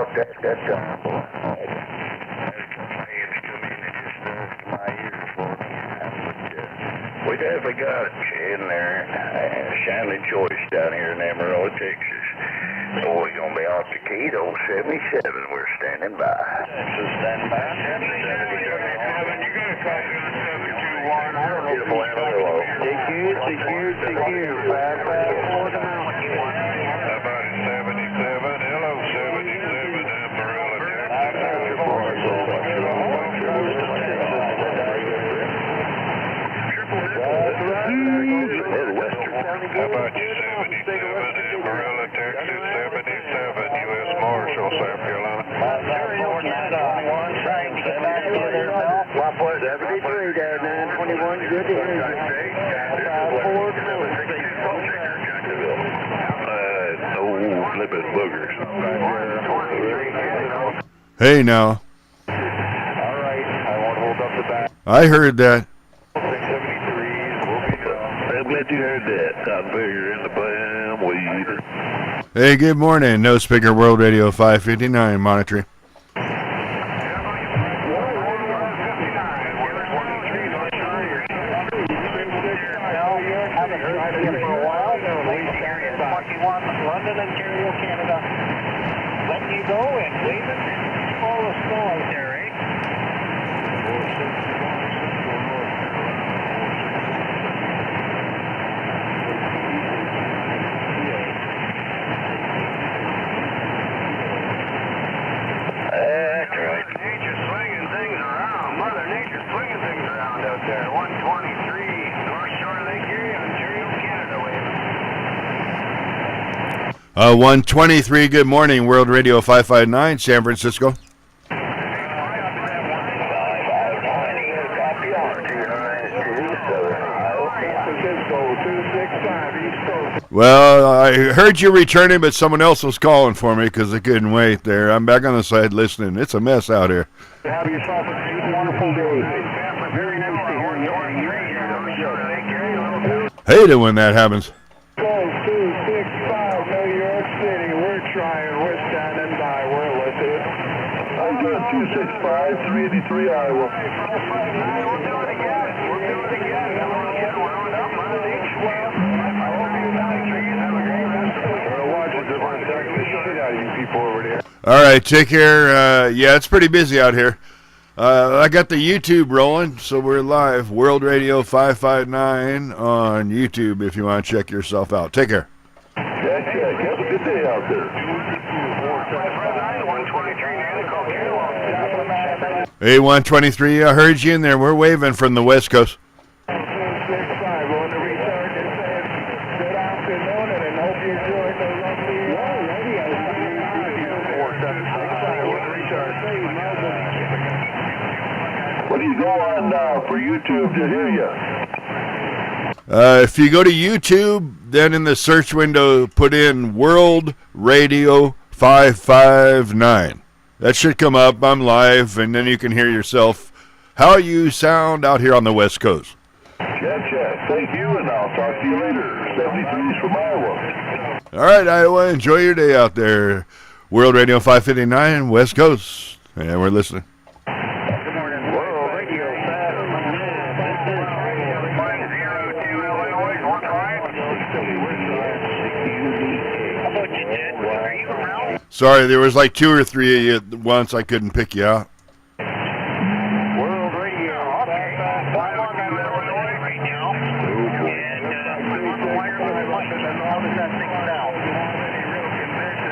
talk that time, boy. Hands come in and just to my ears for me. We definitely got it in there. Shanley Choice down here in Amarillo, Texas. Oh, we're going to be off the key to 77. We're standing by. Texas, stand by. 77. You got a copy on 721. I don't know if you're Amarillo. Secure. 554 to Mountain. How about it, 77? Hello, 77, Amarillo, How about you, 77, Amarillo, Texas, 77, U.S. Marshall, South Carolina. 73 there, 921, good to hear you. No flipping boogers. Hey, now. All right, I won't hold up the back. I heard that. 673s will be done. I'm glad you heard that. Cottonberry in the bam weed. Hey, good morning. No Speaker World Radio 559 monitoring. London, Ontario, Canada. Letting you go and waving all the snow out there, eh? That's right. Nature's swinging things around. Mother Nature's swinging things around out there. 123 North Shore Lake Erie, Ontario, Canada, waving. 123, good morning, World Radio 559, San Francisco. Well, I heard you returning, but someone else was calling for me because they couldn't wait there. I'm back on the side listening. It's a mess out here. Have yourself a wonderful day. Very nice to hear you. Hate it when that happens. 265 New York City. We're trying. We're standing by. We're listening. I'm good. 265 383 Iowa. We'll do it again. We'll do it again. We're on up. Mother Nature will. I hope you guys have a great rest of the day. We're watching the shit out of you people over there. All right, take care. Yeah, it's pretty busy out here. I got the YouTube rolling, so we're live. World Radio 559 on YouTube if you want to check yourself out. Take care. Have a good day out there. Hey, 123, I heard you in there. We're waving from the West Coast. What do you go on for YouTube to hear you? If you go to YouTube, then in the search window, put in World Radio 559. That should come up. I'm live, and then you can hear yourself how you sound out here on the West Coast. Check. Thank you, and I'll talk to you later. 73s from Iowa. All right, Iowa, enjoy your day out there. World Radio 559, West Coast. And we're listening. Sorry, there was like 2 or 3 of you at once. I couldn't pick you out. World Radio. Okay. I'm on that Illinois right now. And I'm on the wireless mic. How does that thing sound?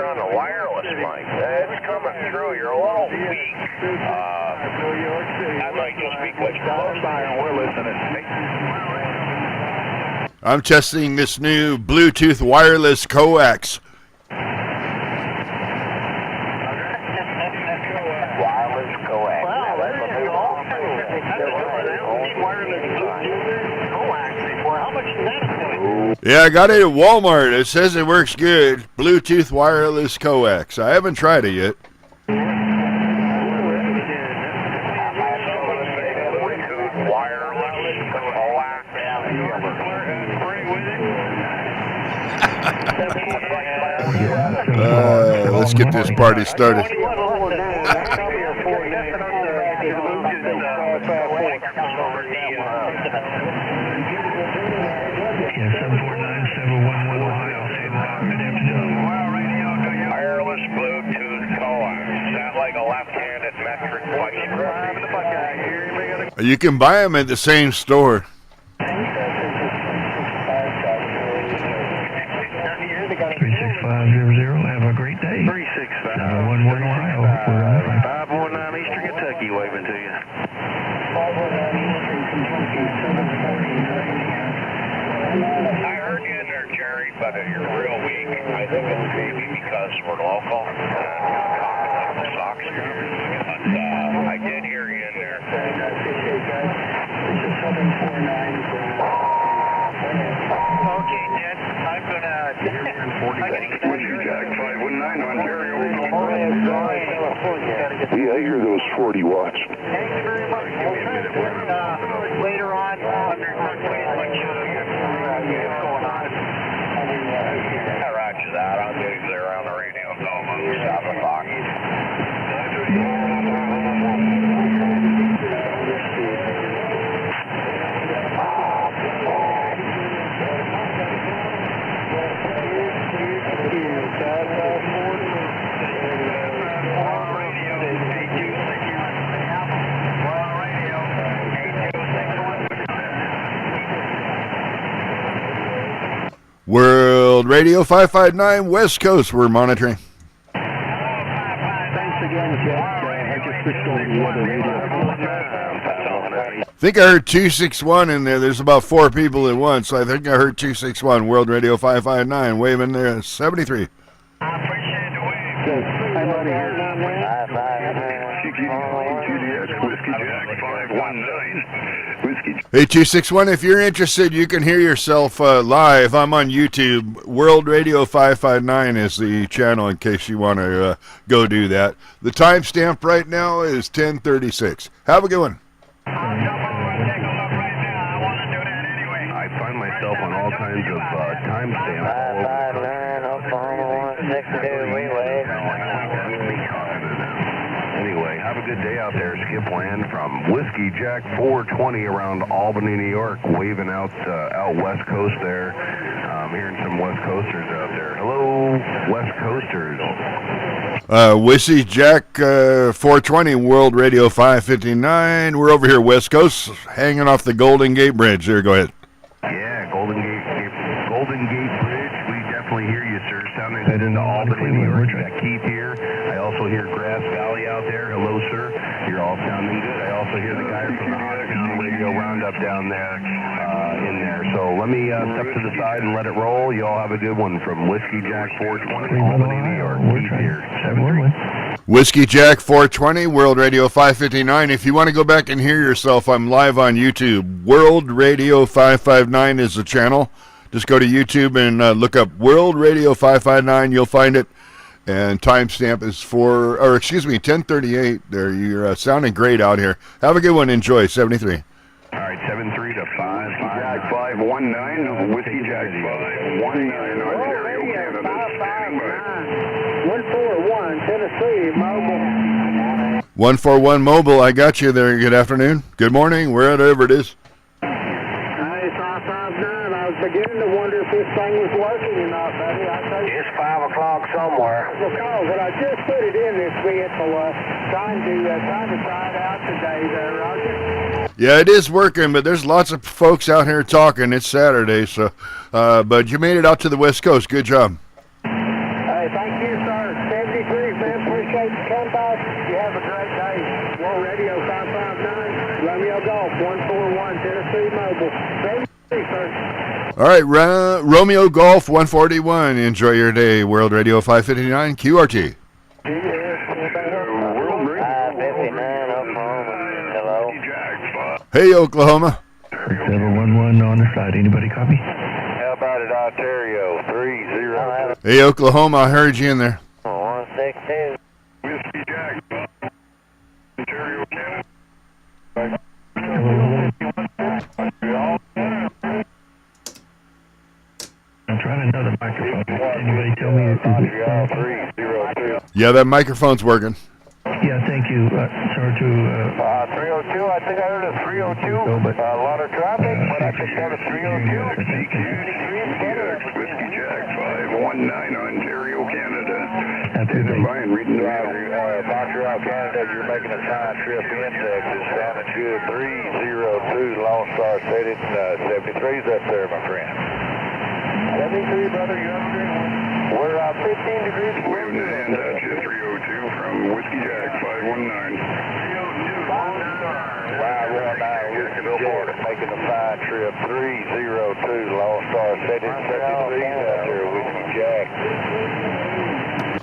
On the wireless mic. It's coming through. You're a little weak. I might just be much closer and we're listening. I'm testing this new Bluetooth wireless coax. Yeah, I got it at Walmart. It says it works good. Bluetooth wireless coax. I haven't tried it yet. Let's get this party started. Wireless Bluetooth calling. Sound like a left-handed metric question. You can buy them at the same store. 36500. Have a great day. 365. 111 Ohio. We're on 519 Eastern Kentucky waving to you. I heard you in there, Jerry, but you're real weak. I think it's maybe because we're local. The Sox. But I did hear you in there. Okay, Dad. I'm gonna. Whiskey Jack 519 Ontario. Yeah, I hear those 40 watts. Thank you very much. Later on, under what what's going on. Roger that. I'll get you there on the radio. It's almost 7 o'clock. World Radio 559 West Coast, we're monitoring. Thanks again, Jeff. I just switched over to the other radio. I think I heard 261 in there. There's about 4 people at once. So I think I heard 261, World Radio 559, waving there, 73. I appreciate the wave. I'm out of here. GDS Whiskey Jack 519. Whiskey Jack. Hey, 261, if you're interested, you can hear yourself live. I'm on YouTube. World Radio 559 is the channel in case you want to go do that. The timestamp right now is 10:36. Have a good one. I find myself on all kinds of timestamps. Anyway, have a good day out there, Skip Land from Whiskey Jack 420 around Albany, New York, waving out West Coast there. Hearing some West Coasters out there. Hello, West Coasters. Whiskey Jack 420, World Radio 559. We're over here West Coast, hanging off the Golden Gate Bridge. There, go ahead. Yeah, Golden Gate Bridge. We definitely head into Albany, New York. Got Keith here. I also hear Grass Valley out there. Hello, sir. You're all sounding good. I also hear the guy from the Hodgson Radio Roundup down there in there. So let me step to the side and let it roll. You all have a good one from Whiskey Jack 420, Albany, New York. Keith here. 7-3. Whiskey Jack 420, World Radio 559. If you want to go back and hear yourself, I'm live on YouTube. World Radio 559 is the channel. Just go to YouTube and look up World Radio 559. You'll find it. And timestamp is 10:38. There, you're sounding great out here. Have a good one. Enjoy. 73. All right, 7-3 to 5. Jack 519, Whiskey Jack 519, Ontario, Canada. Standing by. 141, Tennessee, mobile. 141 Mobile, I got you there. Good afternoon. Good morning, wherever it is. Hey, 559. I was beginning to wonder if this thing was working or not, buddy. It's 5 o'clock somewhere. Because when I just put it in this vehicle, trying to try it out today there, Roger. Yeah, it is working, but there's lots of folks out here talking. It's Saturday, so but you made it out to the West Coast. Good job. Hey, thank you, sir. 73, man. Appreciate the comeback. You have a great day. World Radio 559, Romeo Golf 141, Tennessee Mobile. 73, sir. All right, Romeo Golf 141. Enjoy your day. World Radio 559, QRT. Hey, Oklahoma. 711 on the side. Anybody copy? How about it, Ontario? 30. Hey, Oklahoma, I heard you in there. 162. Whiskey Jack, Ontario, Canada. I'm trying another microphone. Anybody tell me if it's 302. Yeah, that microphone's working. Yeah, thank you. Sorry to... 302, I think I heard a 302. but, a lot of traffic, but I think that was 302. Whiskey Jack 519, Ontario, Canada. Happy Hey, day. Brian, reading the radio. Montreal, Canada, you're making a time trip in Texas. Sounding good. 302, Lone Star Stadium, 73's up there, my friend. 73, brother, you upgrade? We're 15 degrees. Waving a hand at you, 302 from Whiskey Jack 519. Wow, we're now making a fine trip. 302, Lone Star Stadium, 73's out there, Whiskey Jack.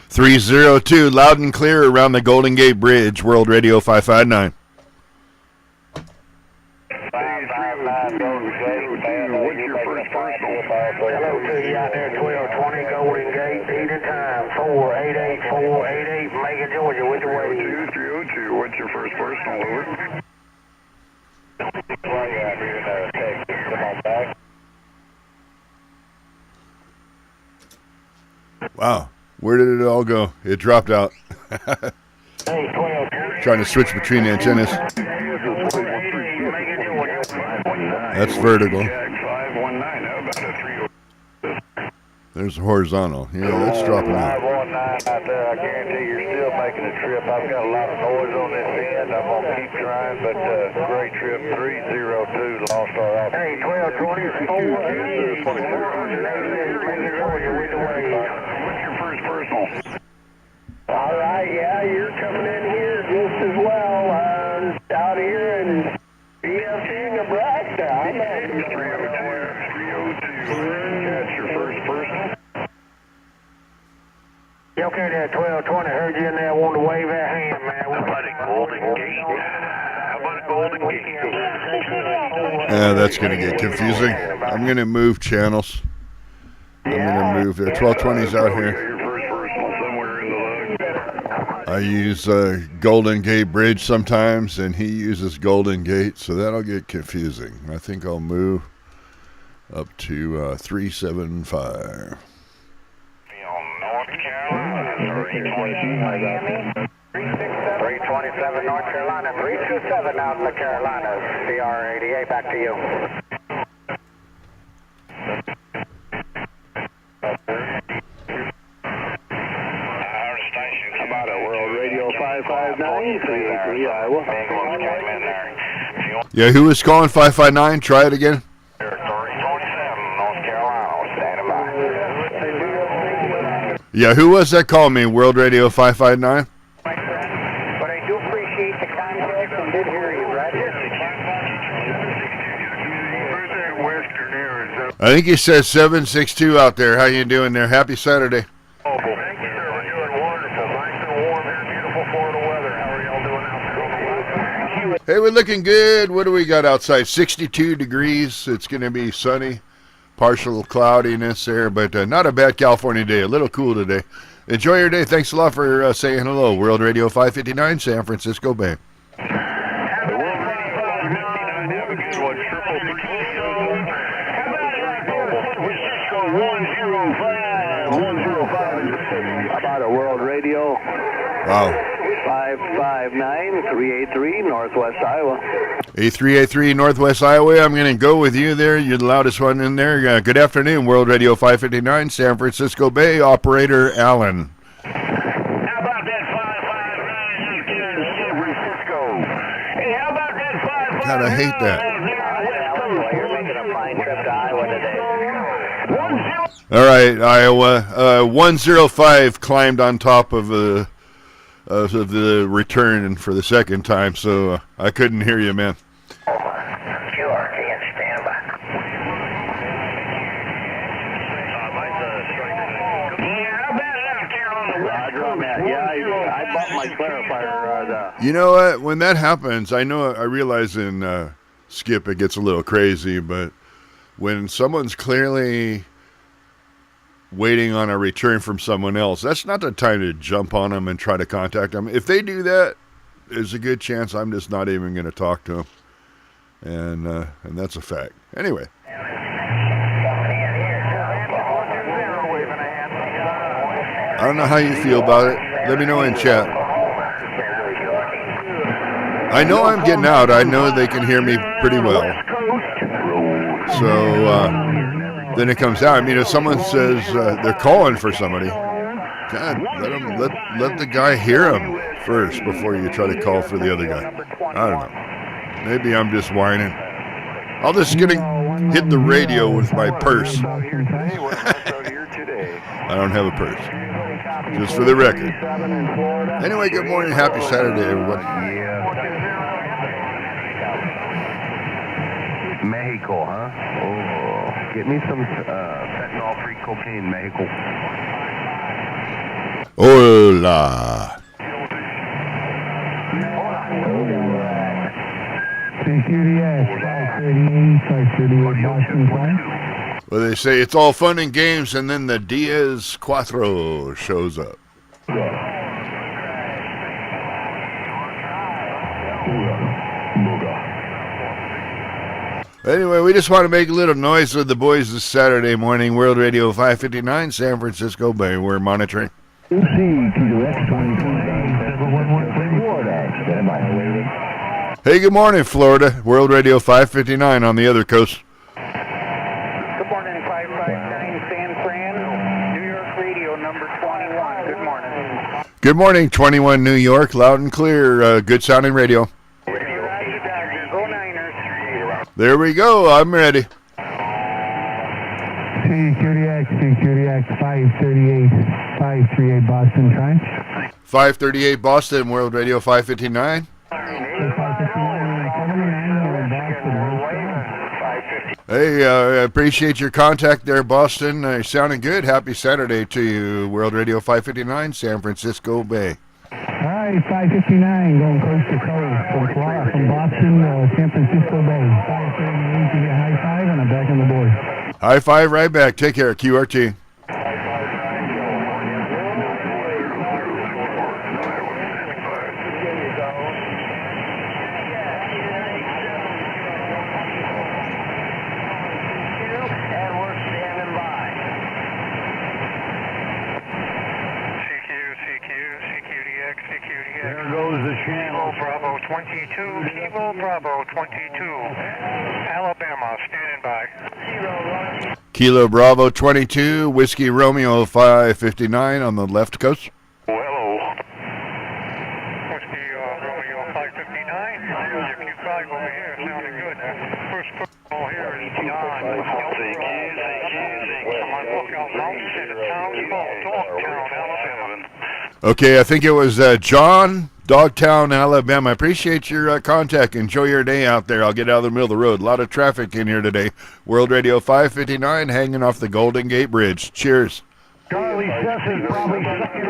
302, loud and clear around the Golden Gate Bridge, World Radio 559. 559, Golden Gate. What's your first personal? Hello to you out there, 1220 Golden Gate, eating time, 488, Macon, Georgia, with the way. 302, what's your first personal, over? Play out here in Texas, come on back. Wow, where did it all go? It dropped out. Hey, 1220. Trying to switch between antennas. That's vertical. Jack 519, how about a 302? There's horizontal. Yeah, that's dropping out. 519 out there, I guarantee you're still making a trip. I've got a lot of noise on this end. I'm going to keep trying, but great trip. 302, Lost Star Office. Hey, 1220, 488, Macon, Georgia, with the way. What's your first personal? All right, yeah, you're coming in here just as well. Out here in EFC, Nebraska. I'm at 302. That's your first personal? You okay there, 1220? Heard you in there wanting to wave that hand, man. How about a Golden Gate? How about a Golden Gate? Yeah, that's going to get confusing. I'm going to move channels. I'm going to move. 1220's out here. Your first personal somewhere in the lug. I use Golden Gate Bridge sometimes, and he uses Golden Gate, so that'll get confusing. I think I'll move up to 375. North Carolina, 327. 327 North Carolina, 327 out in the Carolinas. CR88, back to you. About a World Radio 559, 383 Iowa. Yeah, who was calling 559? Try it again. 327 North Carolina, standing by. Yeah, who was that calling me? World Radio 559? But I do appreciate the contact and did hear you, Roger. Western Arizona. I think he says 762 out there. How you doing there? Happy Saturday. Thank you, sir. We're doing wonderful. Nice and warm here. Beautiful Florida weather. How are y'all doing out there? Hey, we're looking good. What do we got outside? 62 degrees. It's going to be sunny. Partial cloudiness there, but not a bad California day. A little cool today. Enjoy your day. Thanks a lot for saying hello. World Radio 559, San Francisco Bay. Have a good one. Triple Francisco 105. About a World Radio Wow. 559-383 Northwest Iowa. A383 Northwest Iowa. I'm going to go with you there. You're the loudest one in there. Good afternoon, World Radio 559, San Francisco Bay. Operator Allen. How about that 559 here in San Francisco? Hey, how about that 559? God, I hate that. You're making a fine trip to Iowa today. All right, Iowa. 105 climbed on top of the return for the second time, so I couldn't hear you, man. QRT and standby. Roger on that. Yeah, I bought my clarifier. You know what? When that happens, I realize in Skip it gets a little crazy, but when someone's clearly waiting on a return from someone else, that's not the time to jump on them and try to contact them. If they do that, there's a good chance I'm just not even going to talk to them, and that's a fact. Anyway. I don't know how you feel about it. Let me know in chat. I know I'm getting out. I know they can hear me pretty well. So then it comes out. I mean, if someone says they're calling for somebody, God, let the guy hear him first before you try to call for the other guy. I don't know. Maybe I'm just whining. I'll just hit the radio with my purse. I don't have a purse. Just for the record. Anyway, good morning. Happy Saturday, everyone. Mexico, huh? Oh, get me some fentanyl-free cocaine, Mexico. Hola. Well, they say it's all fun and games, and then the Diaz Cuatro shows up. Anyway, we just want to make a little noise with the boys this Saturday morning. World Radio 559, San Francisco Bay. We're monitoring. Hey, good morning, Florida. World Radio 559 on the other coast. Good morning, 559 San Fran, New York Radio number 21. Good morning. Good morning, 21 New York. Loud and clear. Good sounding radio. Go Niners. There we go. I'm ready. Kodiak, 538 Boston, try. 538 Boston, World Radio 559. Hey, I appreciate your contact there, Boston. Sounding good. Happy Saturday to you, World Radio 559, San Francisco Bay. All right, 559, going coast to coast from Boston, San Francisco Bay. 538, give you a high five, and I'm back on the board. High five right back. Take care, QRT. There goes the channel. Bravo 22, Kilo Bravo 22, Alabama, standing by. Kilo Bravo 22, Whiskey Romeo 559 on the left coast. Hello. Whiskey Romeo 559, your Q5 over here, sounding good. First call here is John. Come on, Lookout Mountains in a town called Dogtown, Alabama. Okay, I think it was John, Dogtown, Alabama. I appreciate your contact. Enjoy your day out there. I'll get out of the middle of the road. A lot of traffic in here today. World Radio 559 hanging off the Golden Gate Bridge. Cheers. Charlie Seth is probably stuck in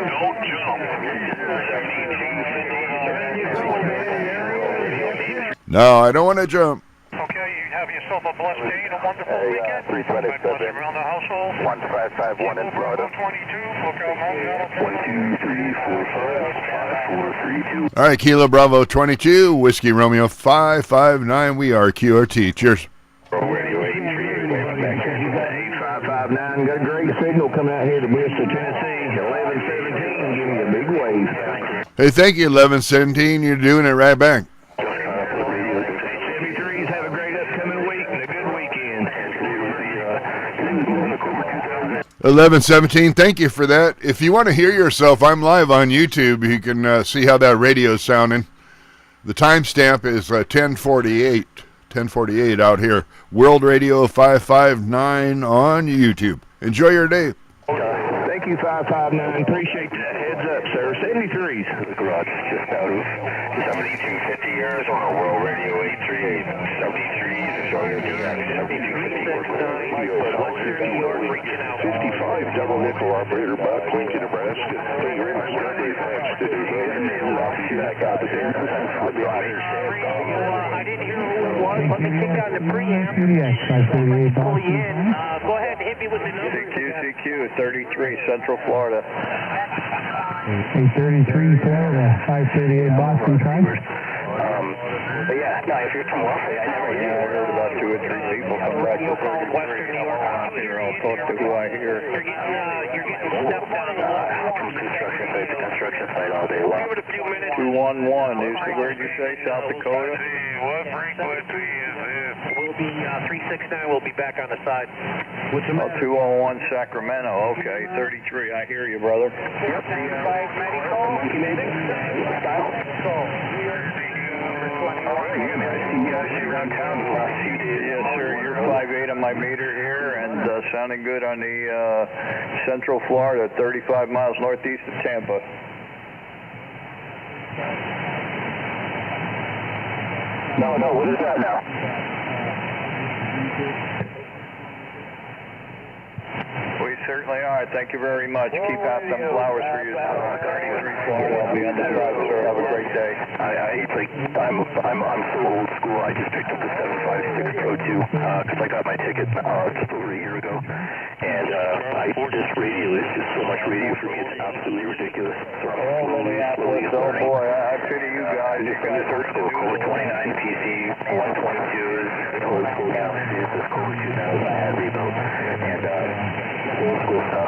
No, I don't want to jump. Okay, you have yourself a blessed day and a wonderful weekend. 327 around the household. 1551 in Florida. 22, Lookout Mountain, 1, 2, 3, 4, 5, 4, 3, 2. All right, Kilo Bravo 22, Whiskey Romeo 559. We are QRT. Cheers. Radio 8559, got a great signal coming out here to Bristol, Tennessee. 1117, give me a big wave. Hey, thank you, 1117. You're doing it right back. 73s, have a great upcoming week and a good weekend. 1117, thank you for that. If you want to hear yourself, I'm live on YouTube. You can see how that radio's sounding. The timestamp is 1048 out here. World Radio 559 on YouTube. Enjoy your day. Thank you, 559. Appreciate that. Heads up, sir. 73s. The garage is just out of 7250 Arizona, World Radio 838. 73s, enjoy your day. 55 double nickel operator, Bob Quincy, Nebraska. Hey, you're in my birthday, thanks to do back out there. I didn't hear who it was. Let me take down the preamp. Kodiak, 538 Pull Boston, you in. try. Go ahead and hit me with the number. CQ 33, Central Florida. 833 Florida, 538 Boston, try. Yeah, No, if you're from Wellesley, I never knew. I heard about 2 or 3 people come back to Western New York here. I'll talk to who I hear. You're getting stuff done. From construction site to construction site all day long. Give it a few minutes. 211. Where'd you say, South Dakota? What frequency is this? We'll be 369. We'll be back on the side. What's the 201 Sacramento. Okay, 33. I hear you, brother. Yep. 5 medical. Around town the last few days. Yes, sir. You're 5'8" on my meter here, and sounding good on the Central Florida, 35 miles northeast of Tampa. No, what is that now? We certainly are. Thank you very much. Keep out them flowers for you. 33 Florida. I'll be on the drive, sir. Have a great day. I'm so old school. I just picked up the 756 Pro 2 because I got my ticket just over a year ago, and this radio is just so much radio for me. It's absolutely ridiculous. So I'm slowly boy, I pity you guys. Just from the third school, Cobra 29 PC 122 is old school now. This Cobra 2 now is a head rebuild, and old school stuff.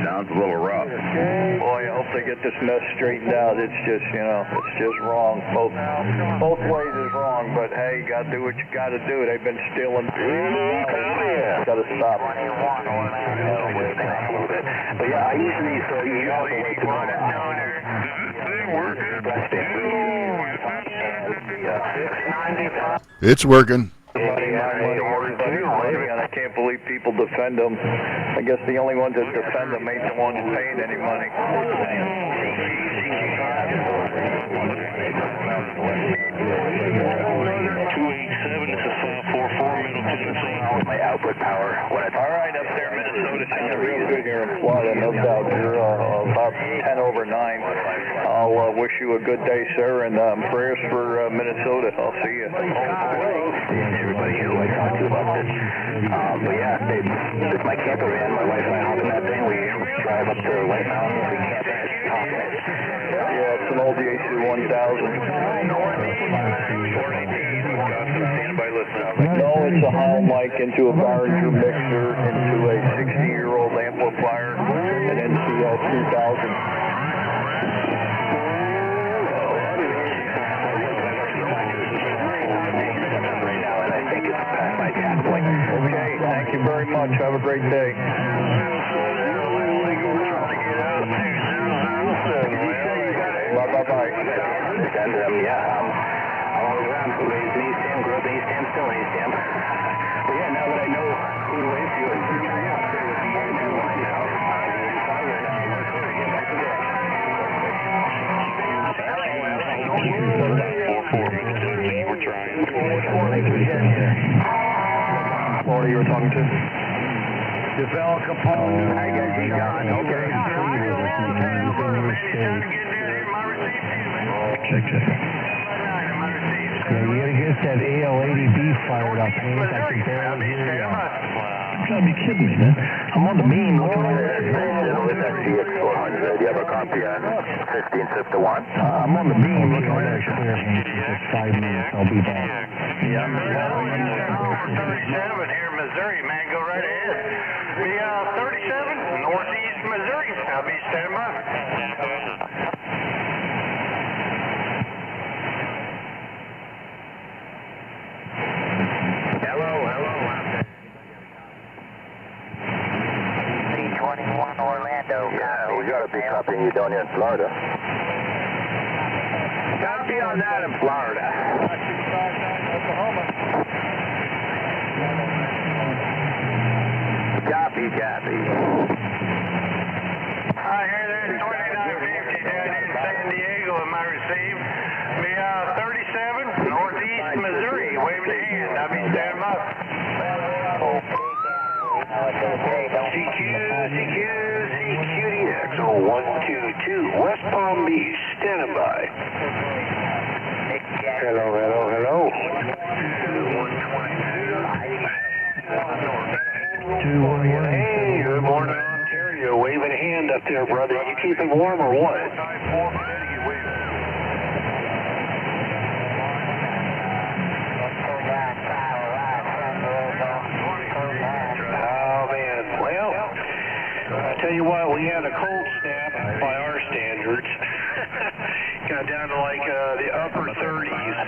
Sounds a little rough. Boy, I hope they get this mess straightened out. It's just, it's just wrong. Both ways is wrong, but hey, you got to do what you got to do. They've been stealing. Got to stop. But yeah, I usually, so you know, It's working. I can't believe people defend them. I guess the only ones that defend them ain't the ones paying any money. 287, this is 544 Middle Tennessee. my output power. All right, up there, Minnesota. Sounding real good here in Florida. No doubt. You're about 10 over 9. I'll wish you a good day, sir, and prayers for Minnesota. I'll see you. Everybody who I talked to about this. But yeah, it's my camper van. My wife and I hop in that thing. We drive up to White Mountain. We camp in it. Yeah, it's an old AC-1000. No, it's a Heil mic into a Behringer mixer, into a 60-year-old amplifier, an NCL 2000. Okay, thank you very much. Have a great day. Bye-bye. And yeah, I'm all around. Raised in East Ham, grew up in East Ham, still in East Ham. But yeah, now that I know who to wave to and who to out there with the Andrew line now, We're trying. Florida, you were talking to? Develop Capone. I got G. John. Okay. Check that. Yeah, you gotta get that AL80B fired up, man. I can barely hear you. You gotta be kidding me, man. I'm on the beam looking right at you. With that CX400, you have a copy on 1551? I'm on the beam looking right at you. Just 5 minutes, I'll be back. Yeah, I'm 37 here in Missouri, man. Go right ahead. Be 37, northeast Missouri. I'll be standing by. C21 Orlando. Yeah, we gotta be copying you down here in Florida. Copy on that in Florida. Copy. I hear there's 2950 down here in San Diego in my receive. Be 37, northeast Missouri. Wave your hand. I'll be standing by. CQDX 0122, West Palm Beach, standing by. Hello. 211. Hey, good morning, Ontario. Waving a hand up there, brother. You keeping warm or what? what, we had a cold snap by our standards. Got down to like the upper 30s.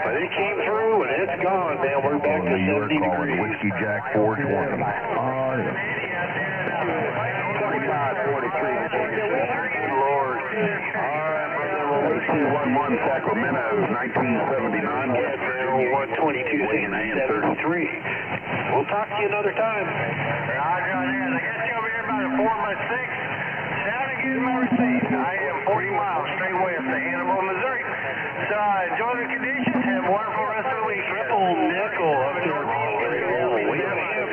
But it came through and it's gone, man. We're back to 70 degrees. Whiskey Jack 420. 4543. Lord. All right, brother. 211 Sacramento, 1979. West Barrel 122.33. We'll talk to you another time. Roger on that. I guess you're over here about a 4x6. Sounding good, my receipt. I am 40 miles straight west of Hannibal, Missouri. So enjoy the conditions. Have a wonderful rest of the week. Triple nickel up there.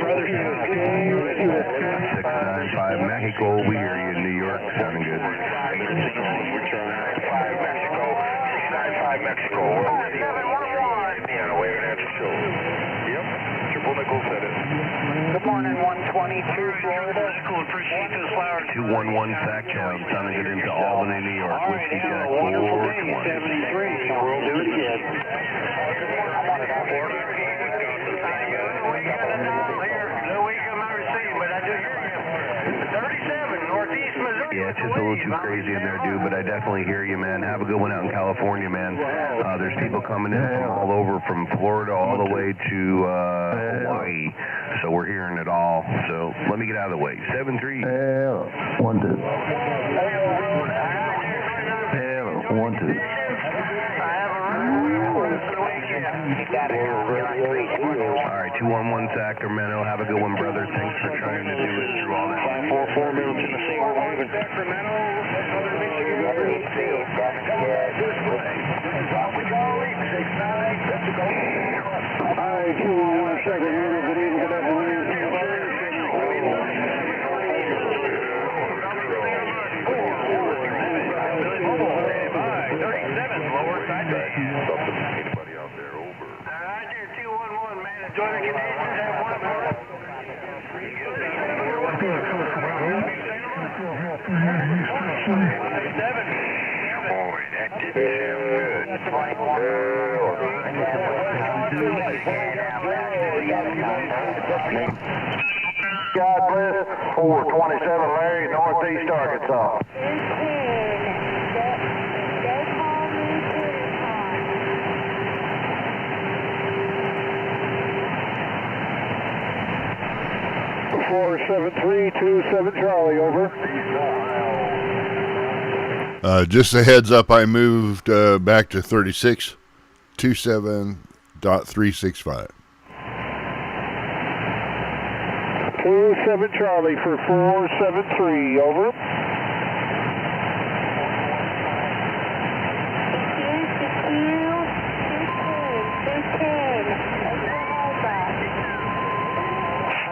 Brother, 695 Mexico, we hear you in New York. Sounding good. 5 Mexico, 695 Mexico. Indiana waving at the show. Yep, triple nickel said it. Good morning, 122 Florida. Appreciate those flowers. 211 Sacktown, sounding good into Albany, New York. Whiskey Jack 420. 73, so we'll do it again. No week on my receipt, but I do hear you. 37, Northeast Missouri. Yeah, it's just a little too crazy in there, dude, but I definitely hear you, man. Have a good one out in California, man. There's people coming in from all over, from Florida all the way to Hawaii. So we're hearing it all. So let me get out of the way. 7-3. Hello. 1-2. Hello. 1-2. All right, 211 Sacramento. Have a good one, brother. Thanks for trying to do it through all that. 544 Middle Tennessee. We're waving. Sacramento, Southern Michigan. Hi, 211 Sacramento. Good evening. Good afternoon. Anybody out there over? Right there, 211, man. Enjoy the conditions. Have one. Boy, that didn't sound good. God bless. 427 Larry, Northeast Arkansas. Four 7-3-2-7 Charlie, over. Just a heads up, I moved back to 36, 27.365. 2-7 Charlie for 473, over.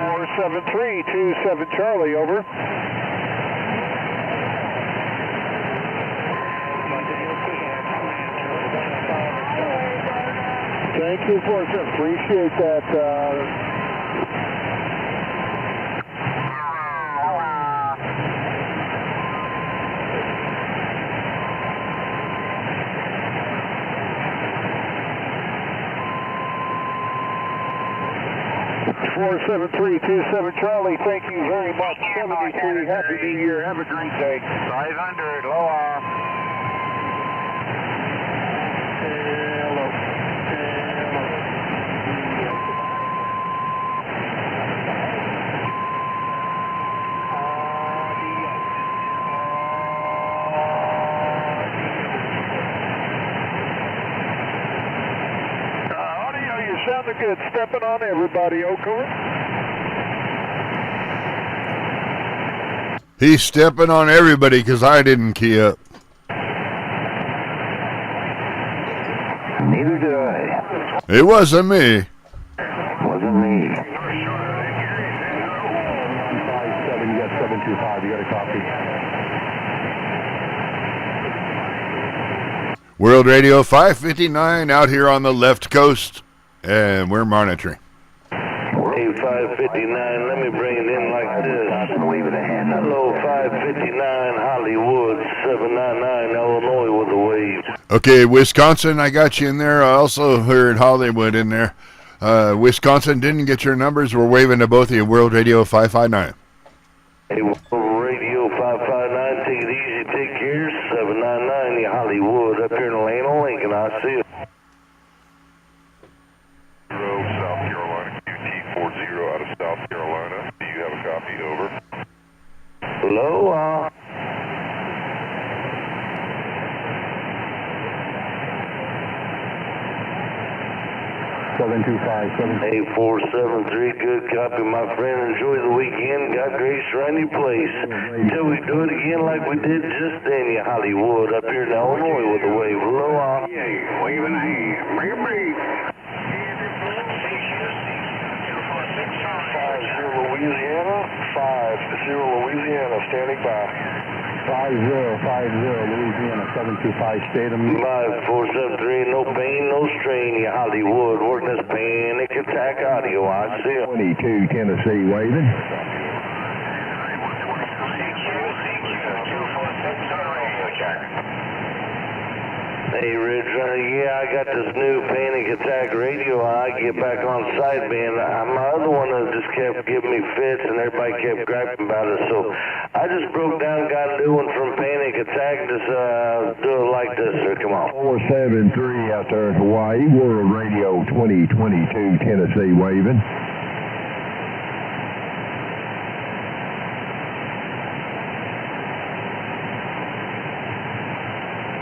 Four 7-3-2-7 Charlie, over. Thank you, 47. Appreciate that. Four 7-3-2-7 Charlie, thank you very much. 73, Happy New Year. Have a great day. 500, Aloha. Audio, you sounded good. Stepping on everybody, Oakland. He's stepping on everybody because I didn't key up. Neither did I. It wasn't me. Wasn't me. 157, you got 725. You got a copy. World Radio 559 out here on the left coast, and we're monitoring. Hey, 559, let me bring it in like this. Wave of the hand. Hello, 559 Hollywood, 799 Illinois with a wave. Okay, Wisconsin, I got you in there. I also heard Hollywood in there. Wisconsin didn't get your numbers. We're waving to both of you. World Radio 559. Hey, Aloha. 8473, good copy, my friend. Enjoy the weekend. God grace around your place. Until we do it again like we did just then, you Hollywood, up here in Illinois with the wave. Aloha. Waving a hand. Bring it, bring it. 50 Louisiana, 50 Louisiana, standing by. 50 Louisiana, 725 Statham. 5473, no pain, no strain, you Hollywood. Working this panic attack audio. I see you. 22 Tennessee waving. Hey, Ridge Runner, yeah, I got this new panic attack radio. I get back on sideband. My other one just kept giving me fits, and everybody kept griping about it. So I just broke down, got a new one from Panic Attack. Just do it like this, sir. Come on. 473 out there in Hawaii. World Radio 2022 Tennessee waving.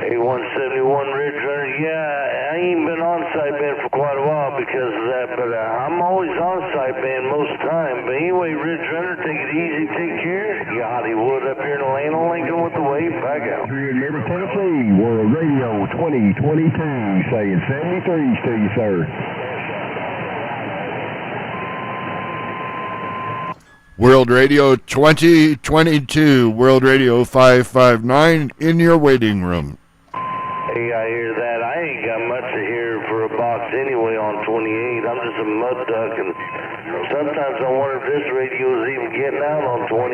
A171 Ridge Runner, yeah, I ain't been on sideband for quite a while because of that, but I'm always on sideband most of the time. But anyway, Ridge Runner, take it easy, take care. You Hollywood up here in Atlanta, Lincoln with the wave, back out. River, Tennessee, World Radio 2022, saying 73s to you, sir. World Radio 2022, World Radio 559 in your waiting room. Hey, I hear that. I ain't got much to hear for a box anyway on 28. I'm just a mud duck, and sometimes I wonder if this radio is even getting out on 28.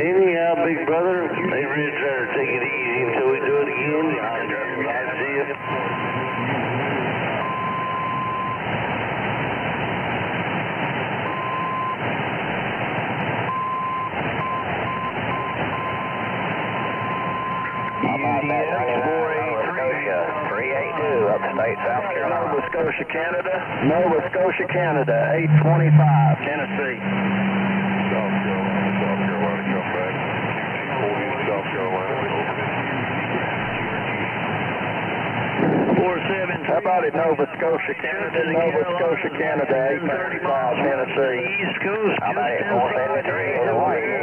Anyhow, big brother, hey, Ridge Runner, take it easy until we do it again. I see you. Upstate South Carolina. Nova Scotia, Canada. Nova Scotia, Canada. 825, Tennessee. South Carolina, come back. 240 South Carolina. 47. How about it, Nova Scotia, Canada? Nova Scotia, Canada. 835, Tennessee. East Coast. How about it, 473? Hawaii.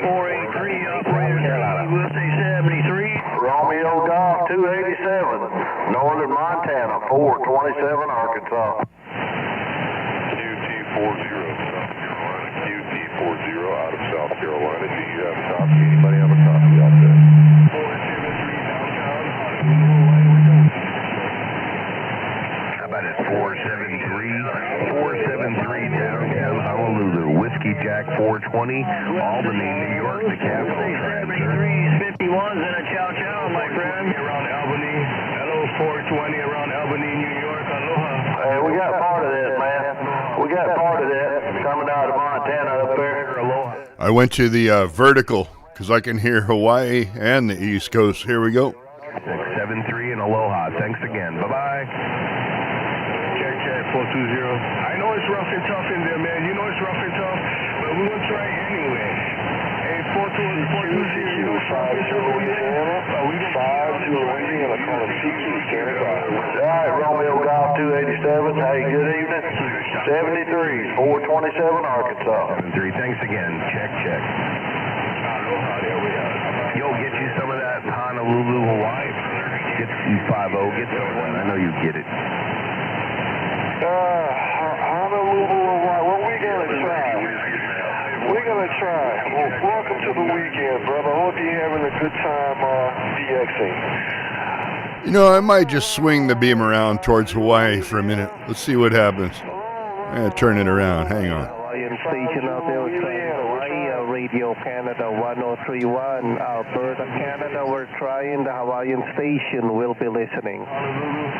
483, operator. USA 73. Romeo Golf 287, Northern Montana, 427, Arkansas. QT40, South Carolina. QT40 out of South Carolina. Do you have a copy? Anybody have a copy out there? 473 downtown. How about it, 473? 473 downtown Honolulu, Whiskey Jack 420, Albany, New York, the capital. 73s, 51s, and a chow chow, my friend. Around Albany. Hello, 420 around Albany, New York. Aloha. Hey, we got part of that, man. We got part of that coming out of Montana up there. Aloha. I went to the vertical because I can hear Hawaii and the East Coast. Here we go. 673 and Aloha. Thanks again. Bye-bye. Check 420. I know it's rough and tough in there, man. You know it's rough and tough, but we will try anyway. Hey, 420, you know it's rough and tough, Louisiana. We can 5 Louisiana, call it CQ, standing by. All right, Romeo Golf 287. Hey, good evening. 73, 427, Arkansas. 73. Thanks again. Check. Aloha, there we are. Yo, get you some of that Honolulu, Hawaii. Get you 50. Get some of that. I know you get it. Honolulu, Hawaii. What we gonna try? We're gonna try. Well, welcome to the weekend, brother. Hope you're having a good time DXing. You know, I might just swing the beam around towards Hawaii for a minute. Let's see what happens. I'm going to turn it around. Hang on. Hawaiian station out there with Hawaii Radio Canada 1031, Alberta, Canada. We're trying the Hawaiian station. We'll be listening. Honolulu.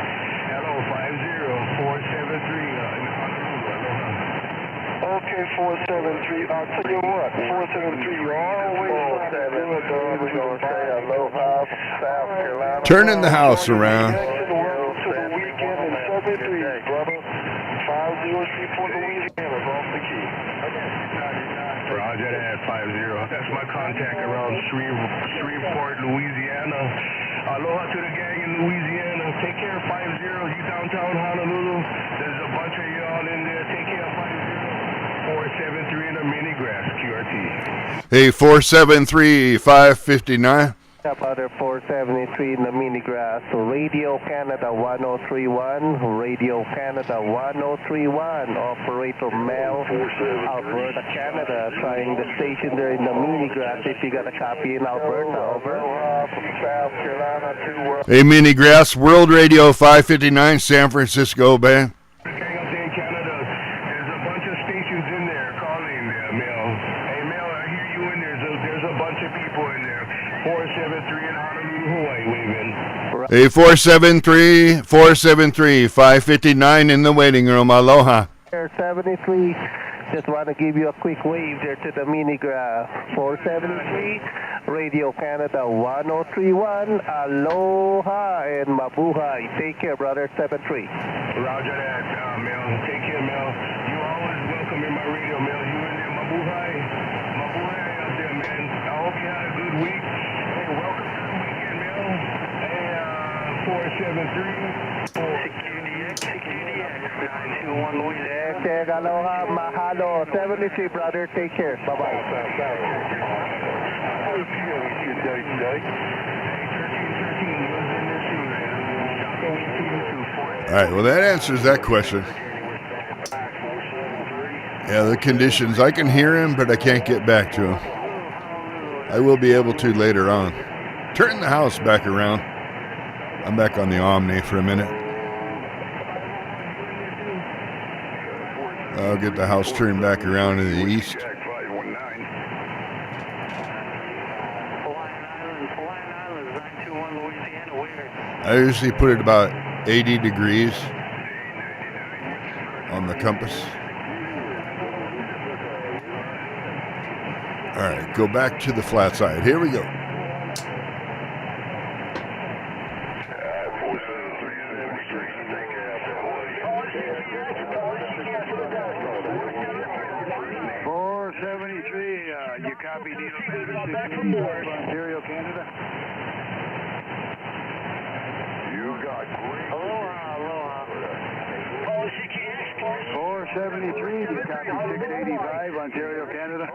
Hello, 50473 in Honolulu. Aloha. Okay, 473. I'll tell you what, 473, you're always We're going to say aloha, South Carolina. Turning the house around. Welcome to the weekend in 73, brother. 503 for Louisiana, off the key. Roger that. contact around Shreveport, Louisiana. Aloha to the gang in Louisiana. Take care, 50. You downtown Honolulu. There's a bunch of y'all in there. Take care, 50. 473 in the mini grass, QRT. Hey, 473-559. Other 473 in the mini grass. Radio Canada 1031. Radio Canada 1031. Operator Mel, Alberta, Canada. Trying the station there in the mini grass. If you got a copy in Alberta, over. From South Carolina to Hey, Mini Grass, World Radio 559, San Francisco, man. Gang up there in Canada, there's a bunch of stations in there calling there, Mel. Hey, Mel, I hear you in there. There's a bunch of people in there. 473 in Honolulu, Hawaii, waving. Hey, 473-559 in the waiting room. Aloha. 73. Just want to give you a quick wave there to the mini graph. 473, Radio Canada 1031. Aloha and mabuhay. Take care, brother. 73. Roger that, Mel. Take care, Mel. You always welcome in my radio, Mel. You in there, mabuhay. Mabuhay out there, man. I hope you had a good week. Hey, welcome to the weekend, Mel. Hey, 473. CQDX, 921 Louisiana. Check, aloha, mahalo. 73, brother. Take care. Bye-bye. All right, well, that answers that question. Yeah, the conditions. I can hear him, but I can't get back to him. I will be able to later on. Turn the house back around. I'm back on the Omni for a minute. I'll get the house turned back around to the east. I usually put it about 80 degrees on the compass. All right, go back to the flat side. Here we go. You copy Needle Ontario, Canada? You got great. Aloha. 473, you copy 685, Ontario, Canada?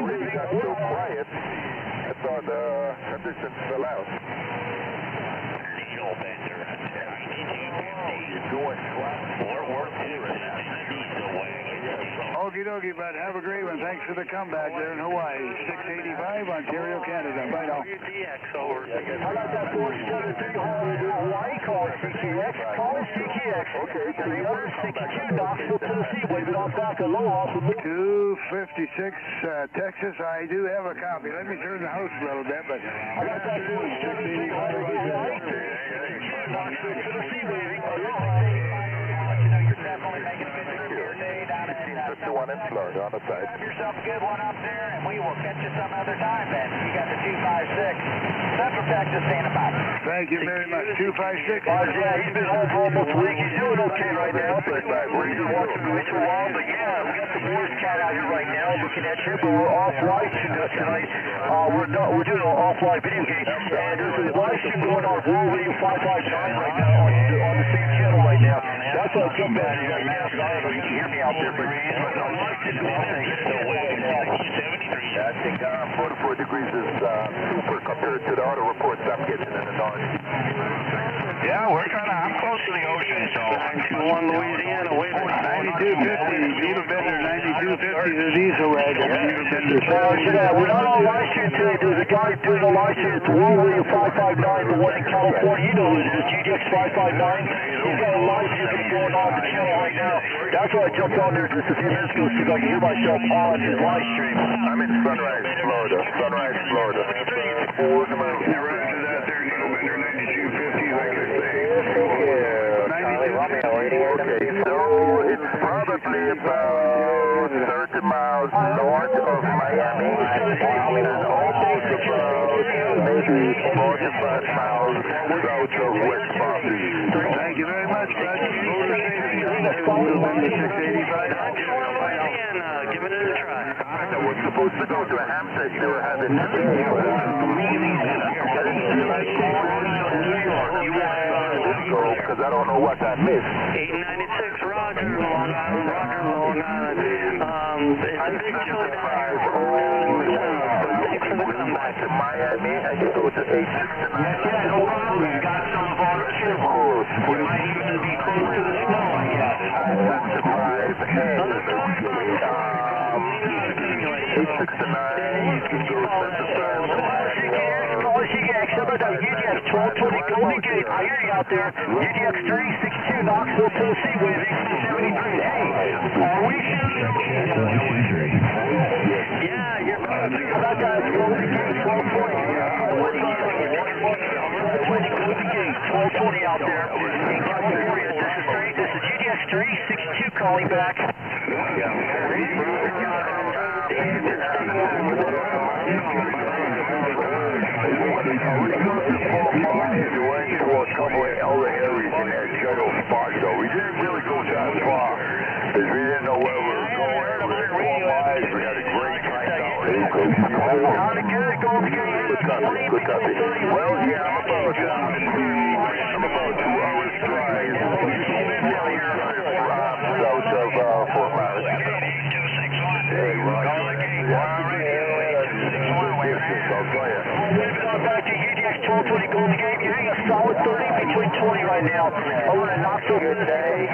Really got so quiet. I thought Henderson fell out. Needle Bender, 9250. You're going Fort Worth, Okie dokie, bud. Have a great one. Thanks for the comeback there in Hawaii. 685, Ontario, Canada. Bye now. Over. How about that 473 Hawaii? Call CKX. Call CKX. Okay. The other 62, Knoxville, Tennessee. Wave it off back. Aloha. 256, Texas. I do have a copy. Let me turn the house a little bit, but good afternoon. 685. Knoxville, Tennessee, baby. The one in Florida on the side. Have yourself a good one up there, and we will catch you some other time then. You got the 256. Central Texas standing by. Thank you very much. 256. Yeah, he's been home for almost a week. He's doing okay right now, but we're just watching the for a while. But yeah, we got the boys cat out here right now looking at you, but we're off-live tonight. We're doing an off-live video game, and there's a live stream going on World Radio 559 right now on the same channel right now. That's what I'm getting at. You got mask on. You can hear me out there, but I think 44 degrees is super compared to the other reports I'm getting in the north. Yeah, I'm close to the ocean, so 921 Louisiana, waving 9250, Needle Bender 9250, the diesel wagon. We're not on live stream today. There's a guy doing a live stream. It's World Radio 559, the one in California. You know who it is, GDX 559. He's got a live stream going on the channel right now. That's why I jumped on there just a few minutes ago, so I can hear myself on his live stream. I'm in Sunrise, Florida. Sunrise, Florida. Okay, so it's probably about 30 miles north of Miami and almost about maybe 45 miles south of West Palm Beach. Thank you very much, bud. 685. Giving it a try. was supposed to go to Hampstead. They were having because I don't know what I missed. 896, Roger, Long Island, Long Island. It's a big show down here for thanks for the comeback. To Miami, and you go to 869. Yeah, no problem. We got some of our chip. We might even be close to the snow, I guess. I'm surprised. Hey, 869, you can go UGX 1220 Golden Gate. I hear you out there. UGX 362 Knoxville, Tennessee, waving 73. Hey, are we shooting? Yeah, you're about that Golden Gate 1220. Golden Gate 1220 out there in California. This is UGX 362 calling back. Covering all the areas in that general spot, though. We didn't really go that far, because we didn't know where we were going. We were 4 miles. We had a great time out there. Good copy. Well, yeah, I'm about 2 hours drive south of Fort Myers. Hey, Roger. Back to UGX 1220 Golden Gate. You're hitting a solid 30 between 20 right now. Over to Knoxville. Good day.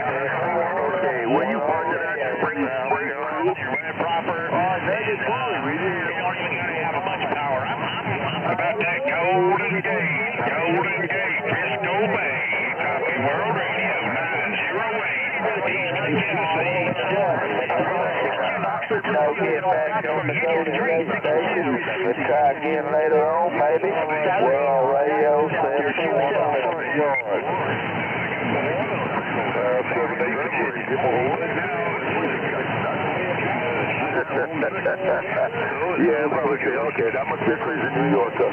Okay, when you parked at spring, you ran it proper. That is fine. We didn't even have a bunch of power. I'm about that Golden Gate, Frisco Bay, copy World Radio 908, Eastern Tennessee. Now get back on the Golden Gate station. Let's try again later on, maybe. World Radio 721 yard. Yeah, probably. Okay, that must be a crazy New Yorker.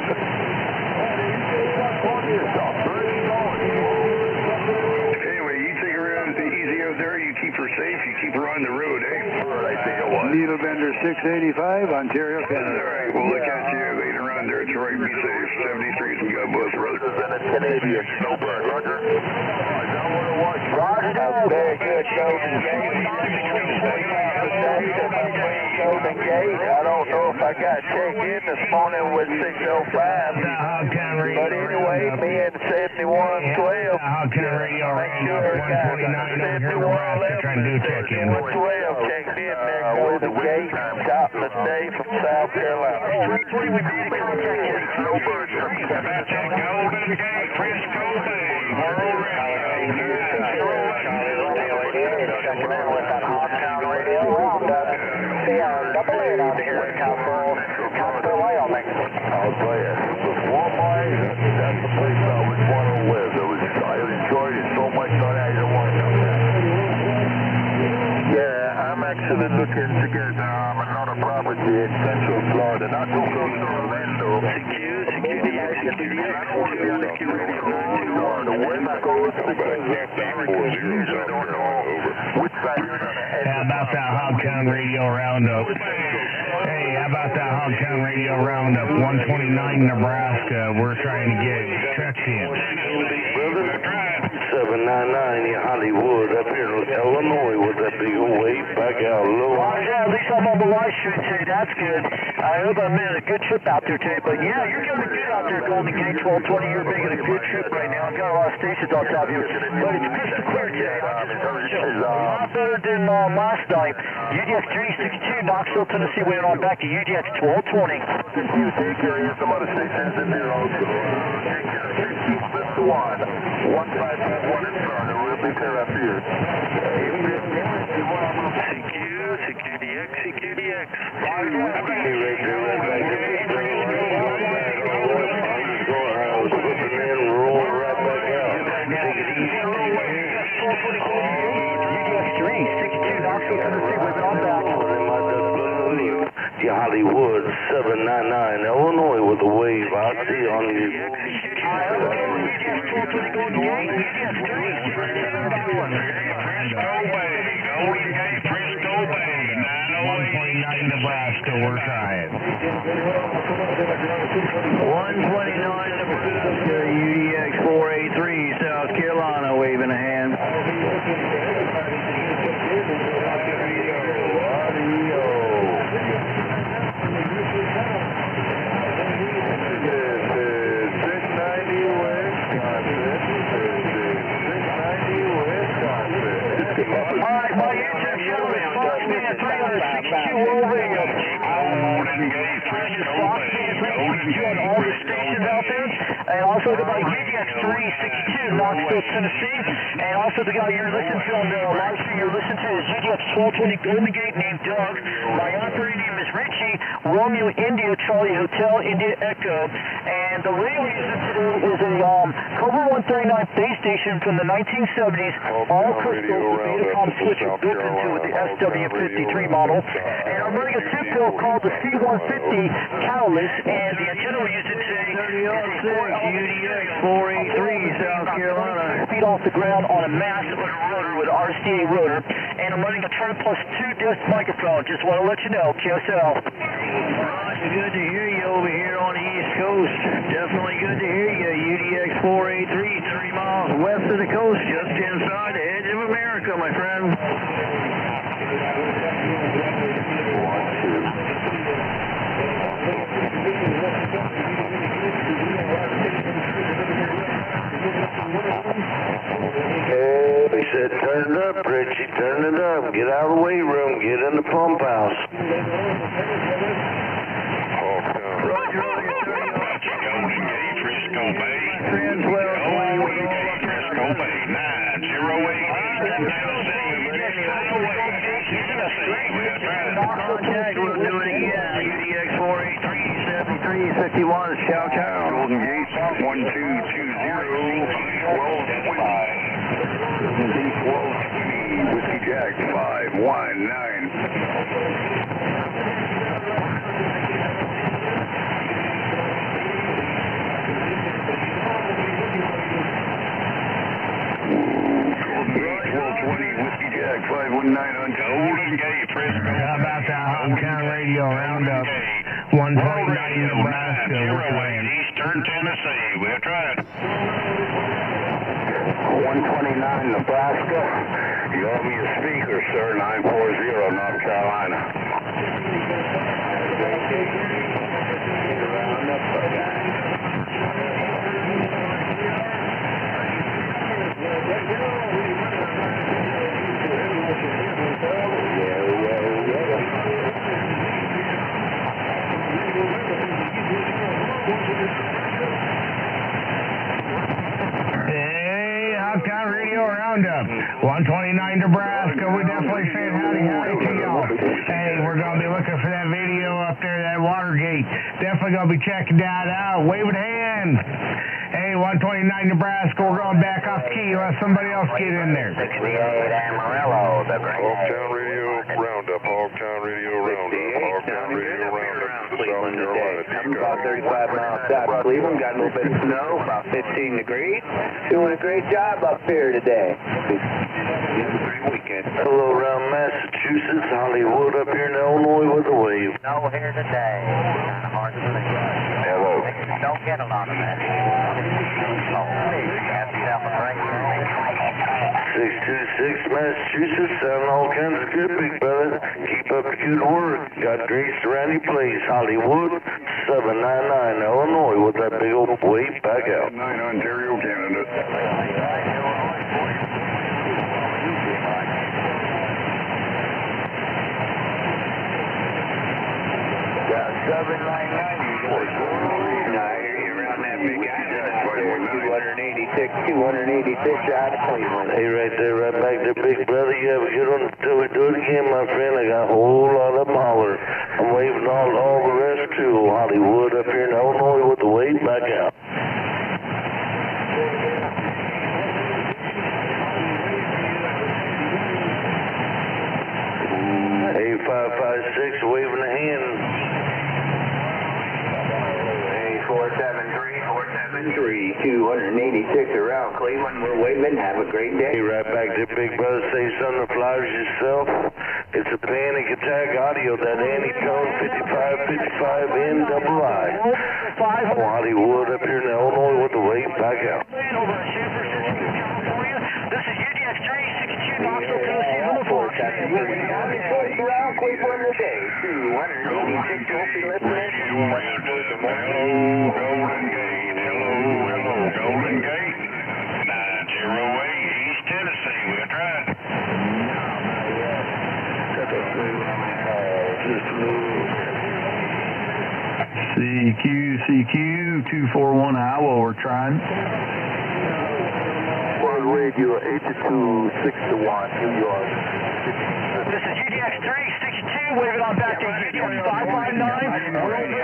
Anyway, you take her around easy out there. You keep her safe. You keep her on the road, eh? I think it was. Needle Bender 685, Ontario, Canada. All right, we'll look at you later on there. It's all right. Be safe. 73s, we got both roads. Canadian snowbird, Roger. Roger. Very good, Golden Gate. Golden Gate. I don't know if I got checked in this morning with 605. But anyway, me and 7112. Hog County Radio Make sure guys, 7111 trying to do check-in. 12 checked in there, Golden Gate. Top of the day from South Carolina. We made a contact. Snowbird from Golden Gate, Frisco Bay, World Double A out here in California, Wyoming. I'll tell you, the 4 miles, that's the place I would want to live. I enjoyed it so much that I didn't want to come back. Yeah, I'm actually looking to get another property in Central Florida, not too close to Orlando. Security, the wind goes between their families. I don't know which side you're going to head. How about that Hogtown Radio Roundup? Hey, how about that Hogtown Radio Roundup? 129 Nebraska. We're trying to get trucks in. 799 in Hollywood, up here in Illinois, with that big old wave back out low. Yeah, at least I'm on the live stream today. That's good. I hope I made a good trip out there today. But yeah, you're doing good out there, Golden Gate 1220. You're making a good trip right now. I've got a lot of stations on top of you. But it's crystal clear today. A lot better than last night. UGX 362, Knoxville, Tennessee, went on back to UGX 1220. You take care of some other stations in there also. Take care of 1551, 1551 in front. We'll be there up here. CQDX. Hollywood 799 Illinois with a wave. I see on you. Frisco Bay, Golden Gate, Frisco Bay. 362 World Radio. Golden Gate, Frisco Bay, Golden Gate, all the stations out there. And also the guy UDX 362, Knoxville, Tennessee. And also the guy you're listening to on the live stream you're listening to is UDX 1220 Golden Gate named Doug. My operator name is Richie, Romeo India Charlie Hotel India Echo. And the radio is a Cobra 139 base station from the 1970s. All crystals with Betacom switch are built into with the SW53 model. And I'm running a tip bill called the C150 Catalyst, and the antenna we're using today is a UDX 483 South Carolina. feet off the ground on a massive rotor with RCA rotor. And I'm running a Turn Plus 2 disc microphone. Just want to let you know, QSL. Good to hear you over here on the East Coast. Definitely good to hear you. UDX 483, 3 miles west of the coast, just inside the edge of America, my friend. He said, turn it up, Richie, turn it up. Get out of the weight room, get in the pump house. Golden Gate, Frisco Bay, Transwell, Golden Gate, Frisco Bay, 908 contact, we'll do it again. UDX 483, 7351, Chow Chow. Golden Gate, 1220, 1220, Whiskey Jack, 519. Whiskey Jack 519 on Golden Gate, Frisco. How about that Hometown Radio Roundup? 129 Nebraska. 908 Eastern Tennessee. We'll try it. 129 Nebraska. You owe me a speaker, sir. 940 North Carolina. Hey, Hometown Radio Roundup. 129 Nebraska. We definitely saying howdy to y'all. Hey, we're going to be looking for that video up there, that Watergate. Definitely going to be checking that out. Wave a hand. Hey, 129 Nebraska, we're going back off key. Let somebody else get in there. 68 Amarillo, the Hogtown Radio Roundup, Hogtown Radio Roundup, Hogtown Radio Roundup, South Carolina. I'm about 35 miles south of Cleveland. Got a little bit of snow, about 15 degrees. Doing a great job up here today. Great weekend. Hello around Massachusetts, Hollywood up here in Illinois with a wave. Snow here today. Kind of hard to believe. Hello. Don't get a lot of that. Have yourself a great day. 626 Massachusetts, sounding all kinds of good, big brother. Keep up the good work. Got great surrounding place. Hollywood, 799 Illinois with that big old wave back out. 9 Ontario, Canada. Got 799. Around that big island, 286 out of Cleveland. Hey, right there, right back there, big brother. You have a good one until we do it again, my friend. I got a whole lot of them holler. I'm waving all the rest too. Hollywood up here in Illinois with the wave back out. Hey, 556 waving a hand. 473, 286 around Cleveland. We're waving. Have a great day. Hey, right back there, big brother. Say something to Flowers yourself. It's a panic attack audio. That Antitone 5555 NII. Hollywood up here in Illinois with the wave back out. Over in San Francisco, California. This is UDX 362 Knoxville, Tennessee. Around Cleveland today. 286 will be listening. Golden Gate, hello, Golden Gate, 908 East Tennessee. We'll try it. CQ, 241 Iowa, we're trying. World Radio 8261, New York. This is UDX 362, waving on back to YouTube 559, World Radio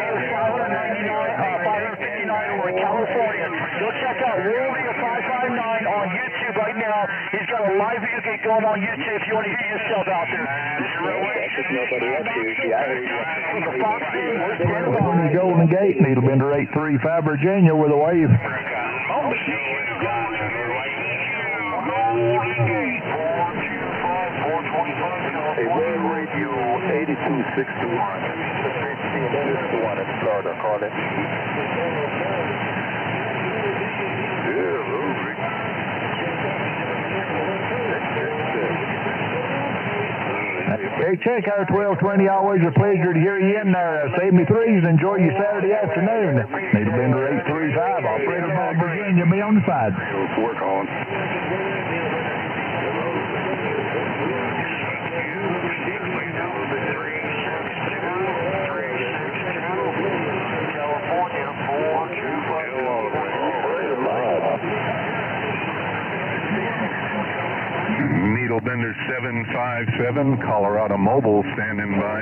559 over in California. Go check out World Radio 559 on YouTube right now. He's got a live video going on YouTube if you want to hear yourself out there. This is World Radio. Nobody else here. See, I heard you. The Fox team, we're standing by. From the Golden Gate, Needlebender 835, Virginia, with a wave. Hey, World Radio 8261. This is the one in Florida. Call it. Hey, check out 1220. Always a pleasure to hear you in there. Save me threes. Enjoy your Saturday afternoon. Needlebender 835, operator by Virginia. Be on the side. Let's work on. Needlebender 757, Colorado Mobile standing by.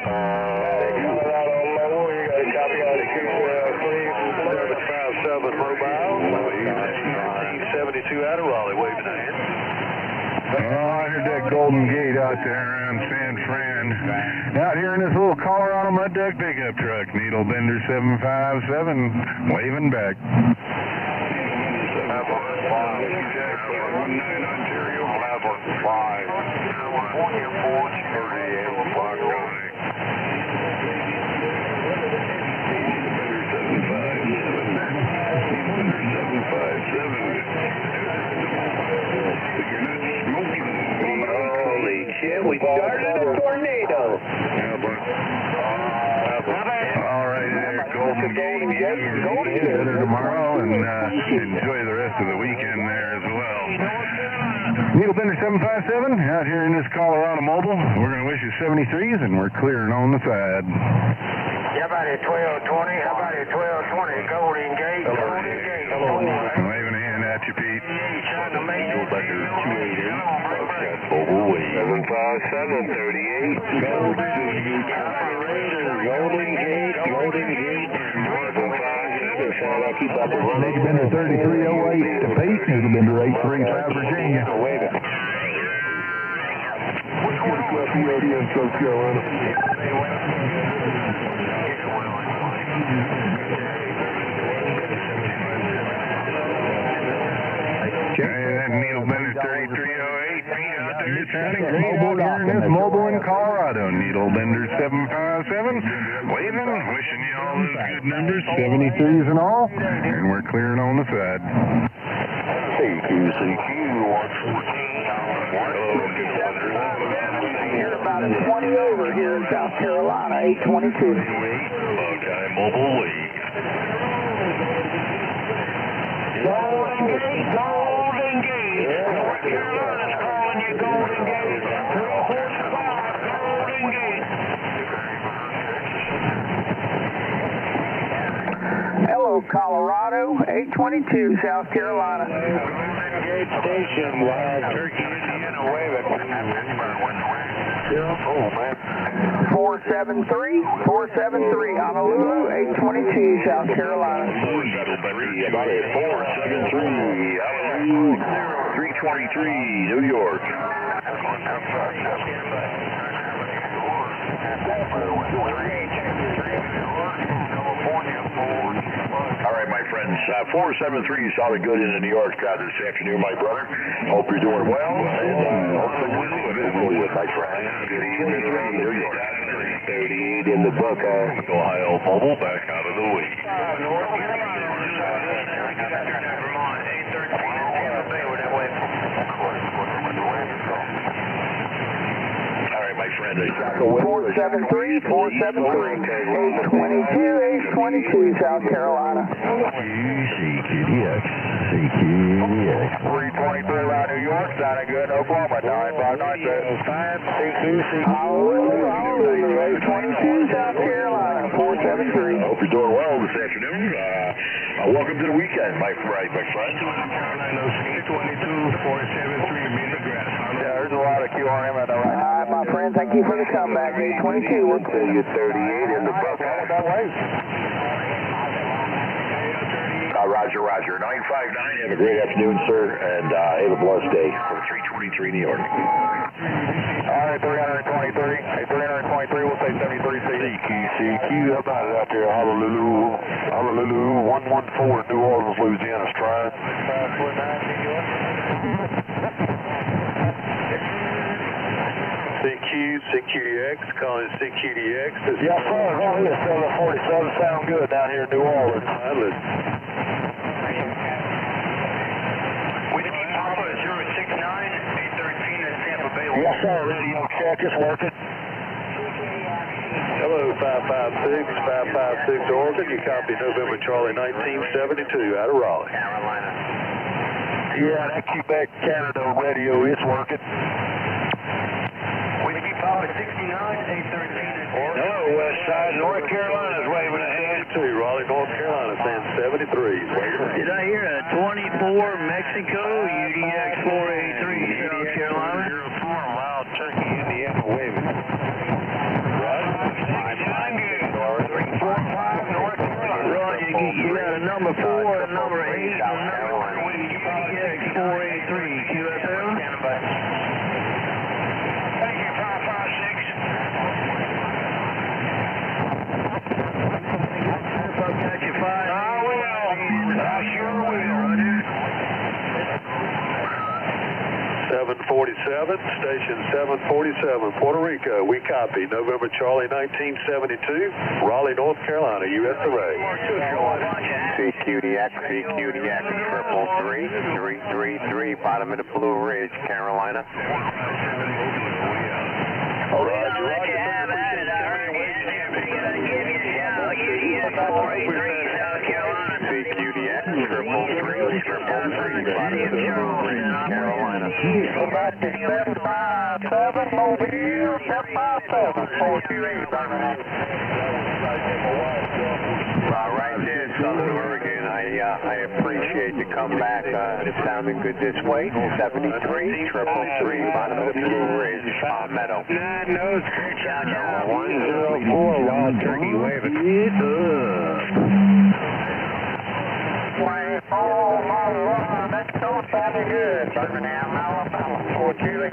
Colorado Mobile, you got a copy on the please. 757 mobile. 1972 out of Raleigh, waving a hand. Oh, I heard that Golden Gate out there around San Fran. Out here in this little Colorado mud duck pickup truck. Needlebender 757, waving back. 19 Ontario, Maverick 5. California 438 o'clock running. 757. Holy shit, we started a tornado. All right, there, Golden Gate. Better tomorrow, and enjoy the rest of the weekend there as well. Needlebender 757, out here in this Colorado Mobile. We're going to wish you 73s, and we're clearing on the side. How about it 1220? How about it 1220? Golden Gate. Golden Gate. Waving a hand at you, Pete. Needlebender 280. Mobile wave. 75738. Golden Gate. Golden Gate. Needlebender 3308 to Pete. Needlebender 835, Virginia. in South Carolina. Needlebender 3308, Pete out there sounding great out here in this mobile in Colorado. Needlebender 757, waving, wishing you all those good numbers, 73s and all, and we're clearing on the side. CQ 114. You're about a 20 over here in South Carolina, 822. Okay, mobile lead. Golden Gate, Golden Gate. North Carolina's calling you Golden Gate. 445, Golden Gate. Hello, Colorado, 822, South Carolina. Golden Gate Station, Wild Turkey, Indiana, waving. Oh, man. 473, Honolulu, 822, South Carolina. 473, Honolulu, 323, New York. All right, my friends, 473 sounded good in the New York crowd this afternoon, my brother. Hope you're doing well, and hopefully we're doing good for you, my friend. Good evening, New York. 38 in the book, Ohio Mobile back out of the lead. All right, my friend. 473, 822, South Carolina. CQDX, CQDX. 323 around New York, sounding good. Oklahoma, 95975. CQ, Honolulu, 822, South Carolina, 473. Hope you're You're doing well this afternoon. Welcome to the weekend, my friend. Carolina 622-473 Mini Grass. There's a lot of QRM right now. All right, my friend, thank you for the comeback. 822. We'll tell you 38 in the bus. That way. Roger, Roger. 959. Have a great afternoon, sir, and have a blessed day from 323 New York. All right, 323. Hey, 323, we'll say 73C. CQ, how about it out there? Honolulu, Honolulu, 114, New Orleans, Louisiana, stride. 6Q, 6QDX, calling CQDX. Yes, sir. Right here, 747. Sound good down here in New Orleans. Whiskey Papa 069, 813 at Tampa Bay. Yes, sir. Radio check is working. Hello, 556, 556 Oregon. You copy November Charlie 1972 out of Raleigh. Yeah, that Quebec, Canada radio is working. Whiskey Papa 69, 813 at Tampa No, West Side, North Carolina's waving a hand too. Raleigh, North Carolina, saying 73. Did I hear a 24 Mexico, UDX 483 South Carolina? 04 Wild Turkey, Indiana, waving. Roger, you got a number 4, a number 8, and a number 1, UDX 483 QSL? Thank you, 556. If I've got you 5. I will. I sure will. 747, station 747, Puerto Rico. We copy November Charlie 1972, Raleigh, North Carolina, US of A. CQDX, CQDX, 333, bottom of the Blue Ridge, Carolina. I'll let you have at it. I heard you in there, but I give you a shout. UDX 483 South Carolina. CQDX, 333, bottom of the Blue Ridge, Carolina. About the 757, Mobile, 757, 428. Right there in Southern Oregon, I appreciate the comeback. It sounded good this way. 73, 333, bottom of the Blue Ridge, Meadow. 104, Wild Turkey waving. Oh, my Lord, that's so sounding good. Birmingham, Alabama, 428.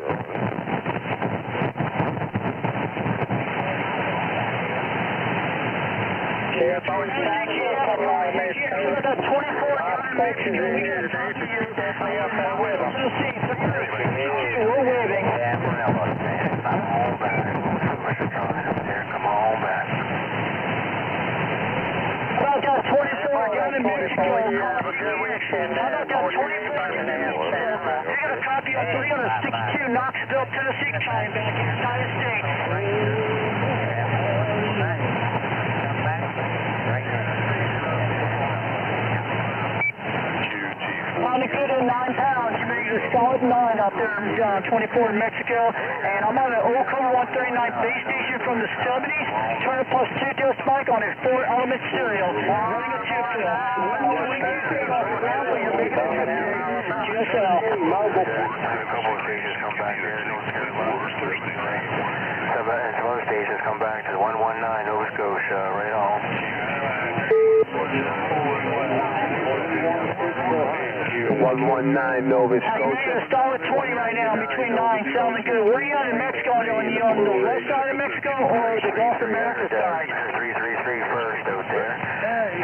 Yeah, thank you. The 24 Mexican. We're waving. Come on back. I've got 24 down in Mexico. I've got 24 in Mexico. You got a copy of 362 Knoxville, Tennessee, coming back in the United States. Sounding good in 9 pounds. You made a solid 9 out there in 24 in Mexico. And I'm on an old Cobra 139 base station from the 70s. Turner plus 2 dose mic on a 4-element stereo. Running a tube fill. GSL. Mobile. A couple of stations come back here in North Carolina. Some other stations come back to 119 Nova Scotia, right on. 119 Nova Scotia. You're a solid 20 right now, between 9, sounding good. Where are you at in Mexico? Are you on the west side of Mexico or the Gulf of America side? 333 first out there.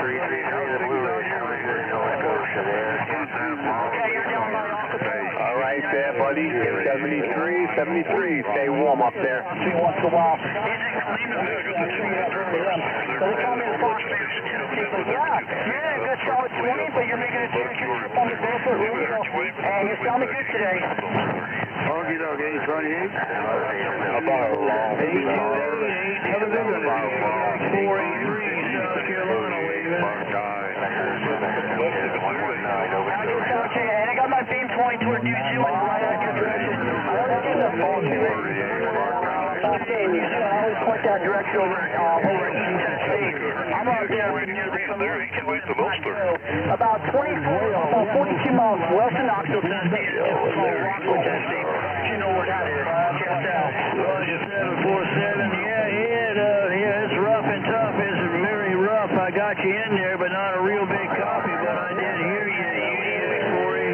333 the Blue Ridge, Nova Scotia there. Okay, you're down by office. All right there, buddy. 73. Stay warm up there. See once in a while. He's in Cleveland. So they call me the Fox. Yeah, good solid 20, but you're making a trip on the barefoot radio, and you're sounding good today. Okie dokie, 28. About a long 483 South Carolina waving. Okay, and I got my beam pointing toward you two and right at your direction. I always point that direction over in Tennessee. I'm out there about 42 miles west of Knoxville, Tennessee. Rockville, Tennessee. You know where that is. Check it out. Roger 747. Yeah, it's rough and tough. It's very rough. I got you in there, but not a real big copy. But I did hear you. UDX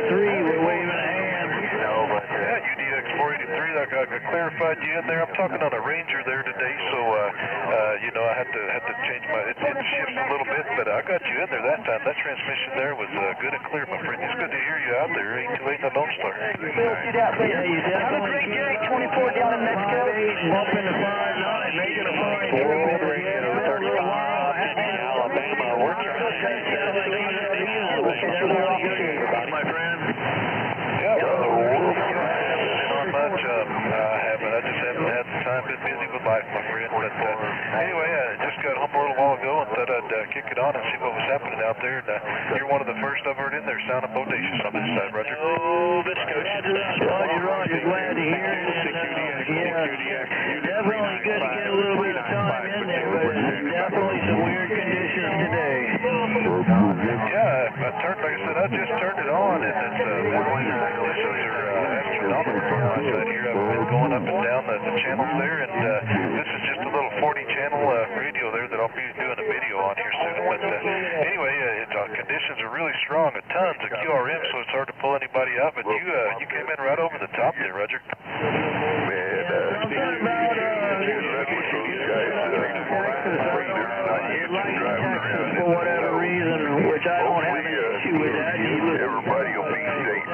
483. We're waving a hand. No, but UDX 483. I clarified you in there. I'm talking on a Ranger there today, so I had to change my. It shifts a little bit, but I got you in there that time. That transmission there was good and clear, my friend. It's good to hear you out there. 828 the Lone Star. Yeah, you have a great day. 24 down in Mexico. Bumping the 5-9, making a 5-3. Alabama. We're trying to my friend. Yeah, not much. I just haven't had the time. Been busy with life, my friend. But anyway, I just got home a little while ago and thought I'd kick it on and see what was happening out there. And you're one of the first I've heard in there sounding bodacious on this side, Roger. Oh, this coach. Roger, glad to hear it. Definitely good to get a little bit of time in there, but definitely some weird conditions today. Yeah, like I said, I just turned it on, and it's conditions are astronomical on my side here. I've been going up and down the channels there, and this is just a little 40-channel radio there that I'll be doing a video on here soon. But anyway, conditions are really strong, tons of QRM, so it's hard to pull anybody out. But you came in right over the top there, Roger. For whatever reason, which I don't have an issue with that. Everybody will be safe.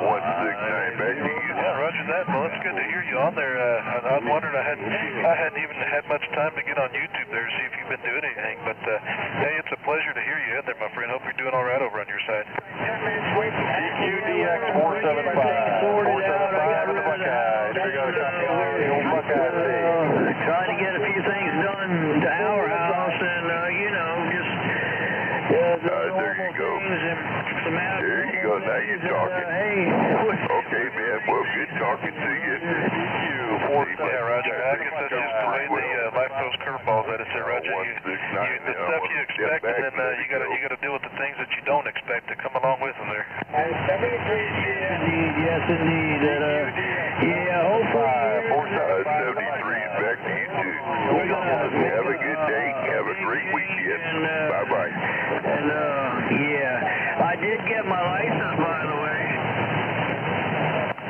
169 back to you. Yeah, Roger that. Well, it's good to hear you on there. I was wondering, I hadn't even had much time to get on YouTube there to see if you've been doing anything. But hey, it's a pleasure to hear you in there, my friend. Hope you're doing all right over on your side. UDX 475. 475 in the Buckeyes. We got a copy on there. The old Buckeye thing. Trying to get a few things done to our house, and just there you go. There you go. Now you're talking. Okay, man. Well, good talking to you. Yeah, Roger. I guess that's just the way the life throws curveballs at us there, Roger. The stuff you expect, and then you got to deal with the things that you don't expect to come along with them there. Yes, indeed. Hopefully. 73 back to you too. Have a good day. Have a great weekend. Bye-bye. And I did get my license, by the way.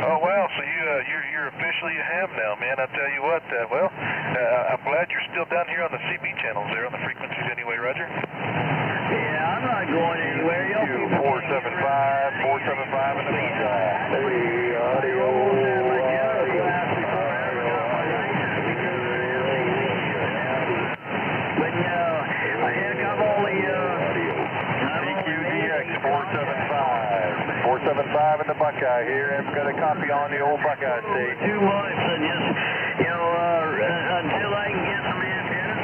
Oh, wow. So you're officially a ham now, man. I tell you what, I'm glad you're still down here on the CB channels there, on the frequencies anyway, Roger. Yeah, I'm not going anywhere. Y'all keep 475 in the Buckeyes. But I think I'm only 475 in the Buckeye here. I've got a copy on the old Buckeye state. 2 months, and just until I can get some antennas,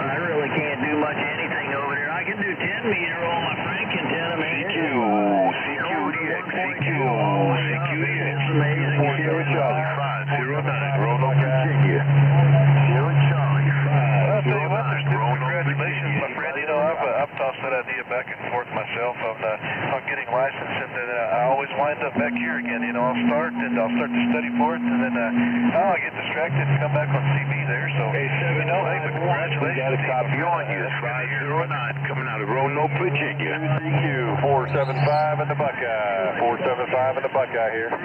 I really can't do much anything over there. I can do 10 meter on my Frank antenna, man. CQDX. It's amazing. 475 509 Roanoke, Virginia. I'll tell you what, there's congratulations, my friend. I've tossed that idea back and forth myself on getting licensed, and then I always wind up back here again. I'll start to study for it, and then I'll get distracted and come back on CB there. So, hey, but congratulations. Got a copy on you. 509 coming out of Roanoke, Virginia. CQ 475 in the Buckeye. 475 in the Buckeye here. I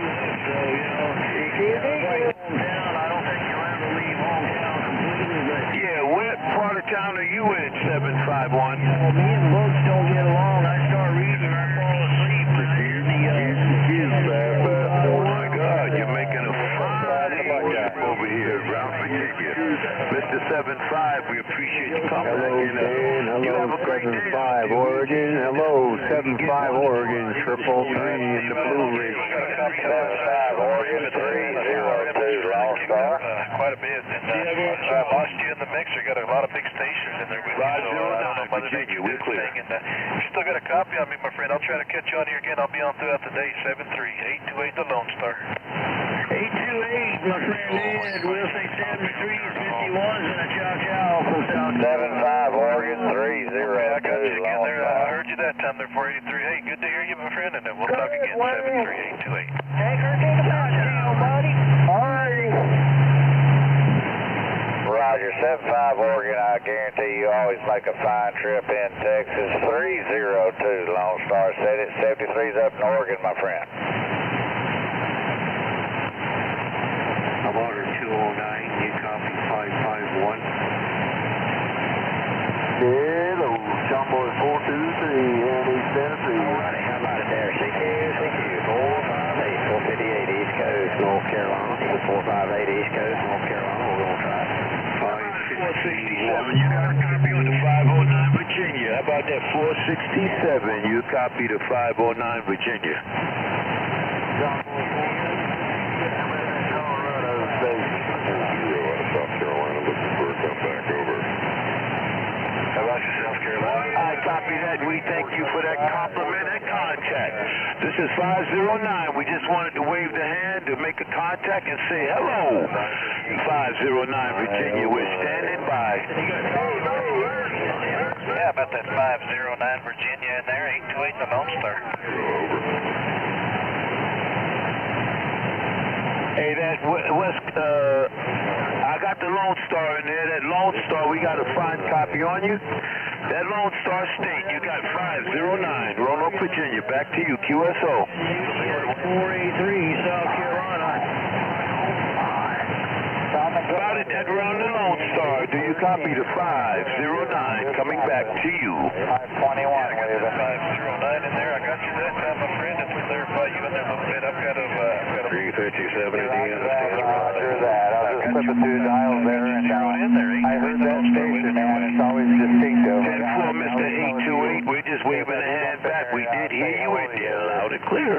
don't think you'll ever leave hometown completely, but Yeah, what part of town are you in, 751? me and books don't get along. I start reading and I fall asleep. And I hear Oh my God, you're making a fine over here around Virginia. Mr. 75, we appreciate you coming. Hello, You have a great day. 75 Oregon. Hello, 75 Oregon, 333 in the Blue Ridge. 75 Oregon 302 Lone Star. Quite a bit. And I lost you in the mixer. Got a lot of big stations in there with you, so I don't know whether they can do this thing. And you still got a copy on me, my friend. I'll try to catch you on here again. I'll be on throughout the day. 73828 the Lone Star. 828, my friend Ed. We'll say 73s, 51s, and a chow-chow from South 75 Oregon 302. I got again there. I heard you that time there, 483. Hey, good to hear you, my friend, and then we'll talk again, 73828. Anchor, take a bounce, buddy. All righty. Roger, 75 Oregon, I guarantee you always make a fine trip in Texas. 302 Lone Star, said it. 73's up in Oregon, my friend. I'm order 209, you copy 551. Hello, Jumbo 423 in East Tennessee. Alrighty, how about it there? CQ 458, 458 East Coast, North Carolina. 458 East Coast, North Carolina. We're going to try 467, you got a copy on the 509 Virginia. How about that 467? You copy the 509 Virginia. South Carolina, looking for a comeback over. How about you, South Carolina? I copy that. We thank you for that compliment and contact. This is 509. We just wanted to wave the hand to make a contact and say hello. 509 Virginia, we're standing by. Yeah, about that 509 Virginia in there, 828 the Lone Star. Hey, that West, I got the Lone Star in there. That Lone Star, we got a fine copy on you. That Lone Star State, you got 509, Roanoke, Virginia. Back to you, QSO. 483, South Carolina. About it, that around the Lone Star. Do you copy the 509 coming back to you? 521, I got the 509 in there. I got you that time, my friend. Just to clarify you in there a little bit. I've got a 337 Indiana. Roger that. I was just flipping through dials there, and I heard that station, man. It's always distinctive. 10-4, Mr. 828. We're just waving a hand back. We did hear you in there loud and clear.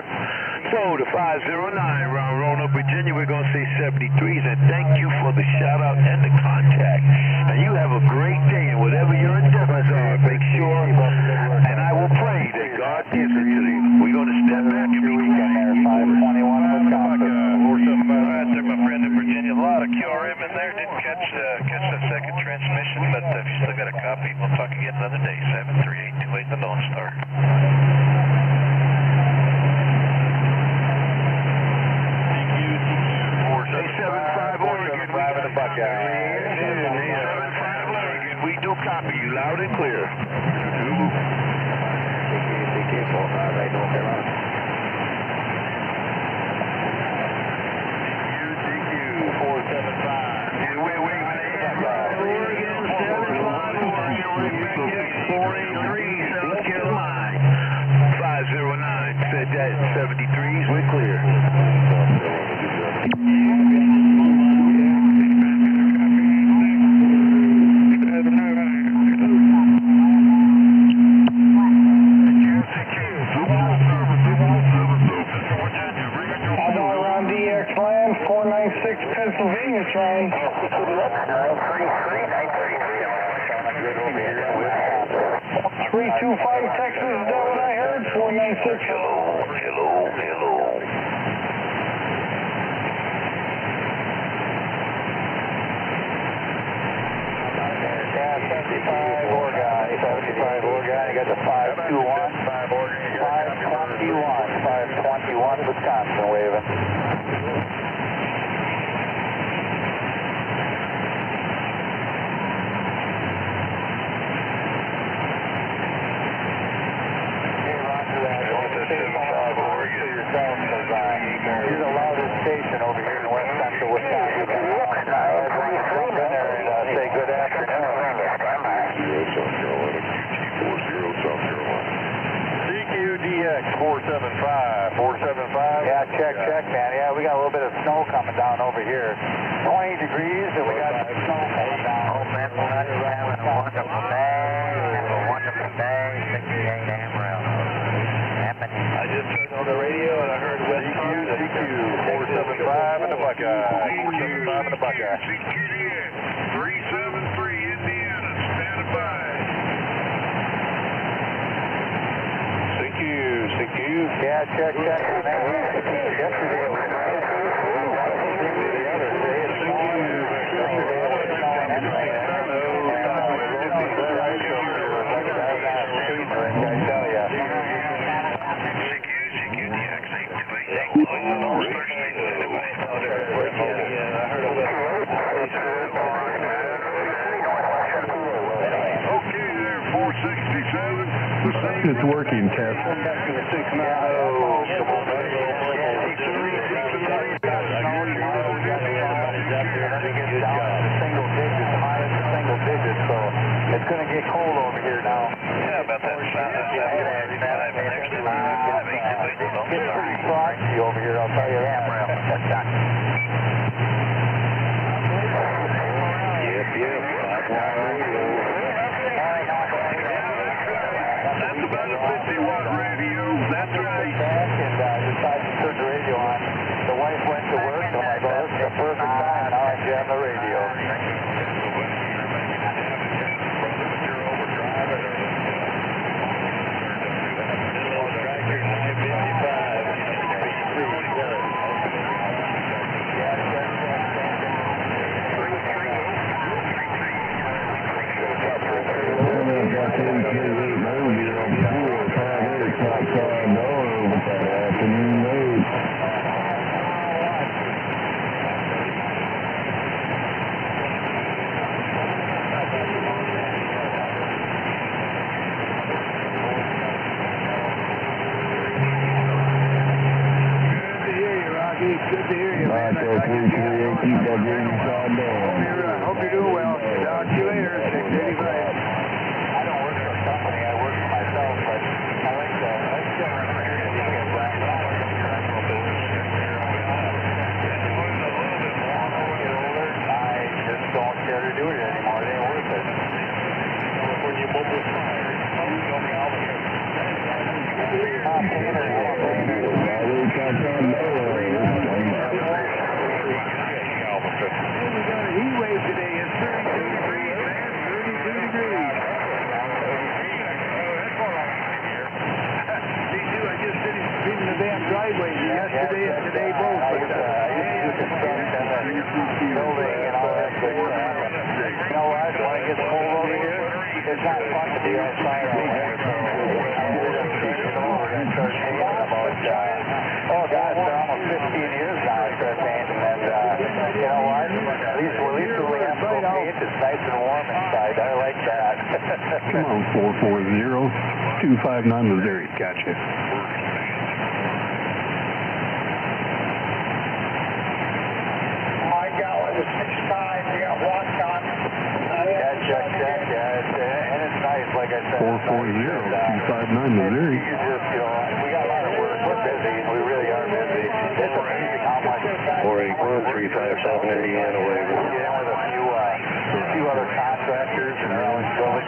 So the 509 around Roanoke, Virginia, we're going to say 73s, and thank you for the shout out and the contact. And you have a great day, and whatever your endeavors are, make sure, and I will pray that God gives it to you. We're going to step back and be 521 475 right there, my friend in Virginia. A lot of QRM in there. Didn't catch the second transmission, but if you still got a copy, we'll talk again another day. 73828 the Lone Star. We do copy you loud and clear. CQ 458, North Carolina. CQ 475. And we're waving the hand. Oregon 483, South Carolina. 509 said that 73s, we're clear. Pennsylvania train. 325 Texas, is that what I heard? 496. Hello. Yeah, 75 Oregon. 75 Oregon. You got the 521. 521. Wisconsin waving. You're the loudest station over here in West Central Wisconsin. Jump in there and say good afternoon. South Carolina, QT40, South Carolina. CQDX 475. 475? Yeah, check, man. Yeah, we got a little bit of snow coming down over here. 20 degrees, and we got some snow coming down. Oh, man, we're not having a wonderful day. 68 Amarillo. I just turned on the radio and I heard West CQ 475 in the Buckeye. 475 in the Buckeye. 373 Indiana, stand by. CQ. Yeah, check. Yesterday it was it's working, Tess. It's going to get cold over here now. Yeah, about that. It's pretty frosty over here, I'll tell you that. That's about a 50-watt radio. That's right. And decided to turn the radio on. The wife went to work, so I go, this is the perfect time. Now I jam the radio. Good to hear you, man. Keep that radio side down. Hope you're doing well. Talk to you later. 685. I don't work for a company, I work for myself, but I like the I just don't care to do it anymore. It ain't worth it. When you both was fired, you told me all the We got a heat wave today. It's 32 degrees, man. 32 degrees. Me too. I just finished cleaning the damn driveway yesterday and today both. But, building and all that good stuff. You know what? When it gets cold over here, it's not fun to be outside all day. Oh God, it's been almost 15 years now I started painting, and you know what? At least we have to paint. It's nice and warm inside. I like that. Come on, 440-259 Missouri. Gotcha. I got one to 6.5. You got watch on. Check. And it's nice, like I said. 440-259 Missouri. You just, you know, we got a lot of work. We're busy. We really are busy. It's amazing how much. 481-357 Indiana waiver. Get in with a few other contractors and building stuff.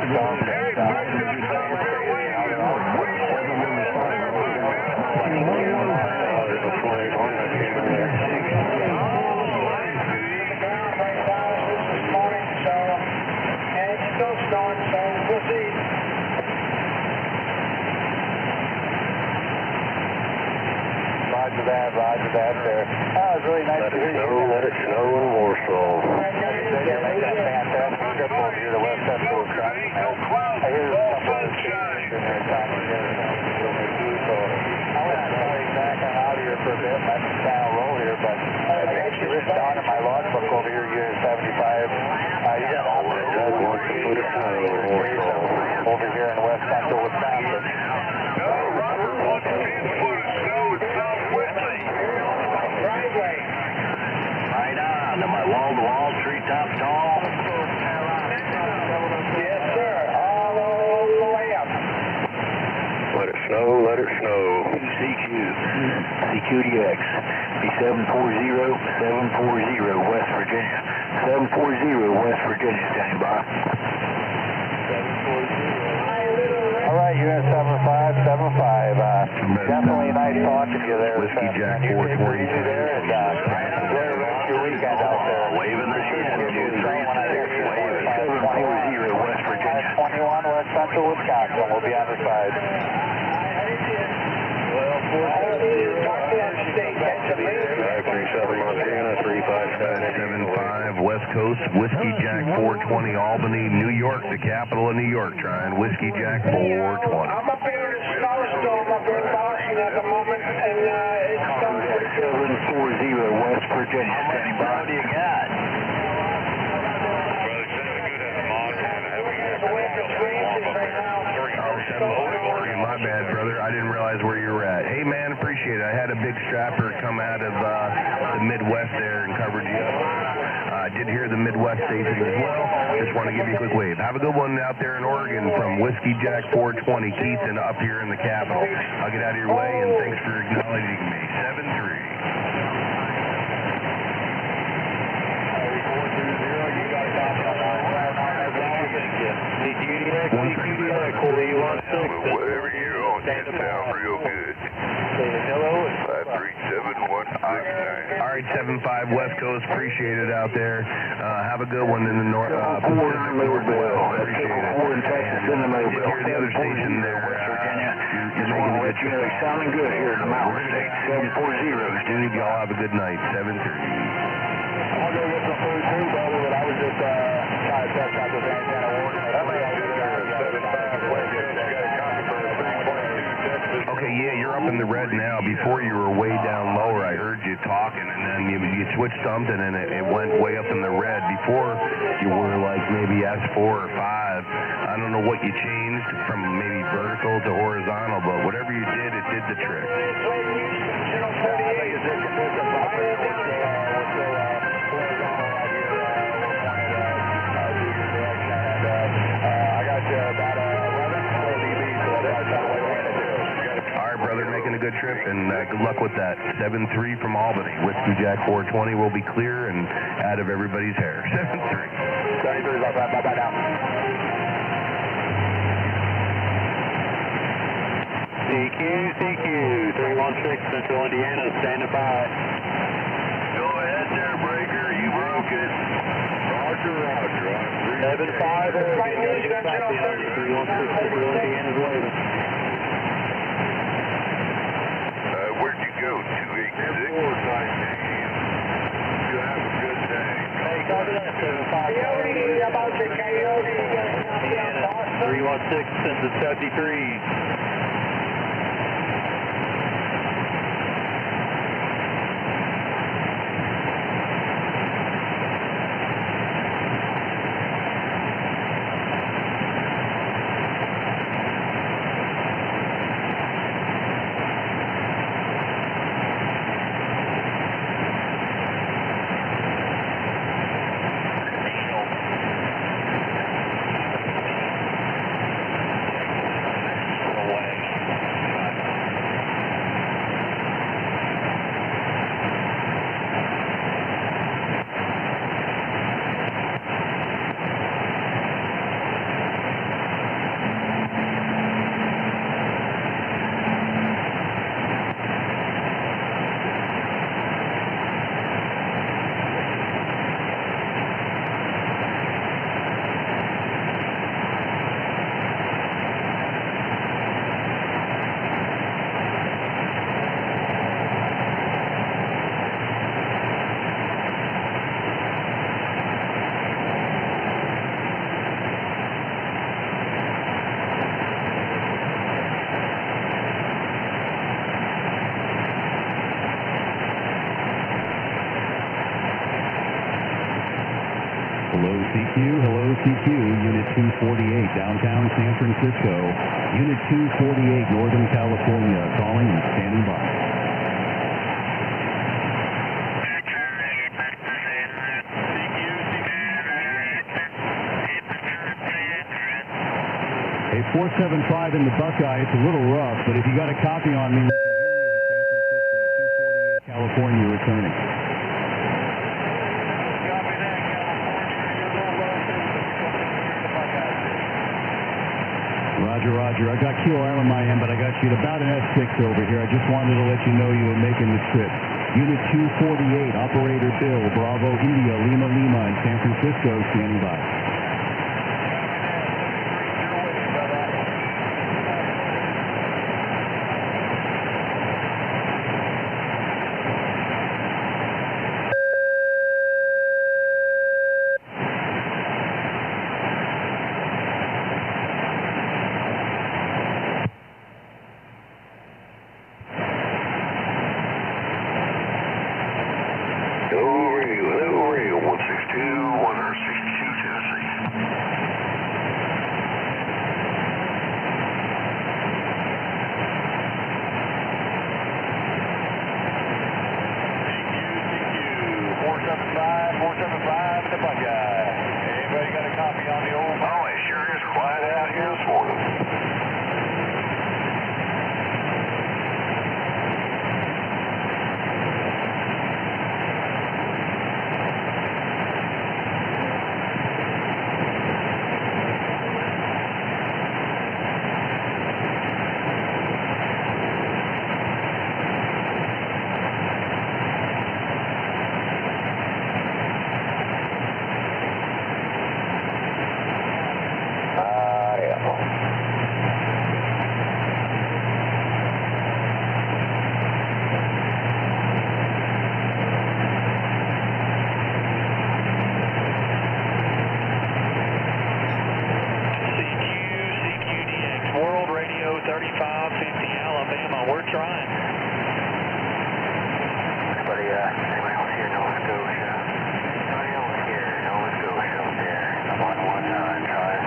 Roger that there. Oh, it was really nice to hear you. Let it snow in Warsaw. You're making a fantastic trip over here to West Central Truck. I hear there's a couple other stations in there talking together. So I'm going to try exactly out here for a bit. I'm in Channel Roll here, but I actually written down in my logbook over here, Unit 75. You got all the Doug wants to put a snow in Warsaw. over here in West Central Wisconsin. No, Robert wants 10 foot of snow in South Whitley. Right on to my wall-to-wall, treetop tall. Yes, sir. All the way up. Let it snow, let it snow. CQDX, B740 West Virginia. 740 West Virginia, standing by. All right, US 7575. Definitely nice talking to you there. Whiskey Jack You take it 420. easy there and enjoy the rest of your weekend out there. Waving the hand, 740 West Virginia. 21 West Central Wisconsin. We'll be on the side. 537 Montana, 357 West Coast, Whiskey Jack 420 Albany, New York, the capital of New York, trying Whiskey Jack 420. I'm up here in a snowstorm up in Boston at the moment, and it's starting to 740 West Virginia, standing by. What do you got? the wind is raging right now. Oregon, brother. I didn't realize where you were at. Hey, man, appreciate it. I had a big strapper come out of the Midwest there and covered you up. I did hear the Midwest station as well. Just want to give you a quick wave. Have a good one out there in Oregon from Whiskey Jack 420, Keith, and up here in the Capitol. I'll get out of your way, and thanks for acknowledging me. 7-3. Whatever you're on, you sound real good. 537-169. All right, 7-5 West Coast. Appreciate it out there. Have a good one in the Pacific Northwest. Appreciate it. And I did hear the other station there. You're making a good trip. Sounding good here in the mountain states. 740. Dude, y'all have a good night. 7-3. I'll go with the 42, brother, but I was just trying to test out this antenna work. Okay, yeah, you're up in the red now. Before you were way down lower. I heard you talking, and then you switched something, and it went way up in the red. Before you were like maybe S4 or 5. I don't know what you changed from maybe vertical to horizontal, but whatever you did, it did the trick. Making a good trip, and good luck with that. 7-3 from Albany. Whiskey Jack 420 will be clear and out of everybody's hair. 7-3. Bye-bye now. CQ, 316 Central Indiana, standing by. Go ahead there, Breaker. You broke it. Roger. 7-5, 316 Central Indiana's waving. Where'd you go? 286? You have a good day. Hey, copy that, 7-5. Coyote, about your Coyote. 316 into 73. Hello CQ, Unit 248, downtown San Francisco. Unit 248, Northern California, calling and standing by. Hey, 475 in the Buckeye, it's a little rough, but if you got a copy on me, we can hear you in San Francisco, 248, California, returning. Roger. I got QRM on my end, but I got you at about an S6 over here. I just wanted to let you know you were making the trip. Unit 248, Operator Bill, Bravo, India, Lima in San Francisco, standing by. Hello, 162, 162, Tennessee. on. We're trying. Anybody else here in Nova Scotia? Anybody else here in Nova Scotia up there? 119, try.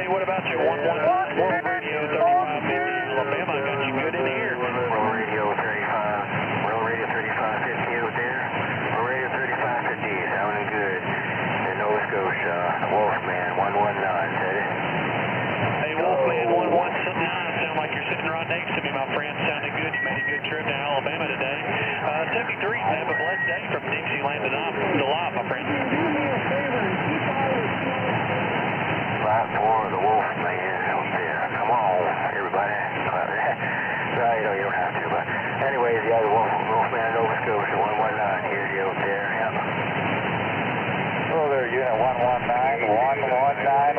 Hey, what about you? 119 World Radio 3550 Alabama. I got you good in here. World Radio 3550 out there. World Radio 3550, sounding good. In Nova Scotia, Wolfman 119, said it. Hey, Wolfman 119, sound like you're sitting right next to me, my friend. Sounded good. You made a good trip to Alabama today. 73, have a blessed day from Dixieland to Live, my friend. Right for the Wolfman out there. Come on, everybody. No, you don't have to, but anyways, yeah, the Wolfman Nova Scotia 119, here's you out there. Yep. Hello there, Unit 119,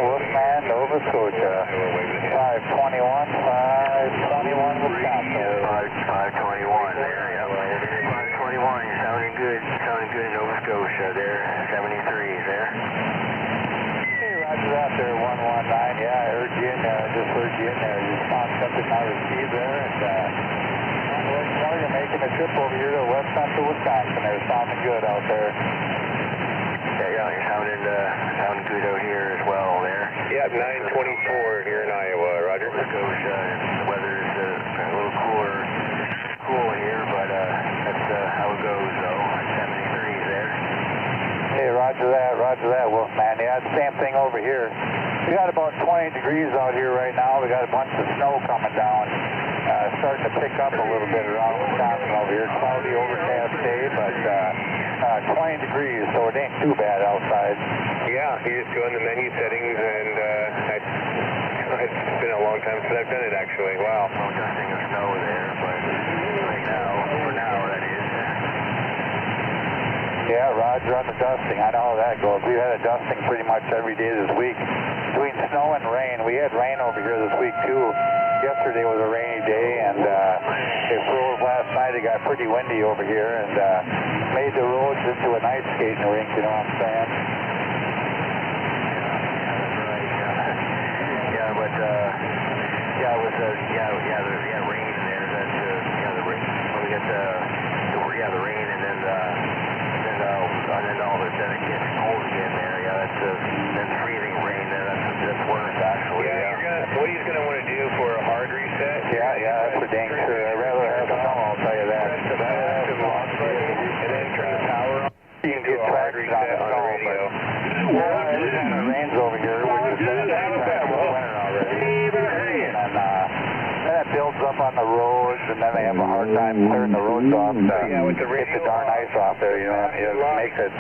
Wolfman Nova Scotia. 521, Wisconsin. 521 there, yep. 521, you're sounding good in Nova Scotia there. 73 there. Roger that there, 119. Yeah, I heard you in there. I just heard you in there. You found something I received there, and you're making a trip over here to West Central Wisconsin. They're sounding good out there. Yeah, you're sounding good out here as well there. Yep, 924 here in Iowa, Roger. Nova Scotia, the weather's a little cool here, but that's how it goes though. 73 there. Hey, roger that, Wolfman. Yeah, same thing over here. We got about 20 degrees out here right now. We got a bunch of snow coming down. Starting to pick up a little bit around Wisconsin over here. Cloudy, overcast day, but 20 degrees, so it ain't too bad outside. Yeah, you're just doing the menu settings, and it's been a long time since I've done it, actually. Wow. No dusting of snow there, but right now, for now, that is. Yeah, Roger on the dusting. I know how that goes. We've had a dusting pretty much every day this week. Between snow and rain. We had rain over here this week, too. Yesterday was a rainy day, and it froze last night. It got pretty windy over here, and made the roads into an ice skating rink, you know what I'm saying? Yeah, but, rain there. That's, the rain. Well, we got the rain, and then then it gets cold again there. Yeah, that's freezing rain there. That's worse actually. Yeah, what he's gonna want to do for a hard reset. Yeah, that's for dang sure. I'd rather have snow, I'll tell you that. Press the active lock button and then turn the power on. You can do a hard reset on the radio. It rains over here, which is winter already. And then it builds up on the roads, and then they have a hard time clearing the roads off. With the get the darn ice off there, you know. It makes it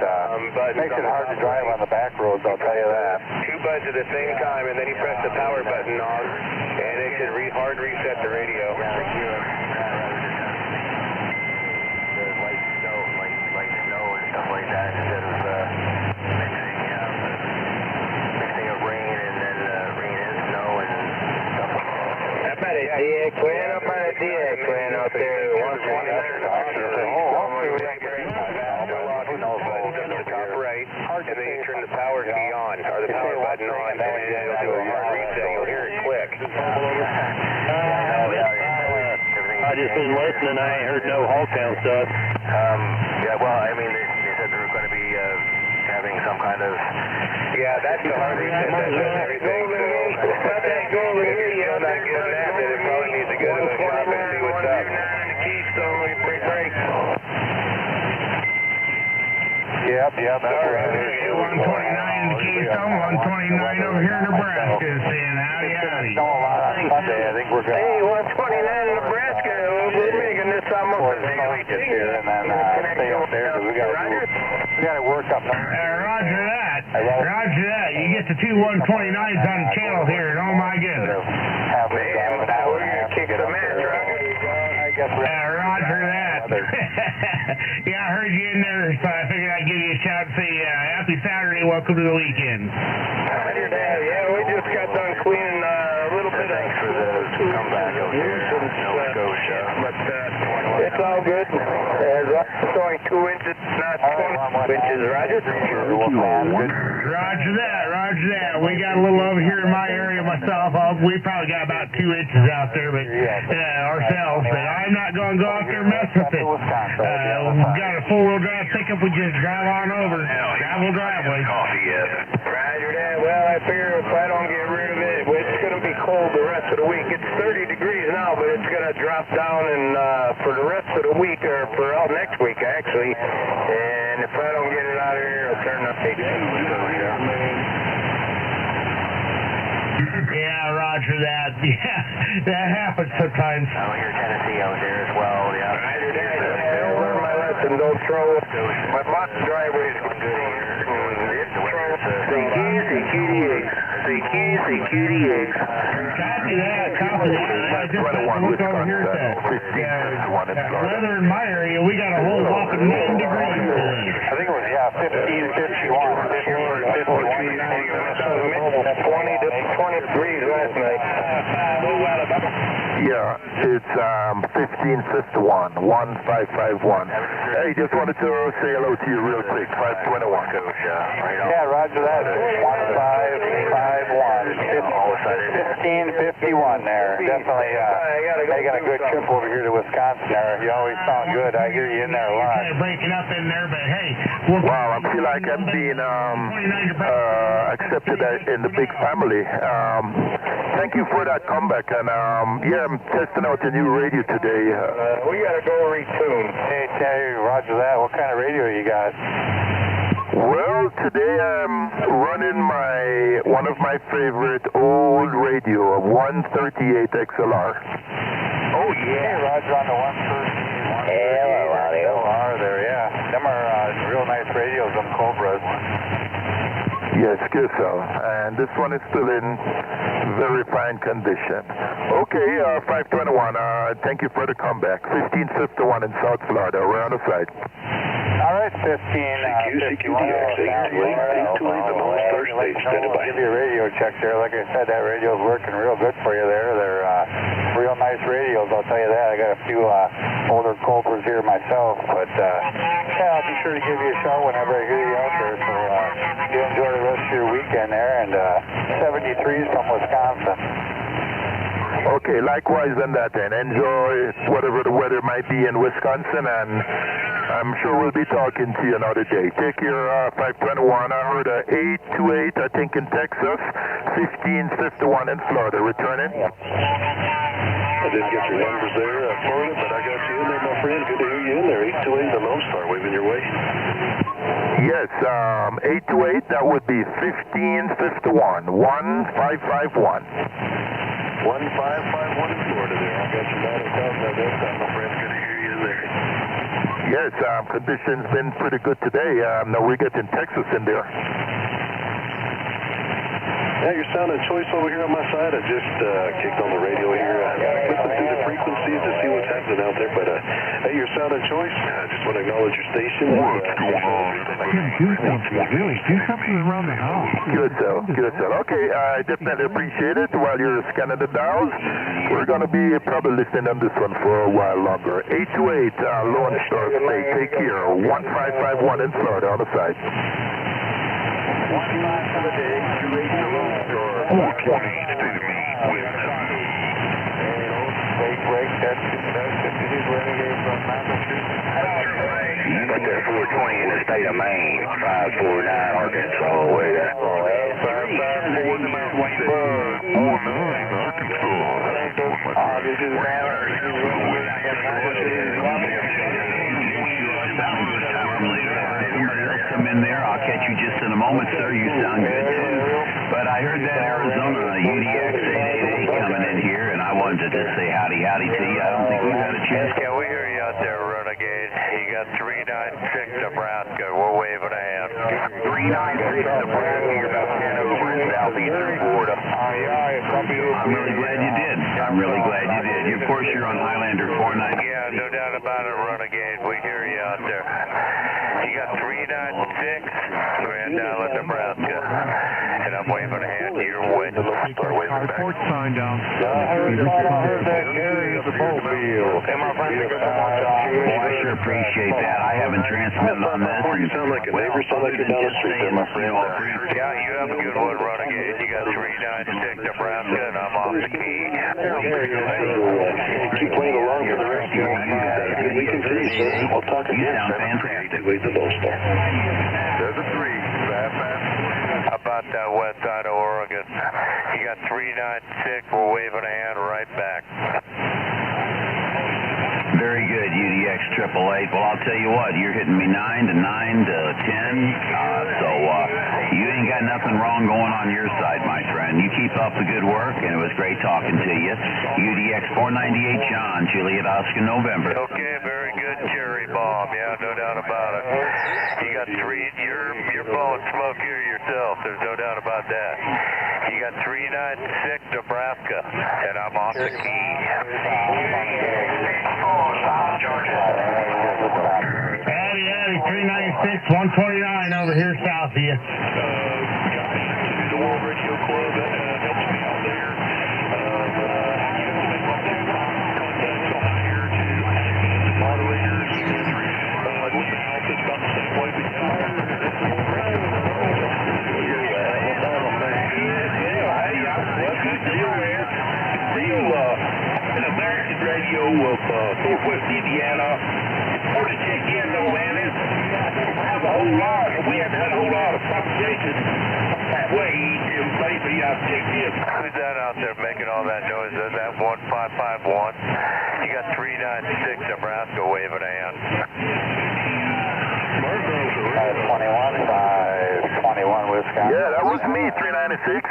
hard to drive on the back roads, I'll tell you that. Two buttons at the same time, and then you press the power button on, and it should hard reset the radio. Light snow and stuff like that, instead of mixing up rain and then rain and snow and stuff like that. Up at a DX out there, 129. Top right, and then you turn the power key on, or the power button on, and then it'll do a hard reset. You'll hear it click. I just been listening. I ain't heard no Halltown stuff. Well, I mean, they said they were going to be having some kind of... Yeah, that's the hard reset. That does everything. But that golden video, not getting that, then it probably needs to go to the shop and see what's up. Yep, that's right. 129 in the Keystone, 129 over here in Nebraska, saying howdy, howdy. Snow a lot on Sunday, I think we're going to... Hey, 129 in Nebraska, we're making this almost a daily get here and then stay up there, because we got to work up there. Roger that. Roger that. You get the two 129s on the channel here, and oh my goodness. Halfway down an hour and a half to get up there. Roger that. Yeah, I heard you in there, so I figured I'd give you a shout and say happy Saturday, welcome to the weekend. Yeah, we just got done cleaning a little bit. Thanks for the comeback over here in Nova Scotia. But it's all good. It's only 2 inches, not 20 inches, Roger. Roger that. We got a little over here in my area myself. We probably got about 2 inches out there, but ourselves, but I'm not going to go out there and mess with it. We've got a four-wheel drive pickup. We just drive on over. Gravel driveway. Coffee yet? Roger that. Well, I figure if I don't get rid of it, it's going to be cold the rest of the week. It's 30 degrees now, but it's going to drop down for the rest of the week, or for all next week, actually. And if I don't get it out of here, I'll turn the heat. Yeah, roger that. Yeah, that happens sometimes. Oh, here Tennessee out there as well. Yeah. Roger that. I learned my lesson. Don't throw my box driveway's good here. CQDX. Copy that. I just look over here at that. Weather in my area, we got a whole whopping 9 degrees today. I think it was, 1551. 20 degrees last night. Yeah, it's 1551, 1551. Hey, just wanted to say hello to you real quick, 521. Yeah, roger that. 1551. 1551 there. Definitely making a good trip over here to Wisconsin there. You always sound good. I hear you in there a lot. Kind of breaking up in there, but hey. Wow, I feel like I'm being accepted in the big family. Thank you for that comeback, and yeah, I'm testing out the new radio today. We gotta go retune. Hey, Terry, roger that. What kind of radio you got? Well, today I'm running one of my favorite old radio, a 138 XLR. Oh, yeah. Roger on the 138. XLR there, yeah. Them are real nice radios, them Cobras. Yes, good so. And this one is still in very fine condition. Okay, 521, thank you for the comeback. 1551 in South Florida. We're on the side. All right, 1551. Give you a radio check there. Like I said, that radio's working real good for you there. They're real nice radios, I'll tell you that. I got a few older Cobras here myself, but yeah, I'll be sure to give you a shout whenever I hear you out there. So you enjoy the rest of your weekend there, and 73's from Wisconsin. Okay, likewise on that then. Enjoy whatever the weather might be in Wisconsin, and I'm sure we'll be talking to you another day. Take care, 521. I heard 828, I think, in Texas, 1551 in Florida. Returning. I didn't get your numbers there, Florida, but I got you in there, my friend. Good to hear you in there. 828, the Lone Star waving your way. Yes, 828, that would be 1551, 1551. 1551 in Florida there. I got you down in South time, my friend. Good to hear you in there. Yes, conditions been pretty good today. Now we're getting Texas in there. Yeah, you're sounding choice over here on my side. I just kicked on the radio here. Listening through the frequencies to see what's happening out there. But hey, you're sounding choice. I just want to acknowledge your station. What's going on? Do something, really. Do something around the house. Good, so. Good, so. Okay, I definitely appreciate it. While you're scanning the dials, we're going to be probably listening on this one for a while longer. 828, Lone Star State. Take care. 1551 in Florida on the side. 420 to me with You got that 420 in the state of Maine, 549 Arkansas, way there. Come in there. I'll catch you just in a moment, sir. You sound good too. But I heard that Arizona UDX 888 coming in here, and I wanted to just say howdy to you. I don't think we've had a chance. Yeah, we hear you out there, Renegade. You got 396 Nebraska. We're waving a hand. 396 Nebraska. You're about 10 over in southeastern Florida. I'm really glad you did. I'm really glad you did. Of course, you're on Highlander 490. Yeah, no doubt about it, Renegade. We hear you out there. You got 396 Grand Island, Nebraska. And I'm waving a hand to your way. Report sign down. I heard that Gary of the Mobile. Hey, my friend, I sure appreciate that. I haven't transmitted on this. You sound like a neighbor, sound like you're down the street there, my friend. Yeah, you have a good one, Renegade. You got 396 Nebraska, and I'm off the key. Keep playing along for the rest of your life. We can see you, sir. We'll talk again. You sound fantastic. Wait the Lone Star. There's a 3. How about that west side of Oregon? You got 396. We're waving a hand right back. Very good, UDX 888. Well, I'll tell you what, you're hitting me 9 to 10. So you ain't got nothing wrong going on your side, my friend. You keep up the good work, and it was great talking to you. UDX 498 John, Juliet Oscar November. Okay, very good, cherry bomb. Yeah, no doubt about it. You got 3. You're blowing smoke here yourself. There's no doubt about that. You got 396 Nebraska, and I'm off the key. Howdy, 396, 129 over here south of you. The World Radio Club helps me out there. Contacts on here to moderators. With the house, it's about the same way we an American radio of Northwest Indiana. Want to check in though, man. We haven't had a whole lot of propagation that way. Maybe I've checked in. Who's that out there making all that noise? Is that 1551? You got 396 Nebraska waving a hand. 21, Wisconsin. Yeah, that was me, 396.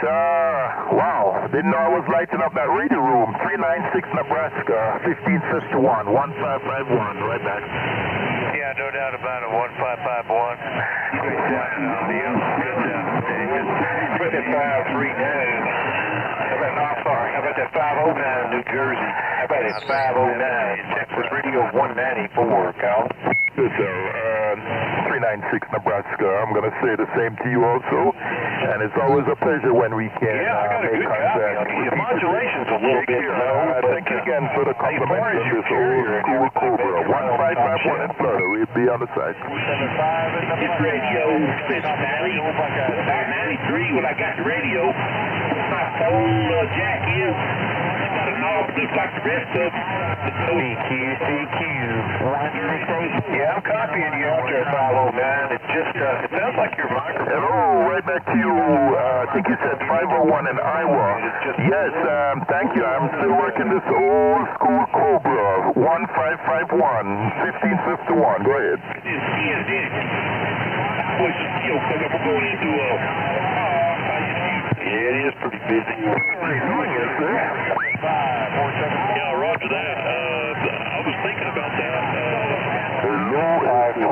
Wow, didn't know I was lighting up that radio room. 396 Nebraska, 1551, 1551, right back. Yeah, no doubt about it. 1551. Good job, Neil. Good job, David. 5539. How about that 509 New Jersey? How about that 509 Texas Radio 194, Cal? Good, sir. 396 Nebraska. I'm going to say the same to you also. And it's always a pleasure when we can make contact. The modulation's a little bit low. Thank you again for the compliment on this old school Cobra. 1551 in Florida. We'll be on the side. This radio says 90, about 93 when I got the radio. My phone jack in. It's got a knob just like the rest of them. CQ. Yeah, I'm copying you out there, 509. It just, it sounds like your microphone. Hello, right back to you. I think you said 501 in Iowa. Yes, thank you. I'm still working this old school Cobra. 1551, 1551. Go ahead. Yeah, it is pretty busy. Yeah, roger that. I was thinking about that. 521,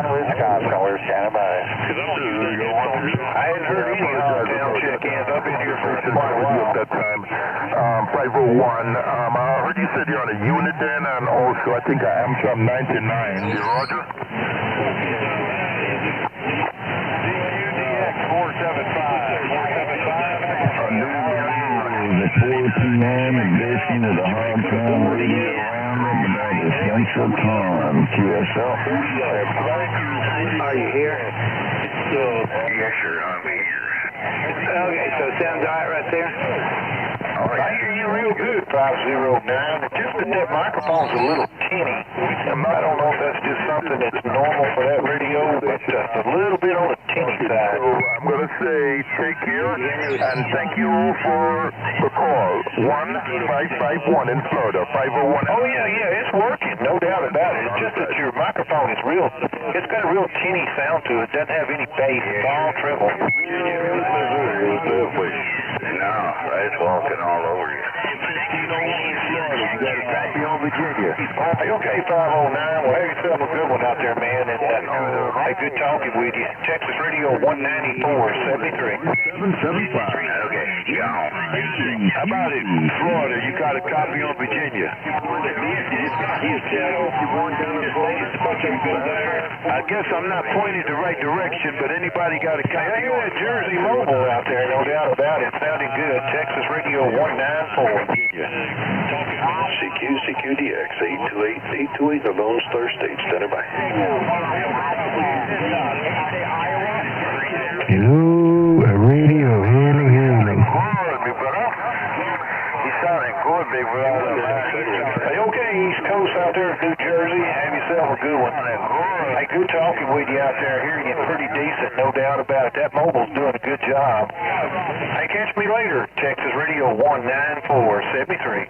Wisconsin. We're standing by. I hadn't heard any down check-ins. I've been here for quite a while at that time. 501. I heard you said you're on a unit then, and also I think I am from 99. Roger? DQDX 475. The 4 p.m. edition of the Hard Time Radio Roundup about Essential Time, QSL. Are you here? Yes, sir. I'm here. Okay, so it sounds all right there? I hear you real good, 509. It's just that that microphone's a little tinny. I don't know if that's just something that's normal for that radio, but a little bit on the tinny side. So I'm going to say take care and thank you for the call. 1551 in Florida, 501. Oh, yeah, it's working. No doubt about it. It's just that your microphone is real, it's got a real tinny sound to it. It doesn't have any bass, it's all treble. No, it's walking all over you. You got a copy on Virginia. Okay, 509. Well, have yourself a good one out there, man. And good talking with you. Texas Radio 194, 73. 775. Okay, gone. How about it, Florida? You got a copy on Virginia? I guess I'm not pointing the right direction, but anybody got a copy? Hey, that Jersey Mobile out there, no doubt about it. Sounding good. Texas Radio 194, Virginia. CQDX 828, the Lone Star State. Standing by. Hello, radio, hello. Hard it, big brother. Hey, okay, East Coast out there in New Jersey. Have yourself a good one. Hey, good talking with you out there. Hearing you pretty decent, no doubt about it. That mobile's doing a good job. Hey, catch me later. Texas Radio 19473.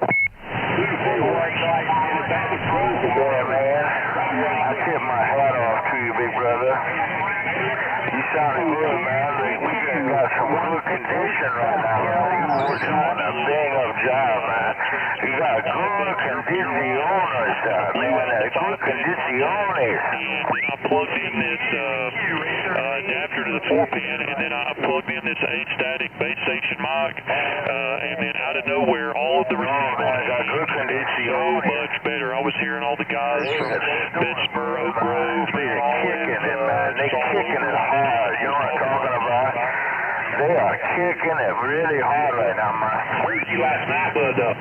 Yeah, man. I tip my hat off to you, big brother. You sounding good, man. We got some good condition right now. You're doing a big up job, man. You got good condiciones down there. Good condiciones. I plugged in this adapter to the 4-pin, and then I plugged in this 8-static base station mic, and then out of nowhere, all of the receivers so much better. I was hearing all the guys from Betsmer, Oak Grove, They're kicking it, man. They're kicking it hard. You know what I'm talking about? They are kicking it really hard right now, man. I heard you last night, but I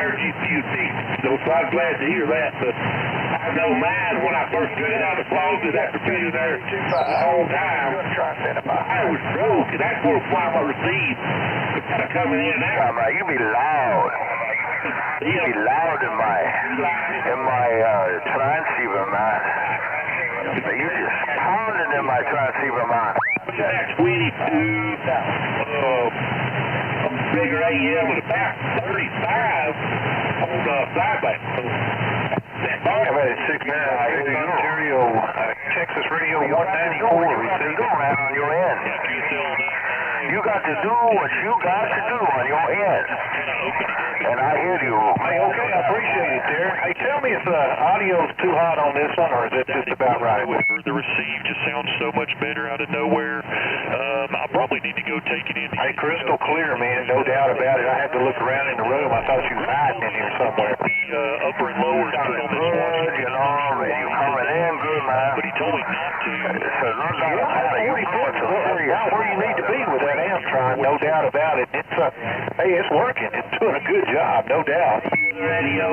heard you a few things. So I'm glad to hear that, but I know mine when I first got out of plugged it after being there the whole time. I was broke, and that's where I received. Kind of coming in and out. Man, you be loud. You be loud in my transceiver, man. You just pounding in my transceiver, man. That 22 bigger AM with about 35 on the flyback. I'm at 6'9", Ontario, Texas Radio 194 receiver. Go around on your end. You got to do what you got to do on your end. And I hear you. Hey, okay, I appreciate it there. Hey, tell me if the audio's too hot on this one, or is it just about right? The receive just sounds so much better out of nowhere. I probably need to go take it in. Hey, crystal clear, man, no doubt about it. I had to look around in the room. I thought you was hiding in here somewhere. The upper and lower is put on this one. You know, you coming in good, man. But he told me not to. So no doubt about it. Where you need to be with that Amtron, no doubt about it. It's hey, it's working. It's doing a good job, no doubt. Radio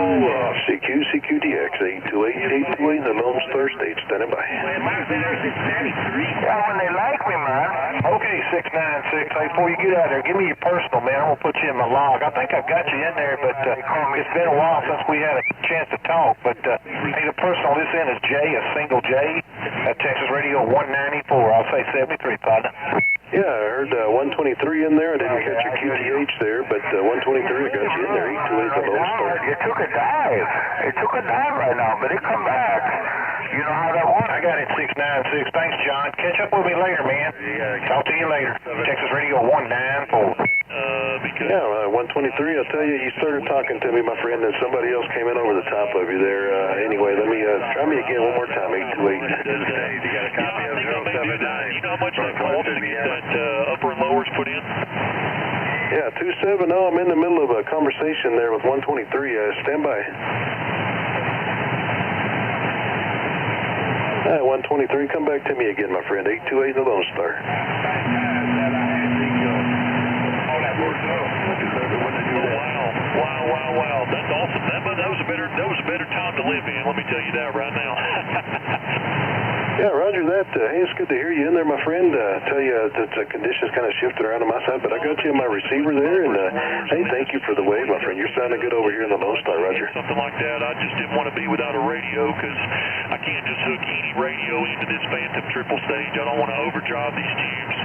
CQDX 828 the Lone Star State standing by. Yeah, when they like me, man. Okay, 696. Hey, before you get out there, give me your personal, man. I'm gonna put you in my log. I think I've got you in there, but it's been a while since we had a chance to talk. But hey, the personal this in is J, a single J, at Texas Radio 194. I'll say 73, partner. Yeah, I heard 123 in there. I didn't catch your QTH there, but 123, I got you in there. 828 the Lone Star. It took a dive. It took a dive right now, but it come back. You know how that works. I got it 696. Thanks, John. Catch up with me later, man. Talk to you later. Texas Radio 194. Yeah, 123, I'll tell you, you started talking to me, my friend, and somebody else came in over the top of you there. Anyway, let me, try me again one more time, 828. You got a copy of 079. You know how much that costs to get that upper and lowers put in? Yeah, 270. I'm in the middle of a conversation there with 123. Stand by. 123, come back to me again, my friend. 828 the Lone Star. Wow. That's awesome. That was a better time to live in, let me tell you that right now. Yeah, roger that. Hey, it's good to hear you in there, my friend. Tell you that the conditions kind of shifted around on my side, but I got you in my receiver there, and hey, thank you for the wave, my friend. You're sounding good over here in the Lone Star, roger. Something like that. I just didn't want to be without a radio, because I can't just hook any radio into this Phantom triple stage. I don't want to overdrive these tubes.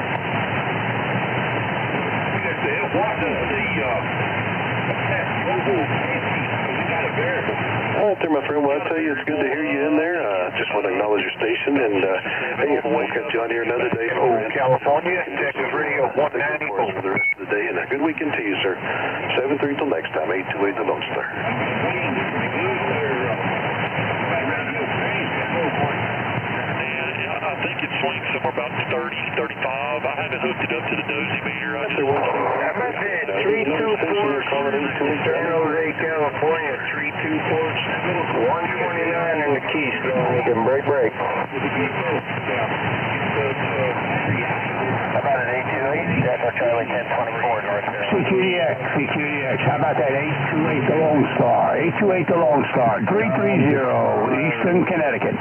All right there, my friend. Well, I tell you, it's good to hear you in there. Just want to acknowledge your station, and hey, we'll catch you on here another day. California, Texas Radio 194 for the rest of the day, and a good weekend to you, sir. 7-3 till next time, 828 the Lone Star. I think it swings somewhere about 30, 35. I haven't hooked it up to the nosy meter. I just... How about that? 324 San Jose, California. 324 129 in the Keystone. We can break. How about an 828? Delta Charlie 1024 North CQDX. How about that 828 the Lone Star? 828 the Lone Star. 330 Eastern Connecticut.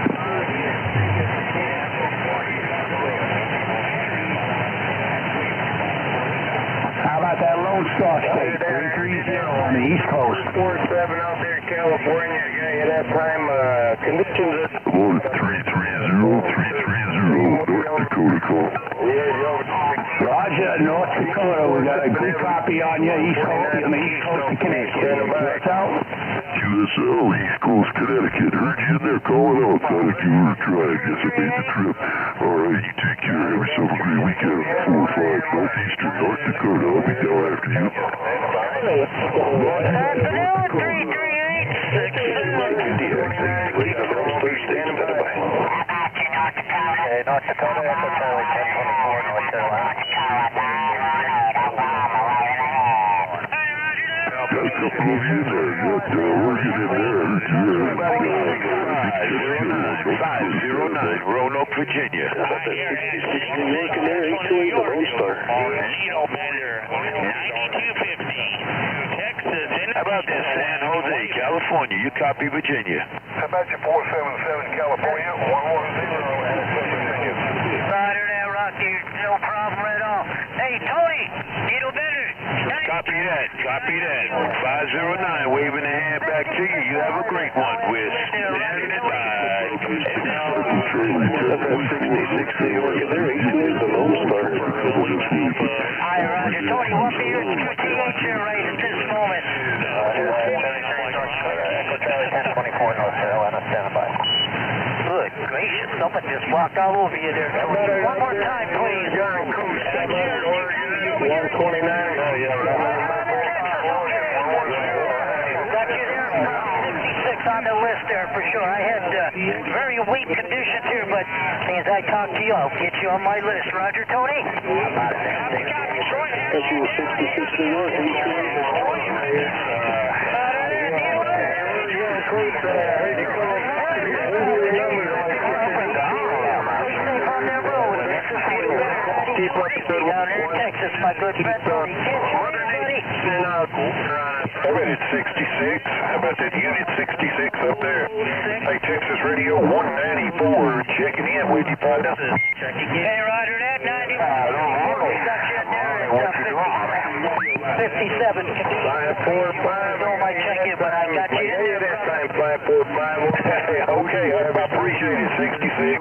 that Lone Star State, 330 on the East Coast. 47 out there in California. At that time, conditions at... Hello, 330, North Dakota call. Roger, North Dakota. We got a good copy on you, East Coast, on the East Coast of Connecticut. What's out? QSL, East Coast, Connecticut. Heard you in there calling out. Thought like you were trying. Guess I made the trip. All right, you take care. Have yourself a great weekend. 4-5 Northeastern North Dakota. I'll be down after you. Afternoon, 338. North Dakota, Echo Charlie 1024, North Carolina. Got a couple of you in there. Got working in there. Heard you. 509, Roanoke, Virginia. How about that 66 New York in there? 828, the Lone Star. 9250, Texas. How about this, San Jose, California? You copy Virginia. How about your 477 California, 110. Roger that, Rocky. No problem at all. Hey, Tony, Needle Bender. Copy that. 509, waving a hand back to you. You have a great one with Standing and By. 66 New York in there. 828, the Lone Star. Hi, Roger. Tony, what beer is QTH here right at this moment? Echo Charlie 1024, North Carolina, stand by. Good gracious, someone just walked all over you there. One more time, please. 129. Got you there. 56 on the list there for sure. I had very weak conditions here, but as I talk to you, I'll get you on my list. Roger, Tony? That's you 66 New York. Keep up the good down here in Texas, my good friend. How about it 66? How about that Unit 66 up there? Hey, Texas Radio 194, checking in with you, partner. Hey, Roger, that 90. Got you in there at 57. 545. No, my check in, but I got you in there. This time, 545. Okay, I appreciate it, 66.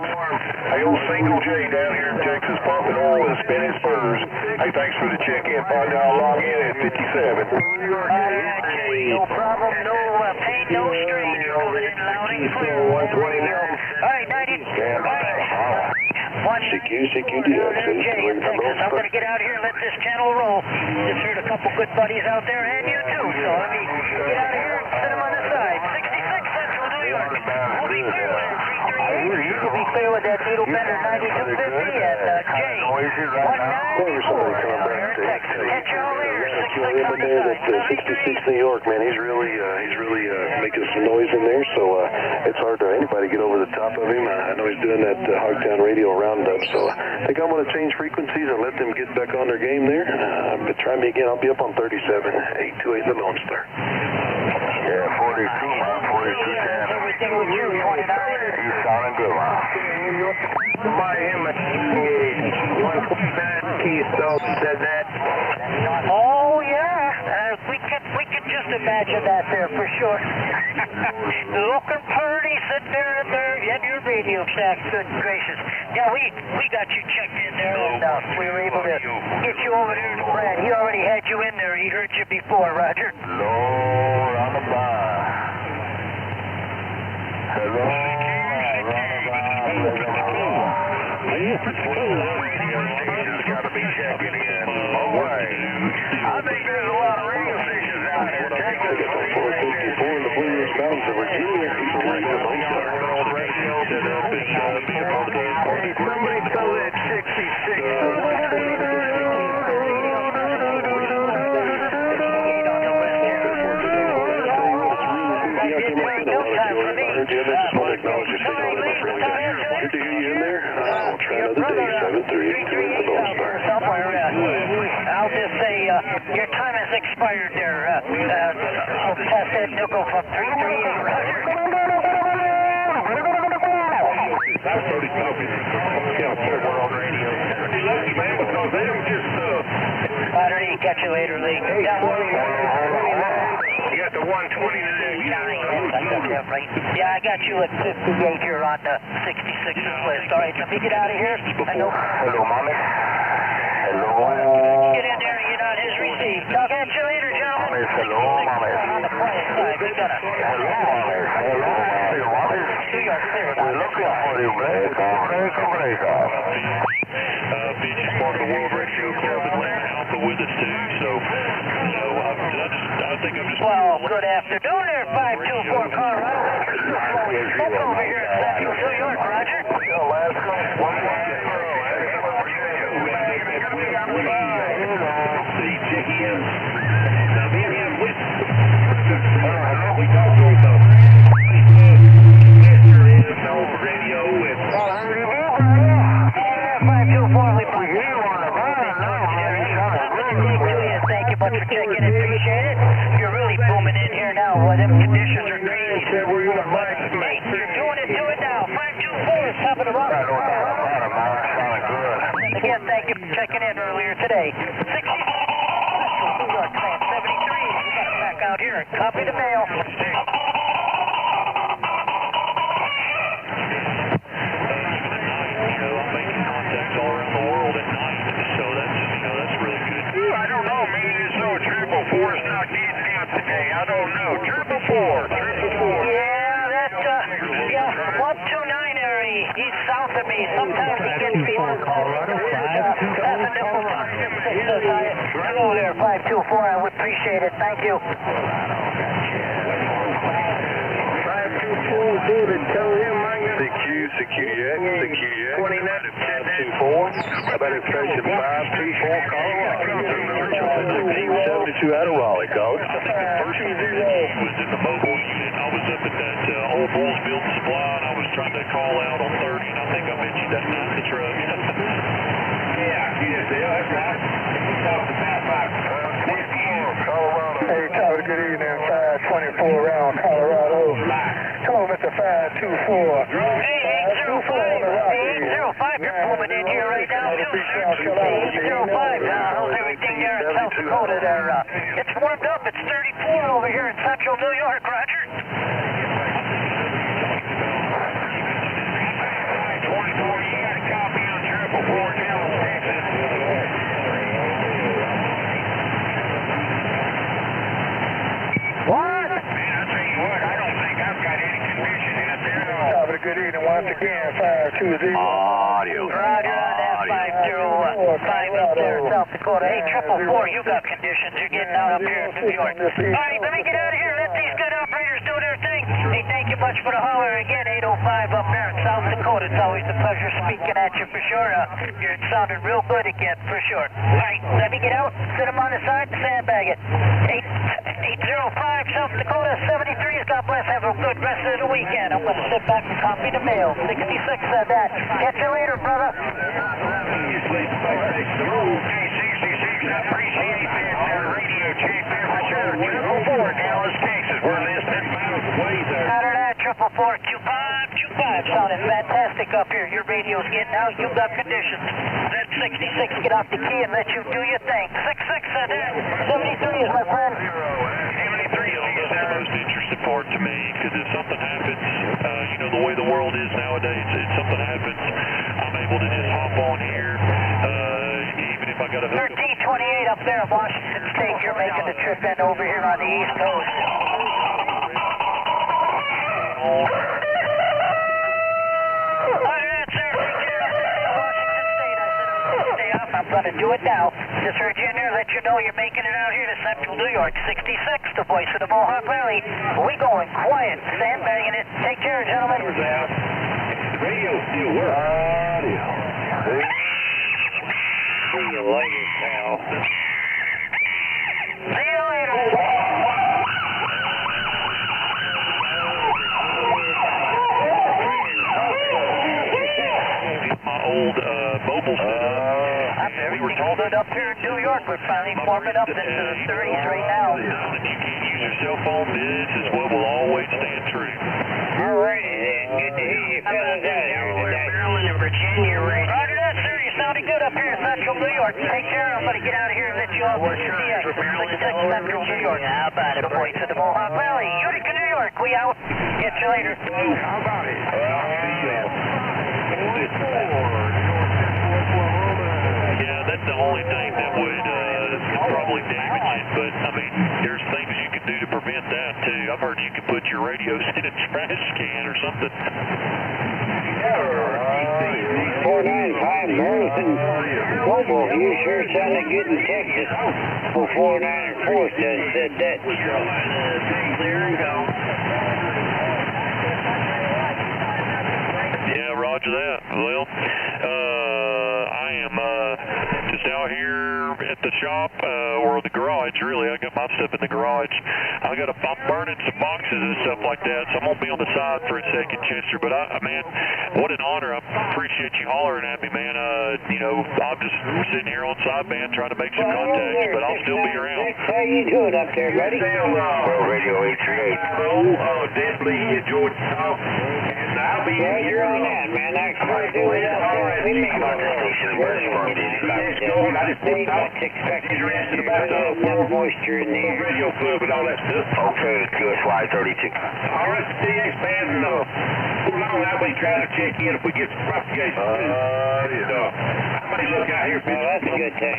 Hey, old Single J down here in Texas, pumping oil and spinning spurs. Hey, thanks for the check-in, partner. I'll log in at 57. No problem, no pain, no strain. You're coming in loud and clear. 129. All right, 90. I'm going to get out here and let this channel roll. Just heard a couple good buddies out there, and you too. So let me get out of here and set them on the side. 66 Central New York. We'll be clear with it. 338. You can be clear with that Needle Bender 9250 and Jay 19. Catch y'all later. 66 New York, man, he's really making some noise in there, so it's hard for anybody to get over the top of him. I know he's doing that Hogtown Radio roundup, so I think I'm going to change frequencies and let them get back on their game there. But try me again. I'll be up on 37, 828 the Lone Star. Yeah, 42, man, 4210. Everything with you, 29. You sounding good, man. By him at 129, Keystone said that. Oh, yeah. We could just imagine that there for sure. Looking pretty, sitting there in your Radio Shack. Good gracious. Yeah, we got you checked in there, and we were able to get you over there to Brad. He already had you in there. He heard you before, Roger. Lord on the bar. Hello. Gotta be checking in. All right. I think there's a lot of radio stations out here. Texas 454 in the Blue Ridge Mountains of Virginia. Somebody tell that 66. Good to hear you in there. I'll try another day. 738 the Lone Star. I'll just say your time has expired there. I'll pass that nickel from 338. Roger. Battery, catch you later. the download. You got the 129. Yeah, I got you at 58 here on the 66 list. All right, let me get out of here. I know. Hello, Mommy. Hello. Get in there and get on his receipt. Talk at you later, gentlemen. Hello, Mommy. On the quiet side, we got a... Hello, Mommy. Hello, Mommy. New York Clear. We're looking for you. Break off. Beach is part of the World Radio Club and Larry Alpha with us too, so, you know, I think I'm just... Well, good afternoon there, 524 Colorado. Smoke over here in Central New York, Roger. Thank you much for checking in. Appreciate it. You're really booming in here now. Well, them conditions are crazy. You're doing it. Do it now. 524 is top of the rock. Again, thank you for checking in earlier today. 60. New York, 73. You got it back out here and copy the mail. I don't know. 444. Yeah, that, 129 area. He's south of me. Sometimes he gets me. Hello there, 524. I would appreciate it. Thank you. 524, David, tell him CQDX, 29 of 1024. About at station 524, Colorado. 72 out of Raleigh, call it. I think the first was in the mobile unit. I was up at that old Bulls Build Supply, and I was trying to call out on 30, and I think I mentioned that night in the truck. That's right. Hey, Tyler, good evening. 524 around Colorado. Come on, Mr. 524. Hey, 805, you're booming in here right now, too. 805, how's everything there in South Dakota there? It's warmed up. It's 34 over here in Central New York, Roger. 24, you got a copy on 444, Dallas, Texas. What? Man, I tell you what, I don't think I've got any condition out there at all. Top of the good evening once again, 520. Audio. Roger on that 505 up there in South Dakota. Hey, 444, you got conditions. You're getting out up here in New York. All right, let me get out of here. Let these good operators do their thing. Hey, thank you much for the holler again. 805 up there in South Dakota. It's always a pleasure speaking at you for sure. You're sounding real good again for sure. All right, let me get out. Sit them on the side and sandbag it. 805 South Dakota 73. God bless. Have a good rest of the weekend. I'm going to sit back and copy the mail. 66 said that. Catch you later, brother. Hey, 66, I appreciate that radio check there for sure. 444, Dallas, Texas. We're listening both ways there. Out of that, 444, 25, sounding fantastic up here. Your radio's getting out. You've got conditions. That 66, get off the key and let you do your thing. 66 said that. 73 is my friend. 73 is the most interesting part to me, because if something happens, you know, the way the world is nowadays, if something happens, I'm able to just hop on here, even if I got a hook. 1328 up there in Washington State. You're making the trip in over here on the East Coast. I'm going to do it now. Just heard you in there, let you know you're making it out here to Central New York. 66, the voice of the Mohawk Valley. We going quiet, sandbagging it. Take care, gentlemen. Radio still works. See you later, pal. See you later. My old mobile setup. We were told it up here in New York. We're finally warming up into the 30s right now. If you can't use your cell phone, this is what will always stand true. All righty then. Good to hear you fellas out here today. Maryland and Virginia, right? Roger that, sir. You sounded good Good up here in Central New York. Take care. I'm going to get out of here and let you off to CX. 66 Central New York. How about it, boys to the Mohawk Valley? Utica, New York. We out. Get you later. How about it? Yeah, that's the only thing that would probably damage it, but I mean, there's things you can do to prevent that too. I've heard you can put your radios in a trash can or something. 495 Burlington Mobile, you sure sounded good in Texas. 494 said that. Yeah, roger that. Well, I am just out here at the shop, or the garage, really. I got my stuff in the garage. I'm burning some boxes and stuff like that, so I'm going to be on the side for a second, Chester. But, man, what an honor. I appreciate you hollering at me, man. You know, I'm just sitting here on sideband trying to make some contacts, but I'll still be around. How you doing up there, buddy? Well, Radio 838. Definitely enjoyed the talk. And I'll be Well, you're on that, man. I sure do. We may I'm on the station where it's from. What's expected? Enough moisture in the air. Radio club and all that stuff. Okay, good. Fly 32. All right, CX fans, that way try to check in if we get some propagation. Somebody look out here. Well, that's a good thing.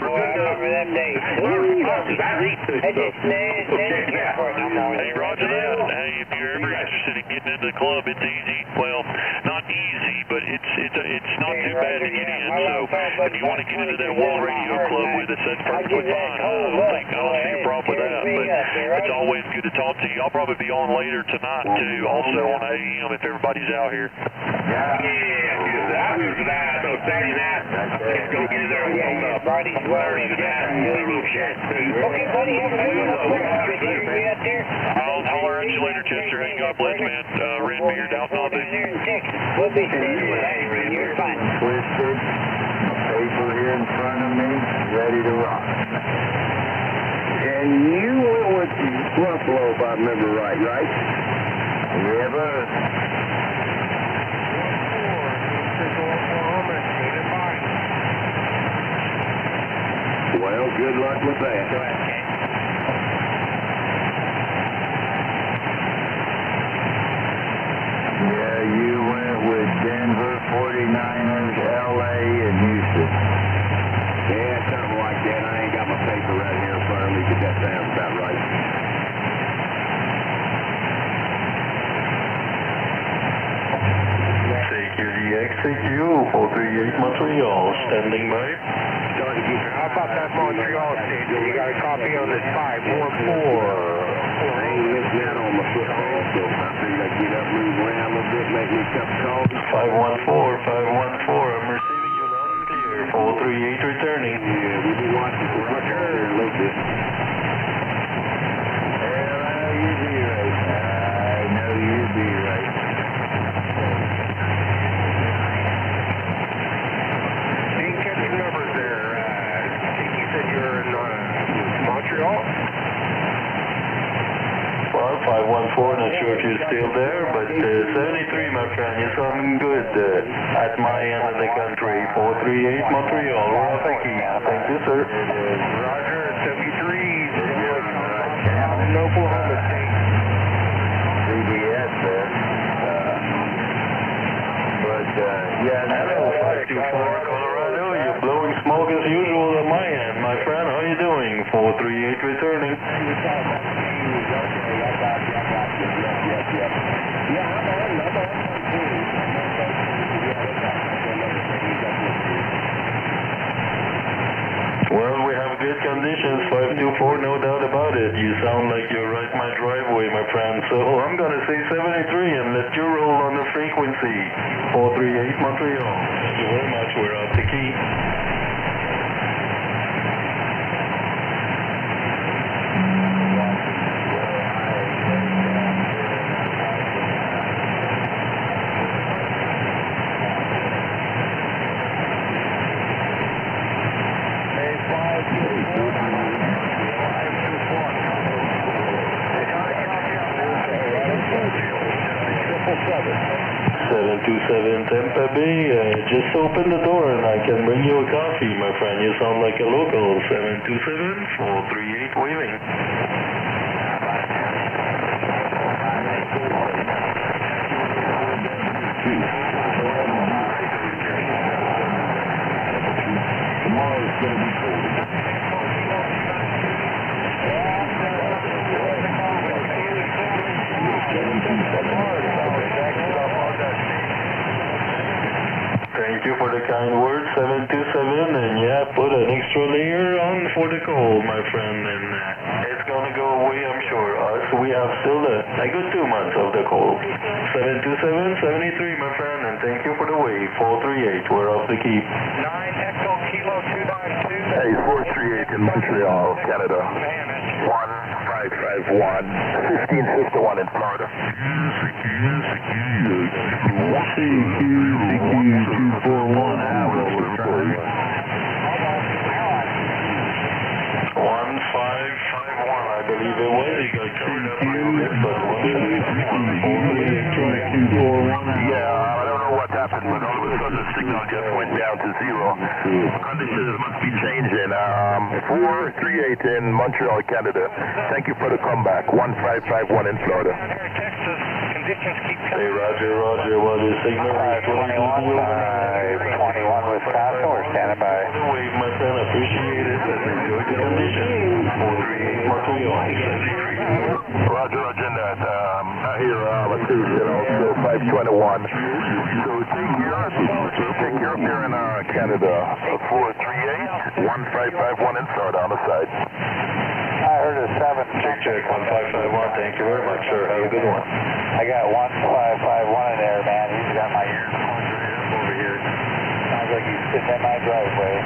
Boy, I remember them days. I just didn't care for it no more. Hey, roger that. Hey, if you're ever interested in getting into the club, it's easy. Well, not easy, but it's not too bad to get in. So if you want to get into that World Radio Club with us, that's perfectly fine. I don't see a problem with that. But it's always good to talk to you. I'll probably be on later tonight too, also on AM if everybody's out here. I'm here tonight on Saturday night. Let's go get there on Fridays, Okay, buddy, have a good one up there. Good to hear you out there. I'll holler at you later, Chester. Hey, God bless, man. Red Beard, out in Abu. We'll be standing with that. You're fine. Twisted. Paper here in front of me, ready to rock. And you went with Buffalo, if I remember right? Yeah, but... Well, good luck with that. Yeah, you went with Denver, 49ers, LA, and Houston. Yeah, something like that. I ain't got my paper right here in front of me, but that sounds about right. CQ, 438 Montreal, standing by. How about that Montreal station? You got a copy on this 514. I ain't missing out on my football, so I figured I'd get up, move around a little bit, make me a cup of coffee. 514, I'm receiving you loud and clear. 438 returning. Yeah, we've been watching for much here a little bit. Well, you'd be right. I know you'd be right. Didn't catch your numbers there. I think you said you're in Montreal? Well, 514, not sure if you're still there, but 73, my friend, you're sounding good at my end of the country. 438 Montreal, we're off the key. Thank you, sir. Roger, 73. In Oklahoma State. CBS there. Yeah, hello, 524 Colorado. You're blowing smoke as usual on my end, my friend. How are you doing? 438 returning. Well, we have good conditions, 524, no doubt about it. You sound like you're right my driveway, my friend. So I'm going to say 73 and let you roll on the frequency. 438 Montreal. Thank you very much. We're off the key. 727 Tampa Bay, just open the door and I can bring you a coffee, my friend. You sound like a local. 727-438 waving. Tomorrow's going to be cold. Thank you for the kind words, 727, and yeah, put an extra layer on for the cold, my friend, and it's gonna go away, I'm sure. Us, we have still a good 2 months of the cold. 727-73, my friend, and thank you for the wave, 438, we're off the keep. 9 Echo Kilo 292. Hey, 438 in Montreal, Canada. 1551, 1551 in Florida. CQ241, Atlas, 1551, I believe it was. He got covered up by all this, but 1551. Yeah, I don't know what happened, but all of a sudden the signal just went down to zero. Conditions must be changing. 438 in Montreal, Canada. Thank you for the comeback. 1551 in Florida. Hey, Roger, what is signal? 521 Wisconsin, we're standing by. Wave, my friend, appreciate it, and enjoy the conditions. 438 Montreal. Roger that. I hear so 521. So take care up here in Canada. 438, 1551 in Florida on the side. I heard a 7. Check, 1551, thank you very much, sir. Have a good one. I got 1551 in there, man. He's got my ears over here. Sounds like he's sitting in my driveway.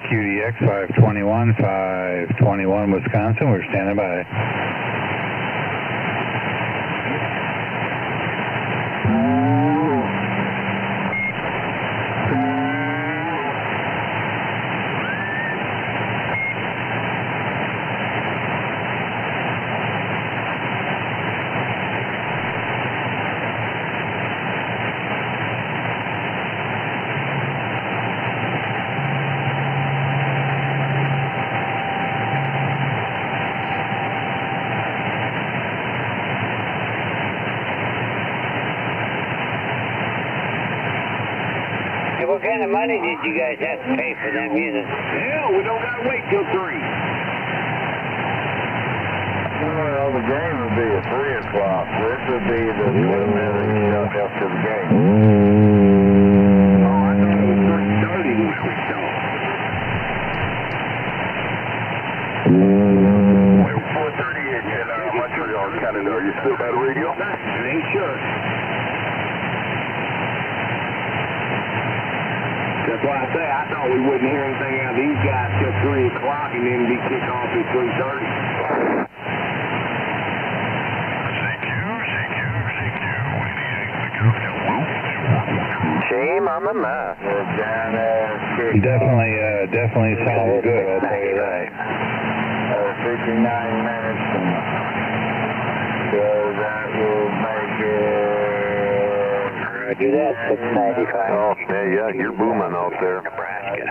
QDX 521, 521 Wisconsin, we're standing by. kind of money did you guys have to pay for them units? Hell, we don't got to wait till 3. Well, the game would be at 3 o'clock. This would be the preliminary stuff after the game. Oh, I thought it was 3:30 when we start. 4:38, and Montreal, Canada. Are you still by the radio? Ain't sure. That's why I say I thought we wouldn't hear anything out of these guys till 3 o'clock and then be kicked off at 3:30. Shame on the map. Definitely sounds good, I'll tell you that. 59 minutes. So that will make it... Do that, 695. Oh, yeah, you're booming out there. Nebraska.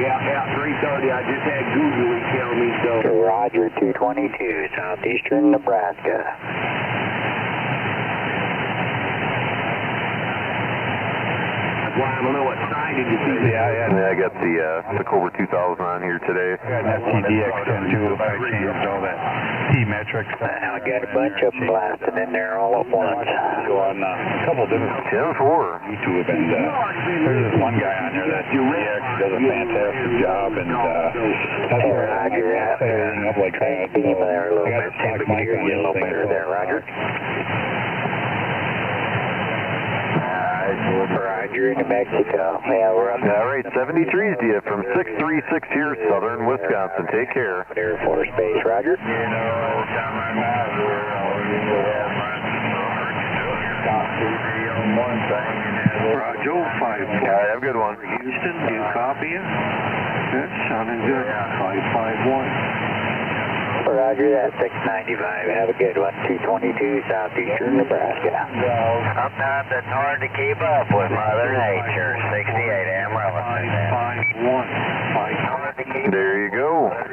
Yeah, 3:30. I just had Google tell me so. Roger, 222, southeastern Nebraska. That's why I'm a little excited to see this. I got the Cobra 2000 on here today. Got an FTDX 10 too, if I changed all that T-metrics. I got a bunch of them blasting in there all at once. On a couple different 10-4. YouTube, and there's this one guy on there that DX does a fantastic job, and that's where I set everything up like that. Give me there a little I got bit. the stock mic on You're getting a little this thing, better so- there, Roger. Roger, New Mexico. Yeah, we're up All right, 73's to you from 636 here, Southern Wisconsin. Take care. Air Force Base, Roger. Joe 5-4. All right, have a good one. Houston, do you copy it? Good, sounding good. 551. Roger that, 695. Have a good one. 222, southeastern Nebraska. Sometimes it's hard to keep up with Mother Nature. 68 Amarillo. 551. There you go. 10-4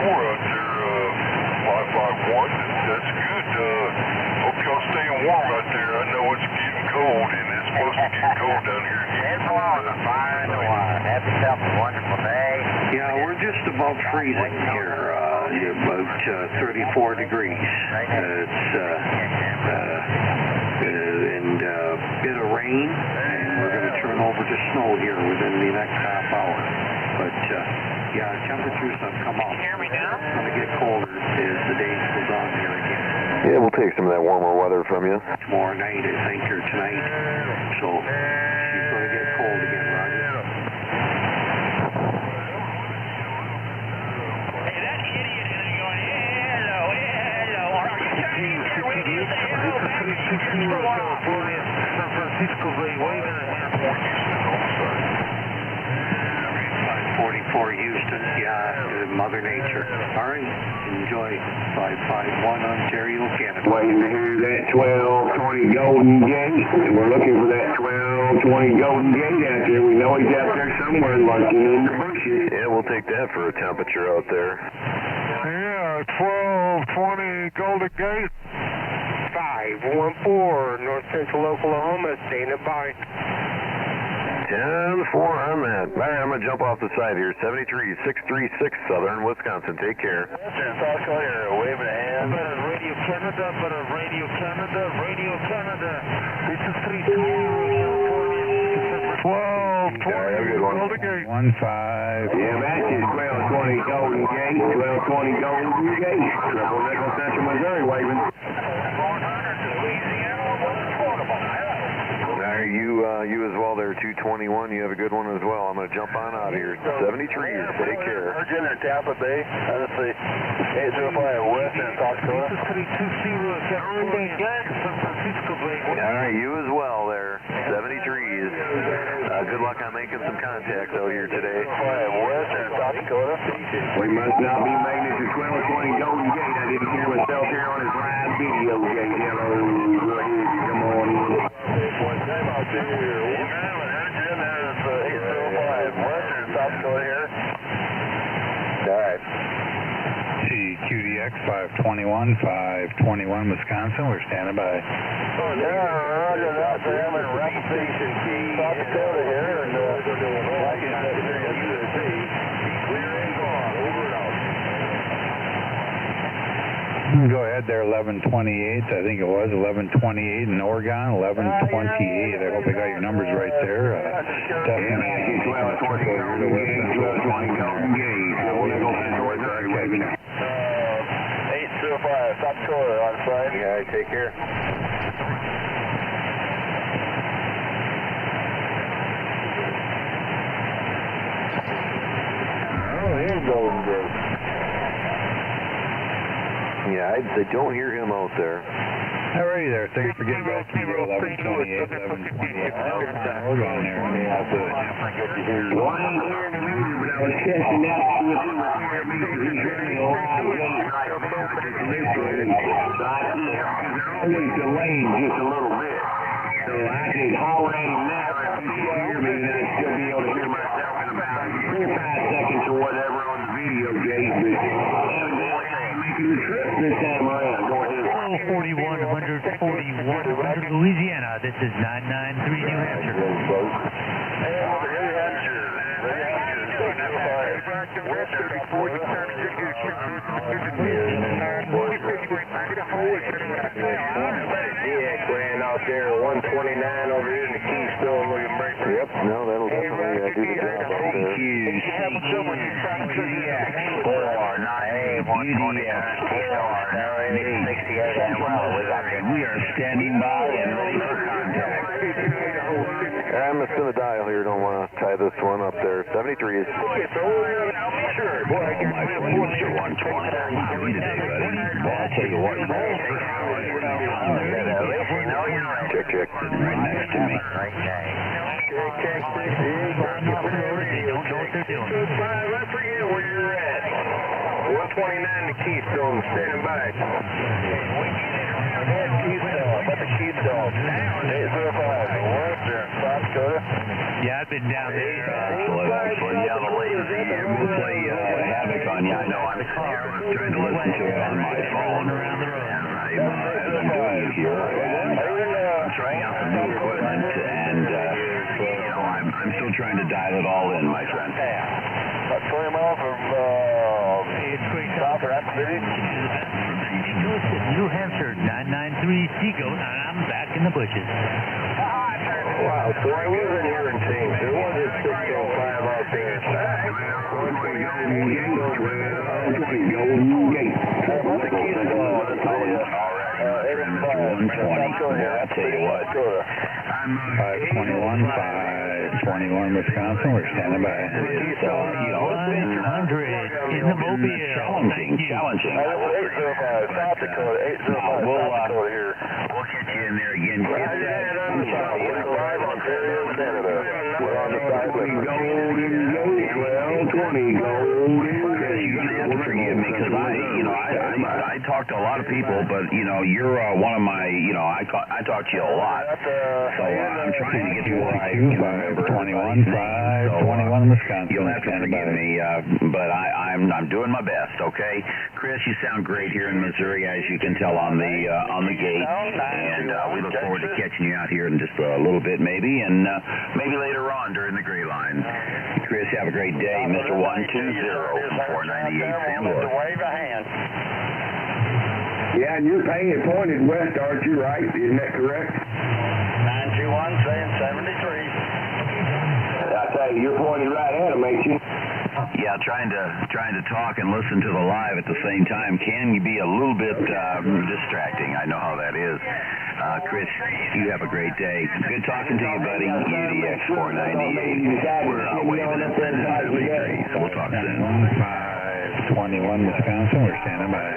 out there, 551. That's good. Hope y'all staying warm out there. I know it's getting cold, and it's supposed to get cold down here. It's blowing a fire in the water. Have yourself a wonderful day. Yeah, we're just above freezing here, about 34 degrees. And a bit of rain, and we're going to turn over to snow here within the next half hour. But, yeah, temperatures have come up. Hear me now? It's going to get colder as the days goes on here again. Yeah, we'll take some of that warmer weather from you. Tomorrow night, I think, or tonight. So, she's going to get cold again, Roger. San Francisco Bay, waving at Airport. 544 Houston, yeah, Mother Nature. All right, enjoy 551 Ontario, Canada. Waiting to hear that 1220 Golden Gate. We're looking for that 1220 Golden Gate out there. We know he's out there somewhere lurking in the bushes. Yeah, we'll take that for a temperature out there. Yeah, 1220 Golden Gate. 514 North Central Oklahoma, standing by. 10-4 on that. All right, I'm going to jump off the side here. 73, 636 Southern Wisconsin. Take care. South Carolina, waving a hand. Better Radio Canada, better Radio Canada, Radio Canada. This is 320 California. 1220 have a good one. Golden Gate. 15. Yeah, that's it. 1220 Golden Gate. 1220 Golden Gate. Triple Nickel Central Missouri waving. You as well there, 221. You have a good one as well. I'm going to jump on out of here. 73, take care. Virginia, Tampa Bay. Let's see. 805 West in South Dakota. This is 320 San Francisco Bay. All right, you as well there. 73s. Good luck on making some contacts out here today. 5 West in South Dakota. We must not be making it to 1220 Golden Gate. I didn't hear myself here on his live video gate. Hello, come on. One time out there. There's 805 Western South Dakota here. All right. CQDX UDX 521, 521 Wisconsin. We're standing by. Roger that, Sam, and Rapid Station, South Dakota here, and like I said, here in USC, clear and gone, over and out. Go ahead there, 1128, I think it was, 1128 in Oregon, 1128. I hope I got your numbers right there. Definitely. 805, South Dakota on site. Yeah, take care. Oh, here's Golden Gate. Yeah, I don't hear him out there. How are you there? Thanks for getting back to me. 1128, 1128. Hold on there. Yeah, good. Well, I ain't hearing him either, but I was testing that to see if he was hearing me because he's running a live gate right now. So I see him. They're always delayed just a little bit. So I could holler at him now if he can hear me, and I'd still be able to hear myself in about 5 seconds or whatever on the video, Jay. But evidently I ain't making the trip this time around. Go ahead. 4100 Louisiana. This is 993 New Hampshire. DX ran out there 129 over here in the Keystone looking break. Yep, no, that'll definitely do the job out there. We are standing by and ready for contact. I'm just going to dial here. Don't want to tie this one up there. 73 is. Oh, my friend, Mr. 129 today, buddy. Well, I'll tell you what. Check, check. Right next to me. Check. I forget where you're at. 129 to Keystone, standing by. Keystone, about the Keystone. 805, Western, South Dakota. Yeah, I've been down there. Yeah, the latency here will play havoc on you. I know I'm trying to listen to it on my phone. And as I'm doing it here, I'm trying out some new equipment, and I'm still trying to dial it all in, my friend. About 20 miles from South Rapid City. New Hampshire, 993 Seagoat, and I'm back in the bushes. Wow, so I was in here in James. There was a 605 out there. I'll tell you what. 521, 521 Wisconsin. We're standing by. It's 100 in the Mobile. Challenging. 805, South Dakota. 805, South Dakota here. We'll get you in there again. Ontario, Canada. We're on the side with Golden Gate, 1220 Golden Gate. You're going to have to forgive me because I talk to a lot of people, but you're one of my, I talk to you a lot. So I'm trying to get to where I can remember 21, 521 Wisconsin. You'll have to forgive me, but I'm doing my best. Okay, Chris, you sound great here in Missouri, as you can tell on the gate, and we look forward to catching you out here in just a little bit, maybe, and maybe later on during the gray line. Chris, have a great day, Mr. 120 from 498 St. Louis. Wave a hand. Yeah, and you're paying it pointed west, aren't you, right? Isn't that correct? 921 saying 73. I tell you, you're pointed right at him, ain't you? Yeah, trying to talk and listen to the live at the same time can be a little bit distracting. I know how that is. Chris, you have a great day. Good talking to you, buddy. UDX 498. We're waving at 73, so we'll talk soon. 521 Wisconsin. We're standing by.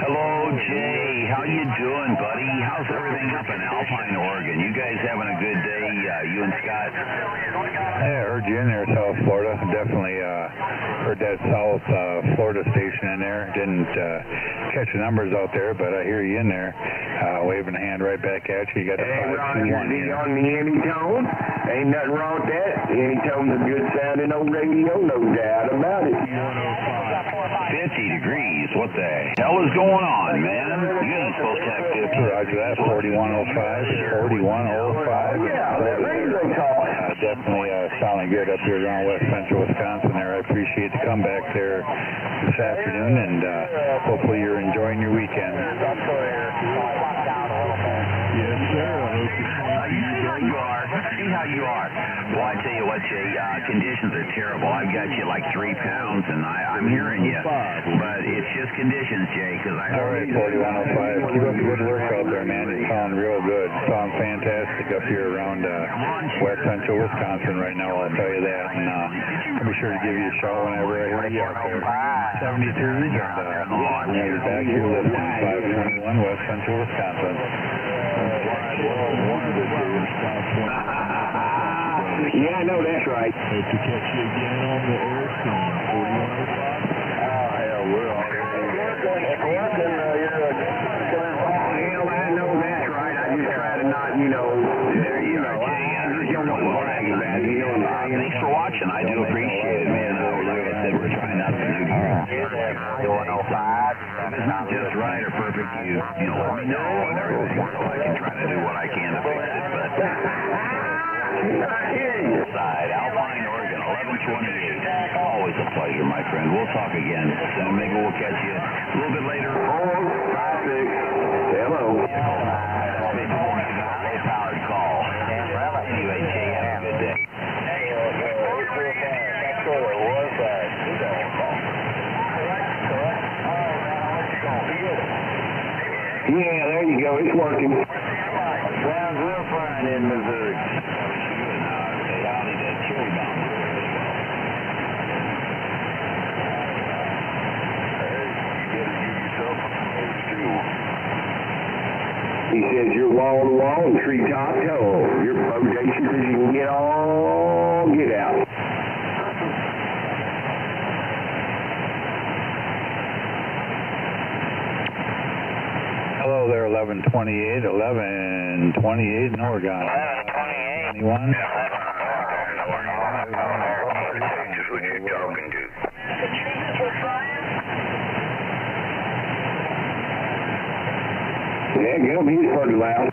Hello, Jay. How you doing, buddy? How's everything up in Alpine, Oregon? You guys having a good day, you and Scott? Yeah, I heard you in there, South Florida. Definitely heard that South Florida station in there. Didn't catch the numbers out there, but I hear you in there. Waving a hand right back at you. You got the Hey, 521 Roger, here. on the Anytone. Ain't nothing wrong with that. Anytone's a good sounding old radio, no doubt about it. 50 degrees. What the hell is going on, man? You ain't supposed to have 50. Roger that. 4105. 4105. Yeah, that radio talk. Definitely sounding good up here around West Central Wisconsin there. I appreciate the comeback there this afternoon, and hopefully you're enjoying your weekend. Yes, sir. See how you are. Well, I tell you what, Jay, conditions are terrible. I've got you like 3 pounds, and I'm hearing you. But it's just conditions, Jay, because I heard... All right, 4105. Keep up the good work out there, man. You sound real good. Sound fantastic up here around West Central Wisconsin right now, I'll tell you that. And I'll be sure to give you a shout whenever I hear you out there. 73s, and we'll be back here listening. 521 West Central Wisconsin. Yeah, I know that's right. Hope to catch you again on the air soon. 4105. Hell, we're on. It's working. Hell, I know that's right. I just try to not, There you are, Jay. Thanks for watching. I do appreciate it, man. Like I said, we're trying not to do it's not just right or perfect. You let me know and everything, so I can try to do what I can to fix it. But side, Alpine, Oregon, 1128. Always a pleasure, my friend. We'll talk again. So maybe we'll catch you a little bit later. 456. Hello. Low-powered call. Anyway, Jay, have a good day. Yeah, there you go. It's working. Sounds real fine in Missouri. He says you're wall to wall and treetop toe. Your bodacious as you can get all get out. Hello there, 1128. 1128 in Oregon. 1128. 21. Just what you're talking to. Yeah, get him. He's pretty loud.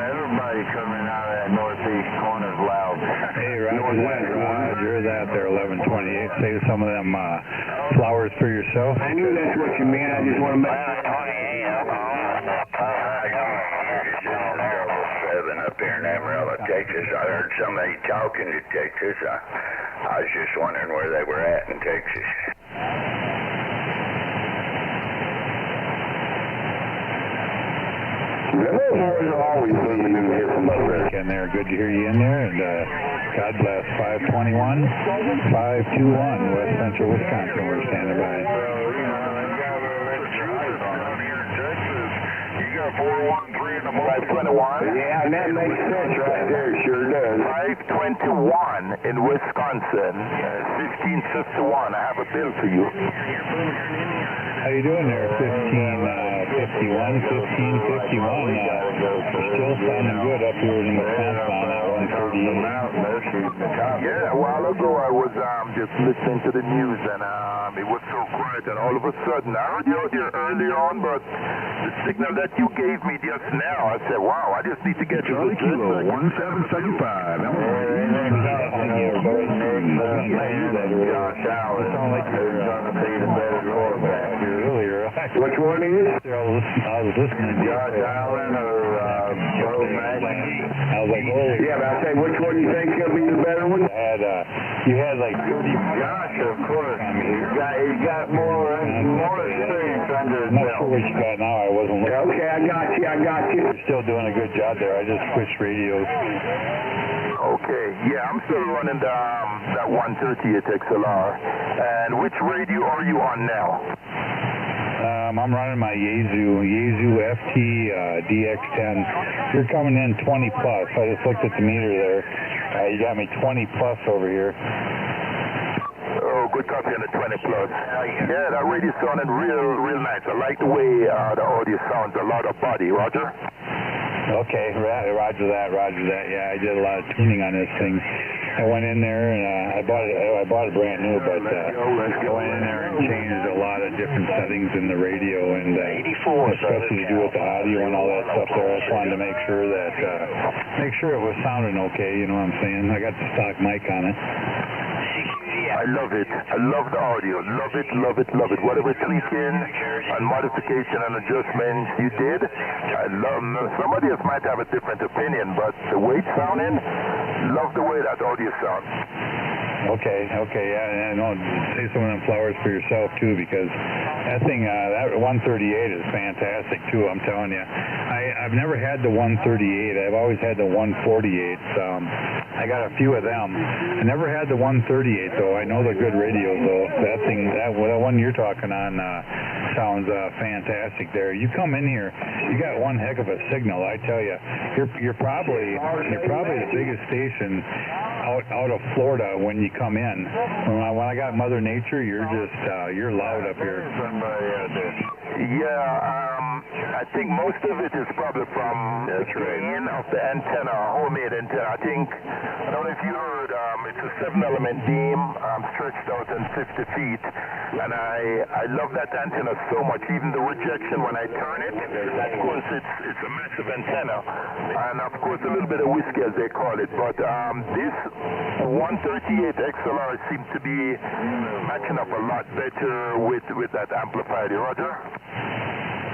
Everybody coming out of that northeast corner is loud. Hey, Roger that there, 1128. Save some of them flowers for yourself. I knew that's what you meant. I just want to make up here in Amarillo, Texas. I heard somebody talking to Texas. I was just wondering where they were at in Texas. In there, good to hear you in there, and God bless. 521, 521, West Central Wisconsin. We're standing by. You got 413 in the 521. Yeah, and that makes sense right there. It sure does. 521 in Wisconsin. 1551. I have a bill for you. How you doing there? 1551, 1551. Still sounding good up here in Wisconsin on that 138. Yeah, a while ago I was just listening to the news and it was so quiet and all of a sudden I heard you out here earlier on, but the signal that you gave me just now, I said, wow, I just need to get Charlie Kilo 1775. Josh Allen is going to be the better quarterback. Which one is? I was listening to Josh Allen or Joe Magney. I was like, oh. Yeah, but I say, which one you think's going to be the better one? You had like 30. Josh, of course. He's got more experience under his I'm not belt. sure what you got now. I wasn't looking. Okay, I got you. You're still doing a good job there. I just switched radios. Okay, yeah, I'm still running that 130 at XLR. And which radio are you on now? I'm running my Yaesu FT DX10. You're coming in 20 plus. I just looked at the meter there. You got me 20 plus over here. Oh, good copy on the 20 plus. Yeah, that radio sounded real nice. I like the way the audio sound, a lot of body, Roger? Okay, roger that. Yeah, I did a lot of tuning on this thing. I went in there and I bought it brand new, but I went in there and changed a lot of different settings in the radio, and especially to do with the audio and all that stuff there. I just wanted to make sure it was sounding okay. You know what I'm saying? I got the stock mic on it. I love it. I love the audio. Love it. Whatever tweaking and modification and adjustments you did, I love. Somebody else might have a different opinion, but the way it's sounding, love the way that audio sounds. Okay, yeah, and say some of them flowers for yourself too, because that thing, that 138 is fantastic too. I'm telling you, I've never had the 138. I've always had the 148. I got a few of them. I never had the 138 though. I know they're good radios though. That one you're talking on sounds fantastic. There, you come in here, you got one heck of a signal. I tell you, you're probably the biggest station out of Florida when you come in. When I got Mother Nature, you're loud up here. Yeah, I think most of it is probably from the gain of the antenna, homemade antenna. I don't know if you heard, it's a 7-element beam stretched out in 50 feet, and I love that antenna so much. Even the rejection when I turn it, of course it's a massive antenna, and of course a little bit of whiskey as they call it. But this 138 XLR seems to be matching up a lot better with that amplifier, Roger.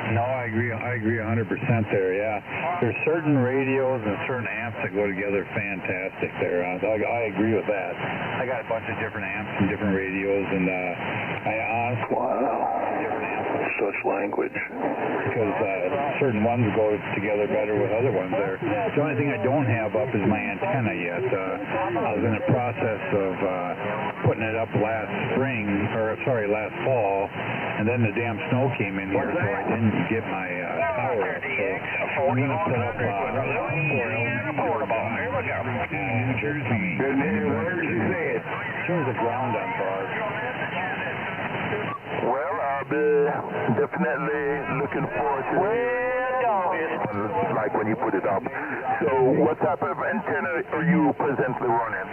No, I agree 100% there, yeah. There's certain radios and certain amps that go together fantastic there. I agree with that. I got a bunch of different amps and different radios, and I honestly... Different amps. Such language. Because certain ones go together better with other ones there. The only thing I don't have up is my antenna yet. I was in the process of putting it up last fall, and then the damn snow came in here, so I didn't get my tower up. So I'm going to put up New Jersey. Where did you say it? Turn the ground on bars. Well, I'll be definitely looking forward to it. Like when you put it up. So what type of antenna are you presently running?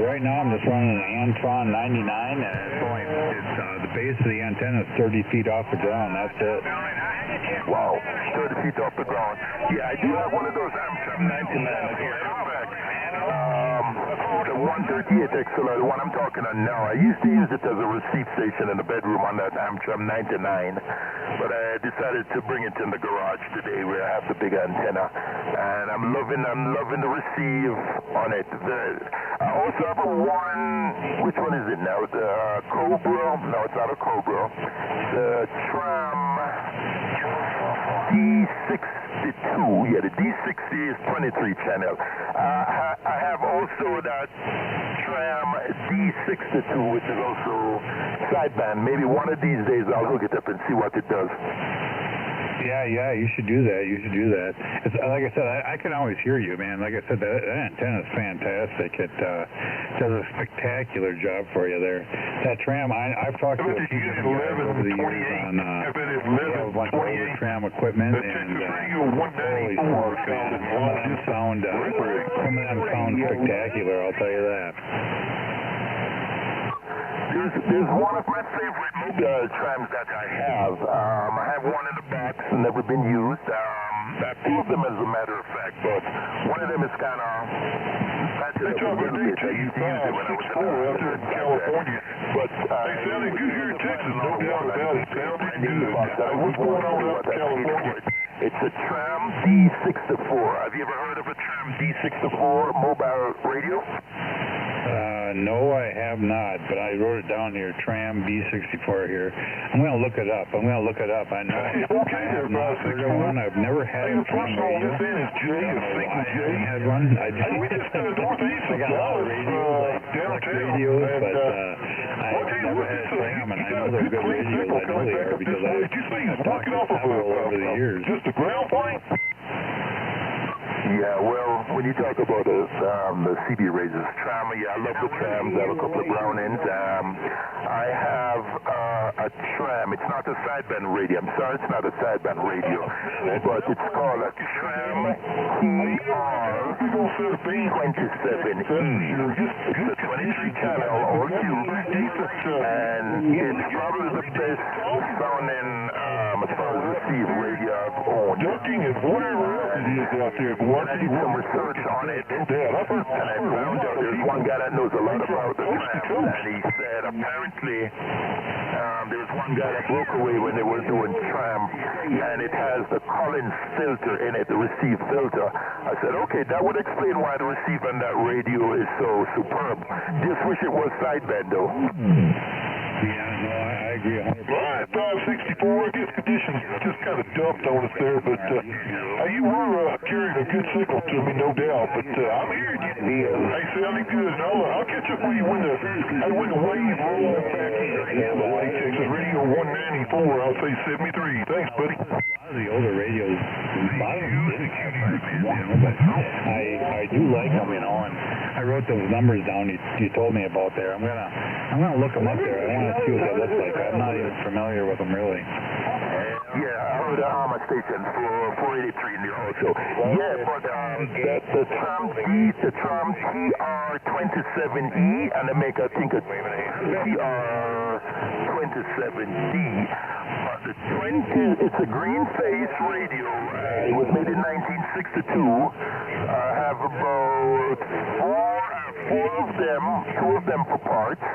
Right now I'm just running an Antron 99, and the base of the antenna is 30 feet off the ground. That's it. Wow, 30 feet off the ground. Yeah, I do have one of those Amtrak 99 here. The 138 XLR, the one I'm talking on now. I used to use it as a receive station in the bedroom on that Amtrak 99, but I decided to bring it in the garage today where I have the big antenna, and I'm loving the receive on it. I also have a one, which one is it now? The Cobra? No, it's not a Cobra. The Tram D62. Yeah, the D60 is 23 channel. I have also that Tram D62, which is also sideband. Maybe one of these days I'll hook it up and see what it does. Yeah, you should do that. It's, like I said, I can always hear you, man. Like I said, that antenna is fantastic. It does a spectacular job for you there. That Tram, I've talked to a few different guys over the years on a bunch of older Tram equipment, and holy smokes, man. Some of them sound spectacular, I'll tell you that. There's one of my favorite mobile trams that I have. I have one in the box, never been used. Two of them, as a matter of fact, but one of them is kind of... They talk about DT564 out there in California. But they sounded good here in Texas, no doubt about it. Sounded good. What's going on out in California? It's a Tram D64. Have you ever heard of a Tram D64 mobile radio? No, I have not, but I wrote it down here, Tram B64 here. I'm going to look it up. I know I have not heard of one. I've never had a Tram radio. I haven't had one. I got a lot of radios, but I've never had a Tram, and I know they're good radios. I know they are because I've talked to several over the years. Just a ground plane? Yeah, well, when you talk about the CB Razors tram, yeah, I love the trams. I have a couple of Brownings. I have a tram. It's not a sideband radio. I'm sorry, it's not a sideband radio, but it's called a tram TR27E. It's a 23 channel or two, and it's probably the best sounding as far as received radio I've owned. Ducking and whatever else it is out there. I did some research on it, and I found out there's one guy that knows a lot about the tram, and he said apparently there was one guy that broke away when they were doing tram, and it has the Collins filter in it, the receive filter. I said, okay, that would explain why the receive on that radio is so superb. Just wish it was sideband, though. Yeah, no, I agree 100%. Right, 564, I guess conditions just kind of dumped on us there, but you were carrying a good signal to me, no doubt, but I'm hearing you. Hey, sounding good, and I'll catch up with you when the wave rolls back here. Lake Texas Radio 194, I'll say 73. Thanks, buddy. A lot of the older radios, a lot of them didn't have one, but I do like them, you know, and I wrote those numbers down you told me about there. I'm gonna look them up there. I want to see what they look like. I'm not even familiar with them really. Yeah, I heard a station for 483 in the also. Yeah, but the tram TR27E, and they make, I think, a TR27D. It's a green face radio. It was made in 1962. I have about four of them, two of them for parts,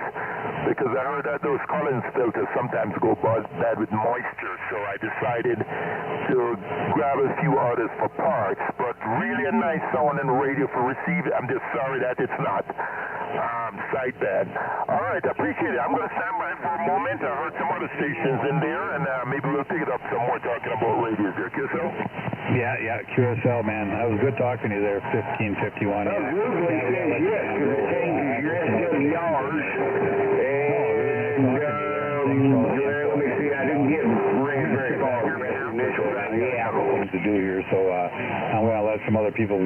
because I heard that those Collins filters sometimes go bad with moisture, so I decided to grab a few others for parts, but really a nice sounding radio for receiving. I'm just sorry that it's not sideband. All right, I appreciate it. I'm going to stand by for a moment. I heard some other stations in there, and maybe we'll pick it up some more talking about radios there. QSL? Yeah, QSL, man. That was good talking to you there, 1551. That was really good, yes, because it changes your SWRs, and let me see, I didn't get very far from the initial things to do here, so I'm going to let some other people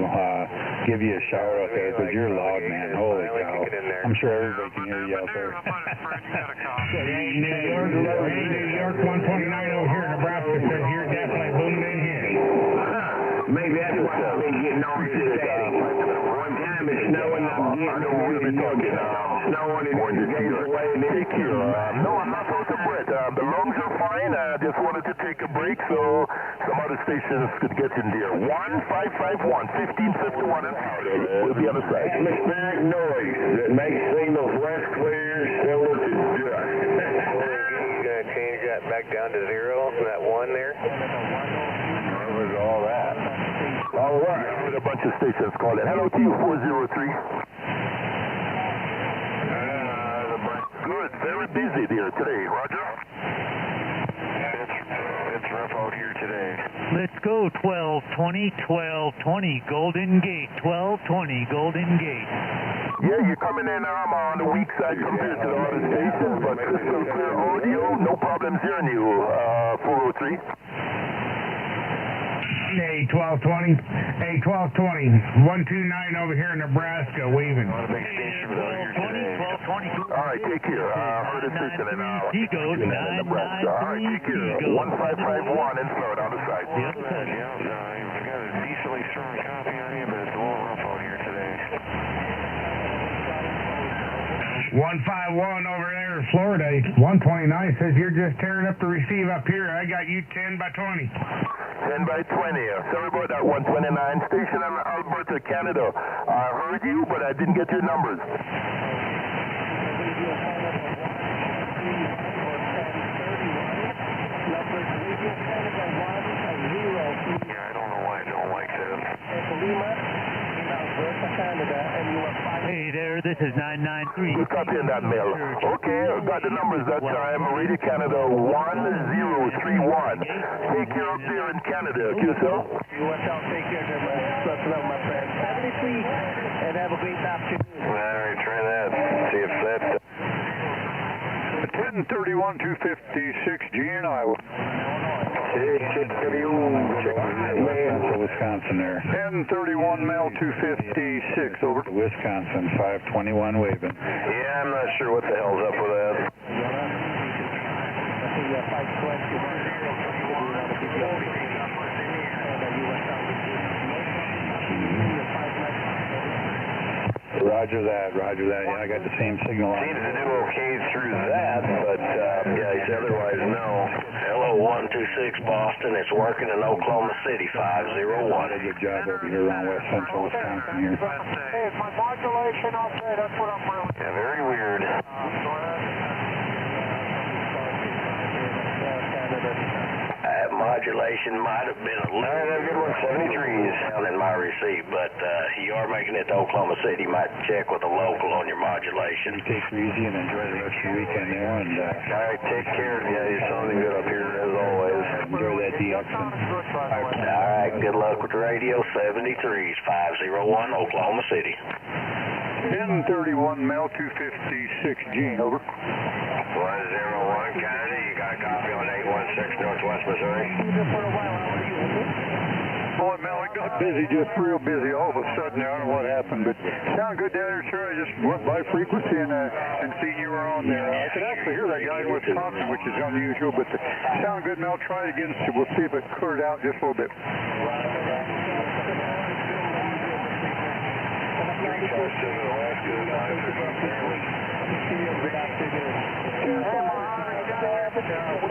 give you a shout out there, because you're loud, man. Holy cow. I'm sure everybody can hear you out there. New York 129 over here in Nebraska says you're definitely booming in here. Maybe that's why I've been getting all this static. One time it's snowing, I'm getting snowing and it goes away and then Take care. No, I'm not out of breath. The lungs are fine. I just wanted to take a break so some other stations could get in there. 1551 and we'll be on the side. Atmospheric noise that makes signals less clear, similar to dust. You're going to change that back down to 0, that 1 there? What was all that? All right. A bunch of stations calling. Hello to you, 403. Good. Very busy there today. Roger? It's rough out here today. Let's go 1220, Golden Gate, 1220, Golden Gate. Yeah, you're coming in on the weak side compared to the other stations, but crystal clear audio, no problems hearing you, 403. Hey, 1220. Hey, 1220. 129 over here in Nebraska, Weaving. Not a big station out here today. 1220. All right, take care. Heard a station in Seagoat, Nebraska. All right, take care. 1551 in Florida on the side. Yep. Yeah, I've got a decently strong copy on you, but it's a little rough out here today. 151 over there in Florida. 129 says you're just tearing up the receive up here. I got you 10 by 20. 10 by 20. Sorry about that 129. Station in Alberta, Canada. I heard you, but I didn't get your numbers. Yeah, I don't know why I don't like that. Hey there, this is 993. Good copy on that mail. Okay, got the numbers that time. Radio Canada 1031. Take care up there in Canada, QSL. You want to take care of my my friend. 73, and have a great afternoon. All right, try that. See if that... 1031, 256, G in Iowa. So was Wisconsin there. 1031 Mel 256, over. Wisconsin, 521 waving. Yeah, I'm not sure what the hell's up with that. Roger that, roger that. Yeah, I got the same signal on. Seems to do okay through that, but yeah, he's otherwise no. Hello, 126 Boston. It's working in Oklahoma City, 501. Good job over here around West Central Wisconsin here. Hey, is my modulation okay? That's what I'm really... Yeah, very weird. Modulation might have been a little... Have a good one, 73s down in my receipt, but you are making it to Oklahoma City. You might check with a local on your modulation. Take it easy and enjoy the rest of your weekend there. And all right, take care. Yeah, you're sounding good up here, as always. Enjoy that DX. All right, good luck with the radio. 73s, 501, Oklahoma City. 1031 Mel 256, Gene, over. 101, Kennedy. You got a copy on 816 Northwest Missouri? Boy, Mel, it got busy, just real busy all of a sudden. I don't know what happened, but sound good down there, sure. I just went by frequency and seen you were on there. I could actually hear that guy in Wisconsin, which is unusual, but sound good, Mel. Try it again, so we'll see if it cleared out just a little bit. We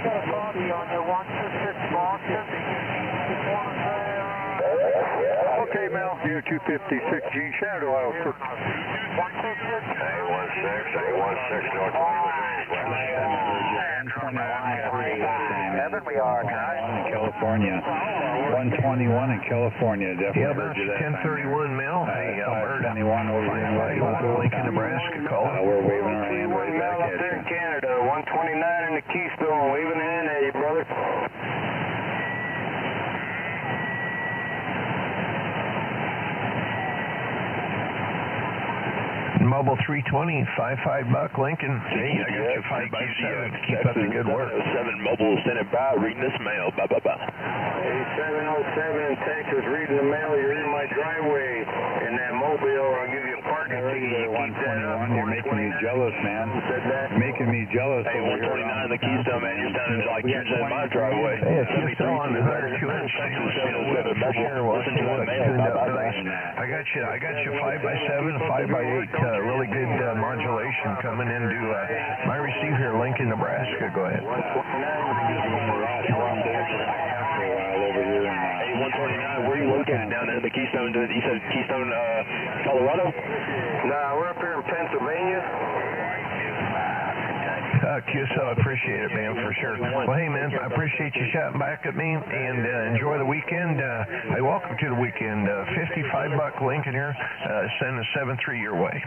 got a copy on your 126 Boston. Okay, Mel, you're 256 Gene, Shenandoah, Iowa, sir. 816 Northwest Evan, we are in California. 121 in California, definitely. Yeah, about 1031 Mel. Hey, Alberta. 521 over in Lincoln, Nebraska, call. We're waving our hand right back up there in Canada. 129 in the Keystone, waving in at you, brother. Mobile 320, 55 Lincoln. Hey, I got you 5x7. Keep up the good work. 7 Mobile, send it by, reading this mail. Bye, bye, bye. Hey, 707 in Texas, reading the mail. You're in my driveway in that Mobile. I'll give you a parking ticket. 121, you're making me jealous, man. You're making me jealous. Hey, 129 in the Keystone, man. You're sounding like you're in my driveway. Hey, it's just on the 2-inch signal. Listen to the mail. I got you 5x7, 5x8. Really good modulation coming into my receiver here, Lincoln, Nebraska. Go ahead. Hey, 129, where are you located down there in the Keystone? You said Keystone, Colorado? Nah, we're up here in Pennsylvania. QSO, I appreciate it, man, for sure. Well, hey, man, I appreciate you shouting back at me, and enjoy the weekend. Hey, welcome to the weekend. 55 Lincoln here. Send a 7-3 your way.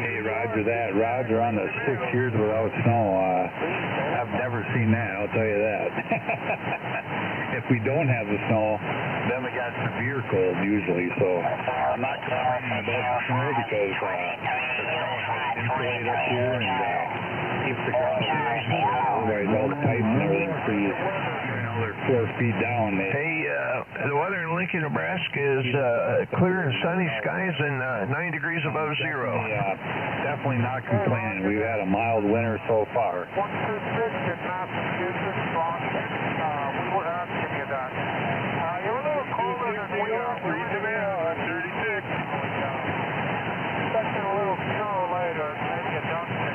Hey, Roger that. Roger on the 6 years without snow. I've never seen that, I'll tell you that. If we don't have the snow, then we got severe cold usually, so I'm not complaining about the snow because the snow insulated up here and keeps the ground otherwise all the pipes and everything freeze. They're 4 feet down. Hey, the weather in Lincoln, Nebraska is clear and sunny skies and 9 degrees above zero. Definitely not complaining. We've had a mild winter so far. 126 in Massachusetts, Boston. We were asking you that. You're a little colder than we are. Read the mail, I'm 36. Expecting a little snow later, maybe a dusting.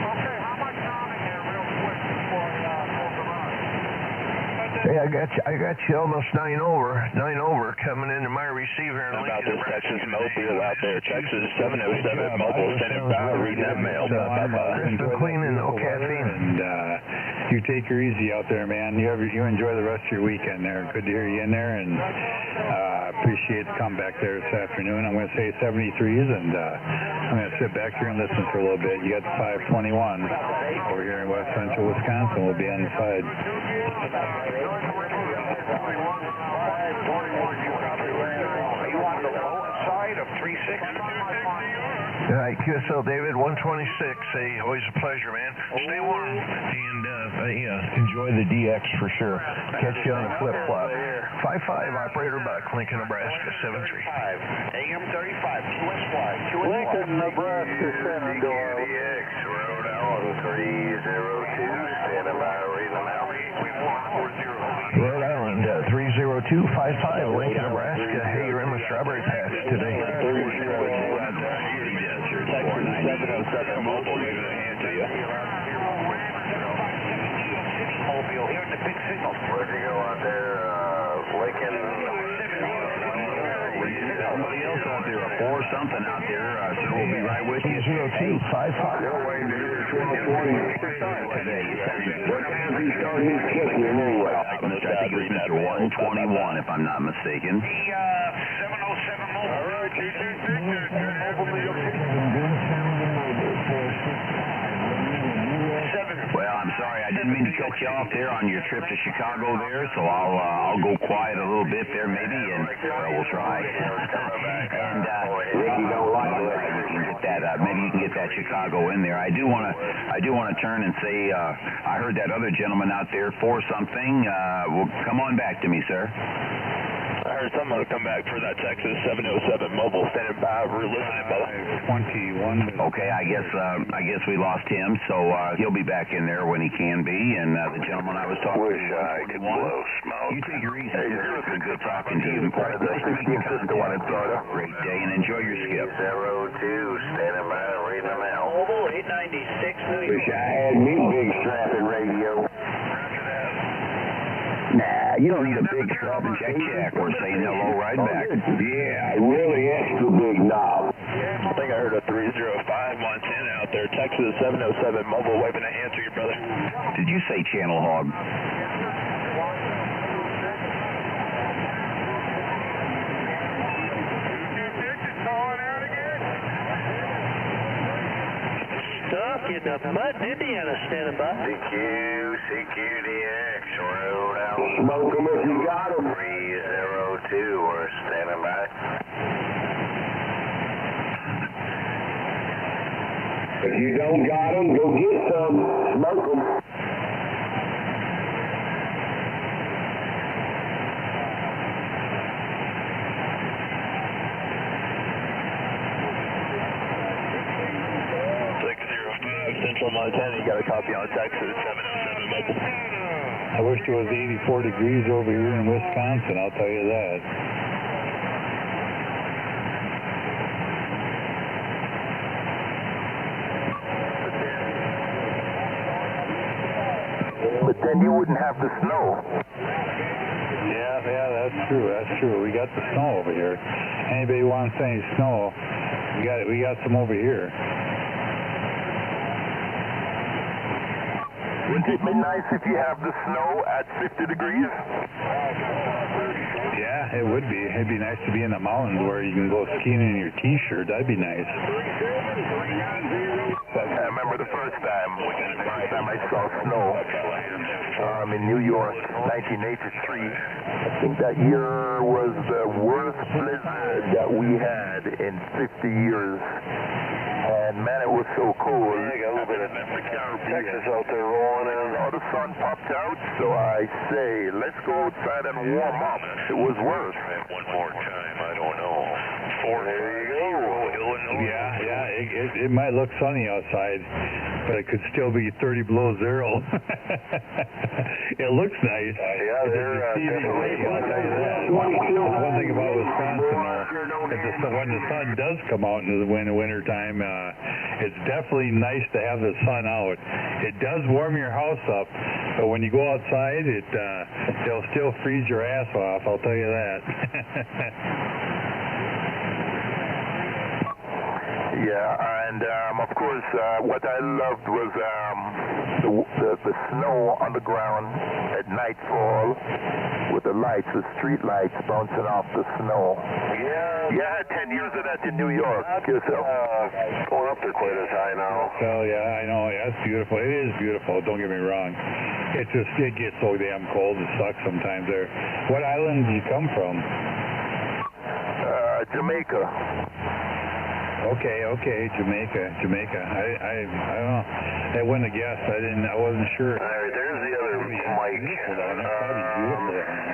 Okay, how much sounding here real quick before I pull the run? Hey, I got you almost 9 over coming into my receiver in Lincoln, About this Texas Mobile out there. Texas 707 Mobile, send it by, reading that mail. Been cleaning, no caffeine. And you take her easy out there, man. You enjoy the rest of your weekend there. Good to hear you in there, and appreciate the comeback there this afternoon. I'm going to say 73s, and I'm going to sit back here and listen for a little bit. You got the 521 over here in West Central Wisconsin. We'll be on the side. Are you on the low side of 360? All right, QSL David, 126. Hey, always a pleasure, man. Stay warm and enjoy the DX for sure. Catch you on the flip flop. 55 operator back, Lincoln, Nebraska, 73. AM 35, QSY. Lincoln, Nebraska, 7 DX, Rhode Island 302, standing by, reading them out. Rhode Island, 30255, Lincoln, Nebraska. Hey, you're in the strawberry patch today. Texas 707 mobile, leaving a hand to you. Mobile, hearing the big signal. Where'd you go out there, Lincoln? Somebody else out there, or something out there, so we'll be right with you. 20255. Today, What time did he start his kicking anyway? I think it was Mr. 121, if I'm not mistaken. The 707 mobile. All right, Well, I'm sorry, I didn't mean to cut you off there on your trip to Chicago there, so I'll go quiet a little bit there maybe, and we'll try. And if you don't like it, you can get that. Maybe you can get that Chicago in there. I do want to turn and say I heard that other gentleman out there for something. Well, come on back to me, sir. I heard someone will come back for that Texas 707 mobile standing by. We're listening, Bubba. 21. Okay, I guess we lost him, so he'll be back in there when he can be. And the gentleman I was talking to, I could blow smoke. you take your easy. It's been good talking to you. Great day, and enjoy your skip. 02, standing by, reading them out. Mobile 896 New York. Wish I had me big strapping radio. Nah, you don't need a big strap and check. We're saying hello right back. Yeah, really extra big knob. I think I heard a 305 Montana out there. Texas 707 mobile waving a hand to you, brother. Did you say Channel Hog? Stuck in the mud, Indiana, standing by. CQDX, Rhode Island. Smoke 'em if you got 'em. 302, we're standing by. If you don't got 'em, go get some. Smoke 'em. Central Montana, you got a copy on Texas 707 mobile. I wish it was 84 degrees over here in Wisconsin, I'll tell you that. But then you wouldn't have the snow. Yeah, that's true. We got the snow over here. Anybody wants any snow, we got some over here. Wouldn't it be nice if you have the snow at 50 degrees? Yeah, it would be. It'd be nice to be in the mountains where you can go skiing in your t-shirt. That'd be nice. I remember the first time I saw snow in New York, 1983. I think that year was the worst blizzard that we had in 50 years. And man, it was so cold. I got a little bit of Texas out there rolling in. Oh, the sun popped out. So I say, let's go outside and warm up. It was worse. One more time, I don't know. There you go. Illinois. Yeah, it might look sunny outside, but it could still be 30 below zero. It looks nice. Yeah, they're definitely. I'll tell you that. One thing about Wisconsin, when the sun does come out in the winter time, it's definitely nice to have the sun out. It does warm your house up, but when you go outside, it'll still freeze your ass off. I'll tell you that. Yeah, and of course, what I loved was the snow on the ground at nightfall with the lights, the street lights bouncing off the snow. Yeah, I had 10 years of that in New York. Going up there quite as high now. Well, yeah, I know. Yeah, it's beautiful. It is beautiful. Don't get me wrong. It gets so damn cold. It sucks sometimes there. What island did you come from? Jamaica. Okay, Jamaica. I don't know. I wouldn't have guessed. I wasn't sure. All right, there's the other mic.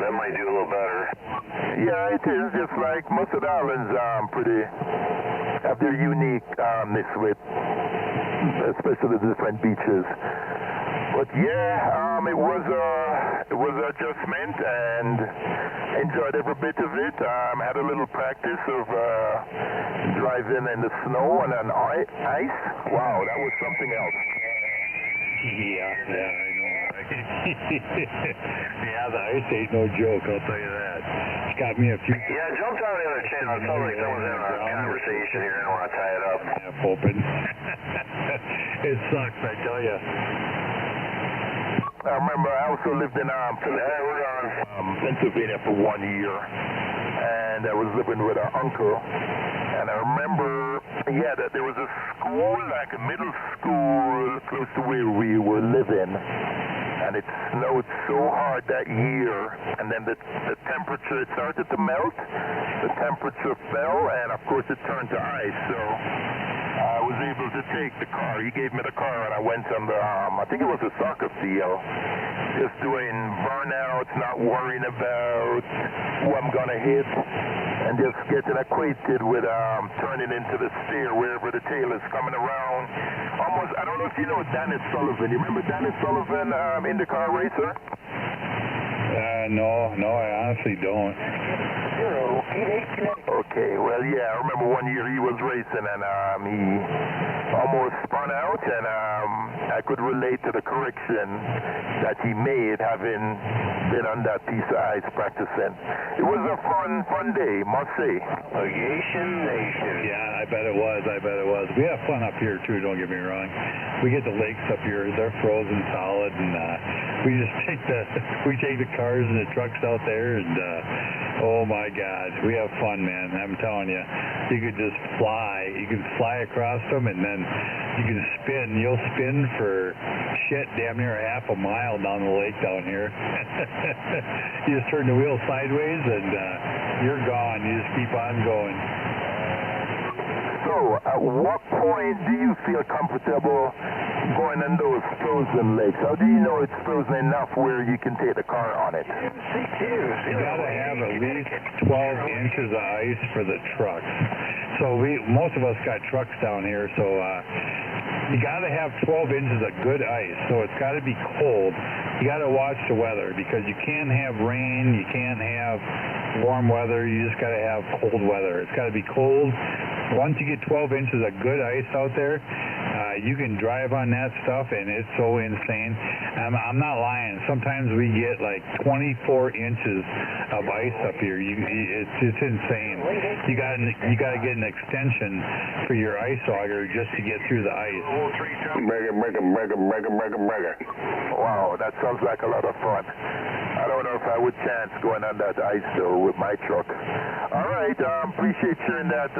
That might do a little better. Yeah, it is just like Mustard Islands pretty have their uniqueness with especially the different beaches. But yeah, it was adjustment and enjoyed every bit of it. Had a little practice of driving in the snow and on ice. Wow, that was something else. Yeah, I know. Yeah, the ice ain't no joke, I'll tell you that. It's got me a few... Yeah, jumped on the other channel. It sounds like someone's having a conversation here. I don't want to tie it up. Yeah, open. It sucks, I tell you. I remember I also lived in Pennsylvania for 1 year, and I was living with an uncle, and I remember, that there was a school, like a middle school, close to where we were living, and it snowed so hard that year, and then the temperature, it started to melt, the temperature fell, and of course it turned to ice, so I was able to take the car. He gave me the car, and I went on the, I think it was a soccer field, just doing burnouts, not worrying about who I'm going to hit, and just getting acquainted with turning into the steer wherever the tail is coming around. Almost, I don't know if you know Dennis Sullivan. You remember Dennis Sullivan, IndyCar racer? No, I honestly don't. Okay, well, yeah, I remember 1 year he was racing, and he almost spun out, and I could relate to the correction that he made, having been on that piece of ice practicing. It was a fun day, must say. Aviation Nation. Yeah, I bet it was. We have fun up here, too, don't get me wrong. We get the lakes up here, they're frozen solid, and we just take the cars and the trucks out there, and oh my God, we have fun, man. I'm telling you, you could just fly. You can fly across them, and then you can spin. You'll spin for damn near half a mile down the lake down here. You just turn the wheel sideways, and you're gone. You just keep on going. So, at what point do you feel comfortable going in those frozen lakes? How do you know it's frozen enough where you can take the car on it? You got to have at least 12 inches of ice for the trucks. So most of us got trucks down here, so you got to have 12 inches of good ice. So it's got to be cold. You got to watch the weather, because you can't have rain, you can't have warm weather, you just got to have cold weather. It's got to be cold. Once you get 12 inches of good ice out there, you can drive on that stuff, and it's so insane. I'm not lying. Sometimes we get like 24 inches of ice up here. It's insane. You got to get an extension for your ice auger just to get through the ice. Mega. Wow, that sounds like a lot of fun. I don't know if I would chance going on that ice though with my truck. All right, appreciate sharing that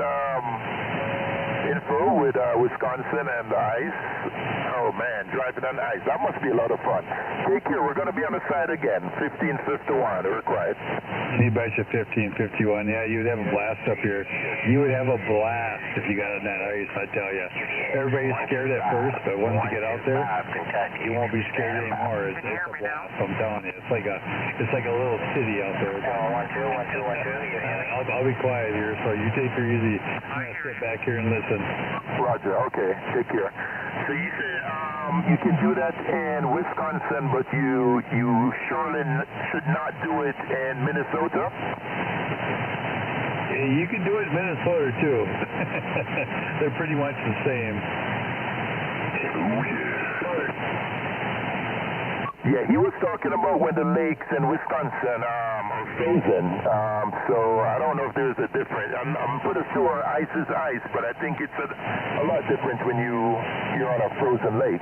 info with Wisconsin and the ice. Oh man, driving on ice. That must be a lot of fun. Take care. We're going to be on the side again. 1551. Required. You betcha. 1551. Yeah, you'd have a blast up here. You would have a blast if you got on that ice, I tell you. Everybody's scared at first, but once you get out there, you won't be scared anymore. It's a blast. I'm telling you. It's like a little city out there. I'll be quiet here, so you take her easy. I'm going to sit back here and listen. Roger. Okay. Take care. So you said you can do that in Wisconsin, but you surely should not do it in Minnesota? You can do it in Minnesota, too. They're pretty much the same. Yeah, he was talking about when the lakes in Wisconsin are frozen. So I don't know if there's a difference. I'm pretty sure ice is ice, but I think it's a lot different when you're on a frozen lake.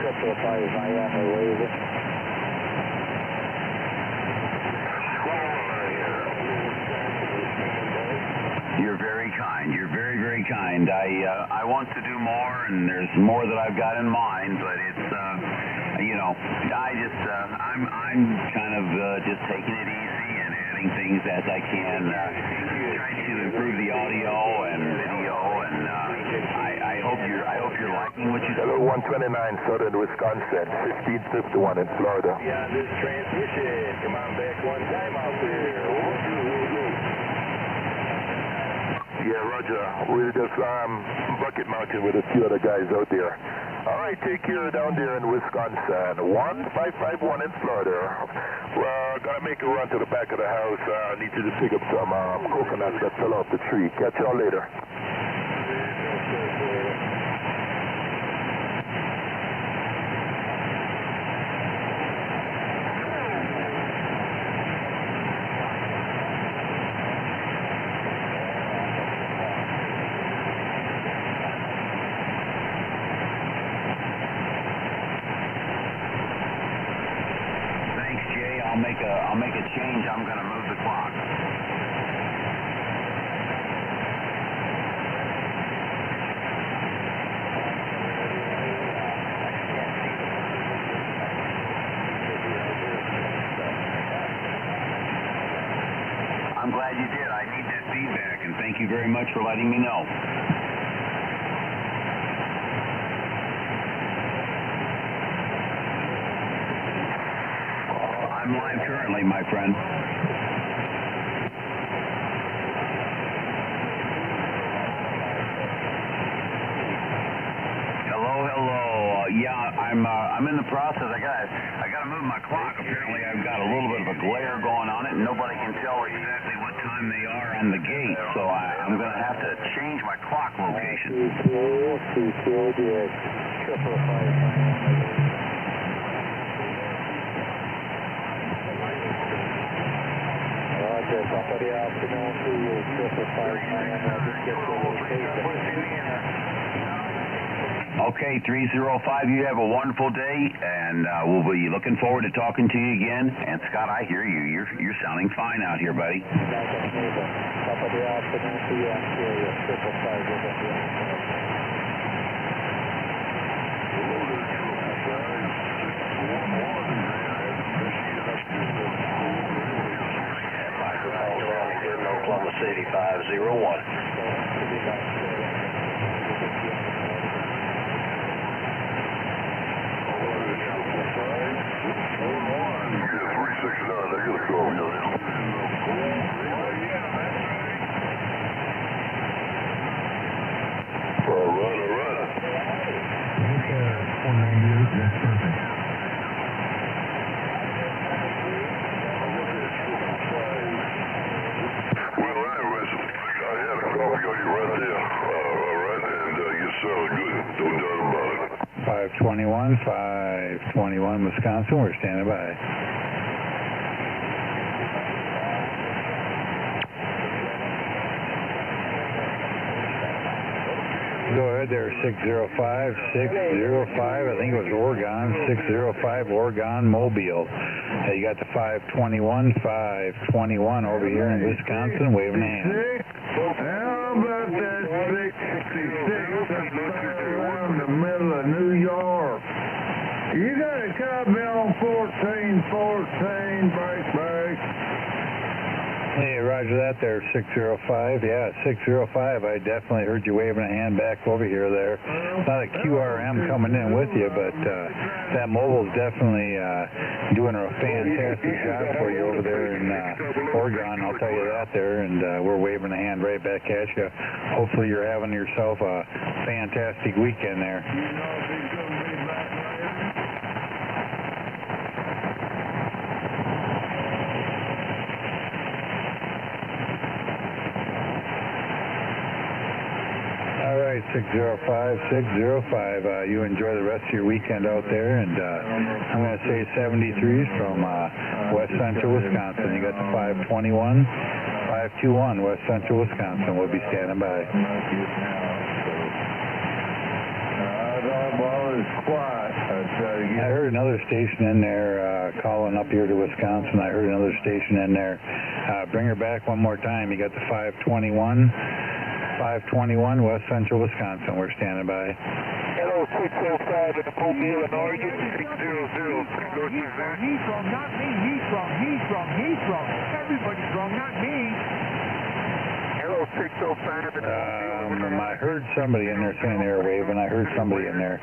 Couple of fires Miami waving. You're very kind. You're very, very kind. I want to do more, and there's more that I've got in mind, but it's, know, I'm kind of just taking it easy and adding things as I can, trying to improve the audio and video, and I hope you're liking what you do. Hello, 129 Southern Wisconsin, 1551 in Florida. Yeah, this transmission. Come on back one time out there. Yeah, Roger. We're just bucket mounted with a few other guys out there. All right, take care down there in Wisconsin. 1551 in Florida. We're gonna make a run to the back of the house. Need to just pick up some coconuts that fell off the tree. Catch y'all later. I'll make a change. I'm going to move the clock. I'm glad you did. I need that feedback, and thank you very much for letting me know. I'm live currently, my friend. Hello. Yeah, I'm in the process. I gotta move my clock. Apparently, I've got a little bit of a glare going on it, and nobody can tell exactly what time they are on the gate. So I'm gonna have to change my clock location. Somebody else to go through your 559, just get your location. Okay, 305, you have a wonderful day, and we'll be looking forward to talking to you again. And Scott, I hear you. You're sounding fine out here, buddy. Somebody else to go through your 559. Oklahoma City 501. Five 521 Wisconsin, we're standing by. Go ahead there, 605, 605, I think it was Oregon, 605 Oregon, Mobile. You got the 521 over here in Wisconsin, waving a hand. How about that 666 in the middle of New York? You got a copy on 1414, break. Hey, roger that there, 605. Yeah, 605. I definitely heard you waving a hand back over here there. Not a QRM coming in with you, but that mobile's definitely doing a fantastic job for you over there in Oregon, I'll tell you that there, and we're waving a hand right back at you. Hopefully you're having yourself a fantastic weekend there. All right, 605. You enjoy the rest of your weekend out there, and I'm going to say 73s from West Central Wisconsin. You got the 521, 521 West Central Wisconsin. We'll be standing by. I heard another station in there calling up here to Wisconsin. I heard another station in there. Bring her back one more time. You got the 521 West Central Wisconsin. We're standing by. Hello, Hello, 605 at the Pope Illinois, 600. He's wrong, not me. He's wrong. Everybody's wrong, not me. Hello, 605 at the I heard somebody in there saying airwave, and I heard somebody in there.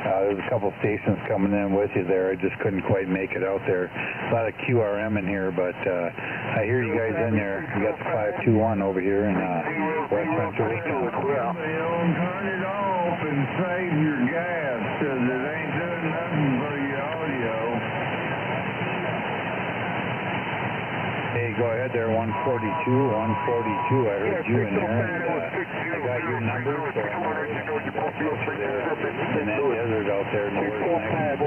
There's a couple stations coming in with you there. I just couldn't quite make it out there. A lot of QRM in here, but I hear you guys in there. You got the 521 over here in West Central Wisconsin. Turn it off and save your gas, because it ain't doing nothing for your audio. Hey, go ahead there, 142. I heard you in there. I got your number, so I'm going to get you there. In that desert out there, north next.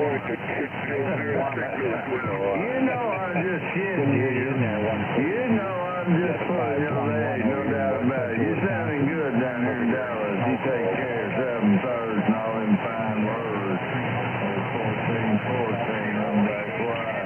You know I'm just kidding you. In there, You know I'm just putting you on the edge, no doubt about it. You're sounding good down here in Dallas. You take care of 7 thirds and all them fine words. 14, I'm back quiet.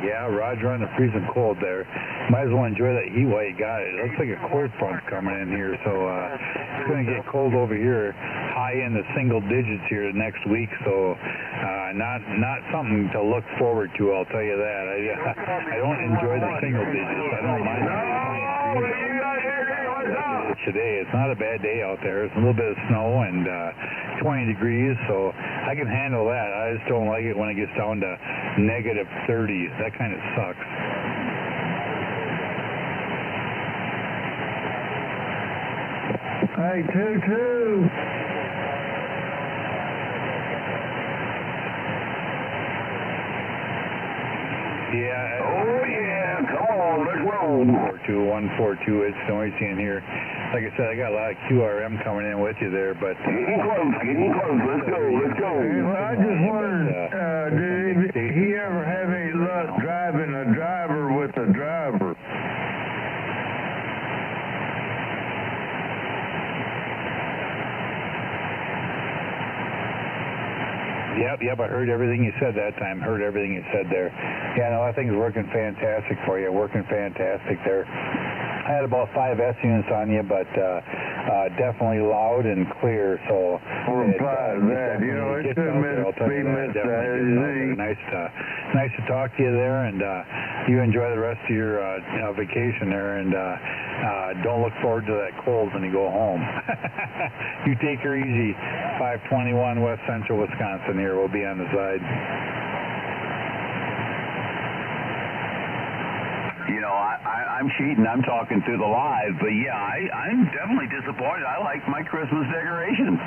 Yeah, Roger on the freezing cold there. Might as well enjoy that heat while you got it. It looks like a cold front coming in here, so it's going to get cold over here, high in the single digits here next week, so not something to look forward to, I'll tell you that. I don't enjoy the single digits. I don't mind today. It's not a bad day out there. It's a little bit of snow and 20 degrees, so I can handle that. I just don't like it when it gets down to negative 30. That kind of sucks. Hey, 2-2. Yeah. Oh, yeah. Come on, let's roll. 142, it's noisy in here. Like I said, I got a lot of QRM coming in with you there, but... Getting close. Let's go. Well, I just wondered, did he ever have any luck driving a driver with a driver? Yep, I heard everything you said that time. Heard everything you said there. Yeah, no, that thing's working fantastic for you. Working fantastic there. I had about 5 S units on you, but definitely loud and clear, so... that, you know, it couldn't be missed. Nice to talk to you there, and you enjoy the rest of your vacation there, and don't look forward to that cold when you go home. You take her easy. 521 West Central Wisconsin here. We'll be on the side. You know, I'm cheating. I'm talking through the live, but yeah, I'm definitely disappointed. I like my Christmas decorations.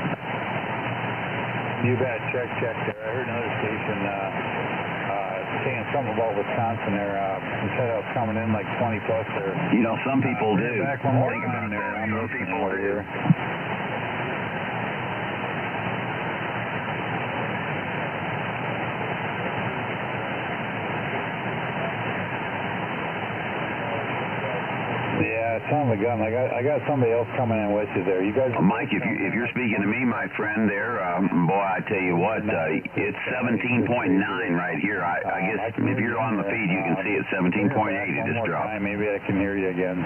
You bet. Check there. I heard another station saying something about Wisconsin there. They said I was coming in like 20 plus there. You know, some people do. Back one more time there. I'm listening over here. Son of a gun, I got somebody else coming in with you there. You guys, Mike, if you're speaking to me, my friend, there, boy, I tell you what, it's 17.9 right here. I guess if you're on the feed, you can see it 17.8. It just dropped. Maybe I can hear you again.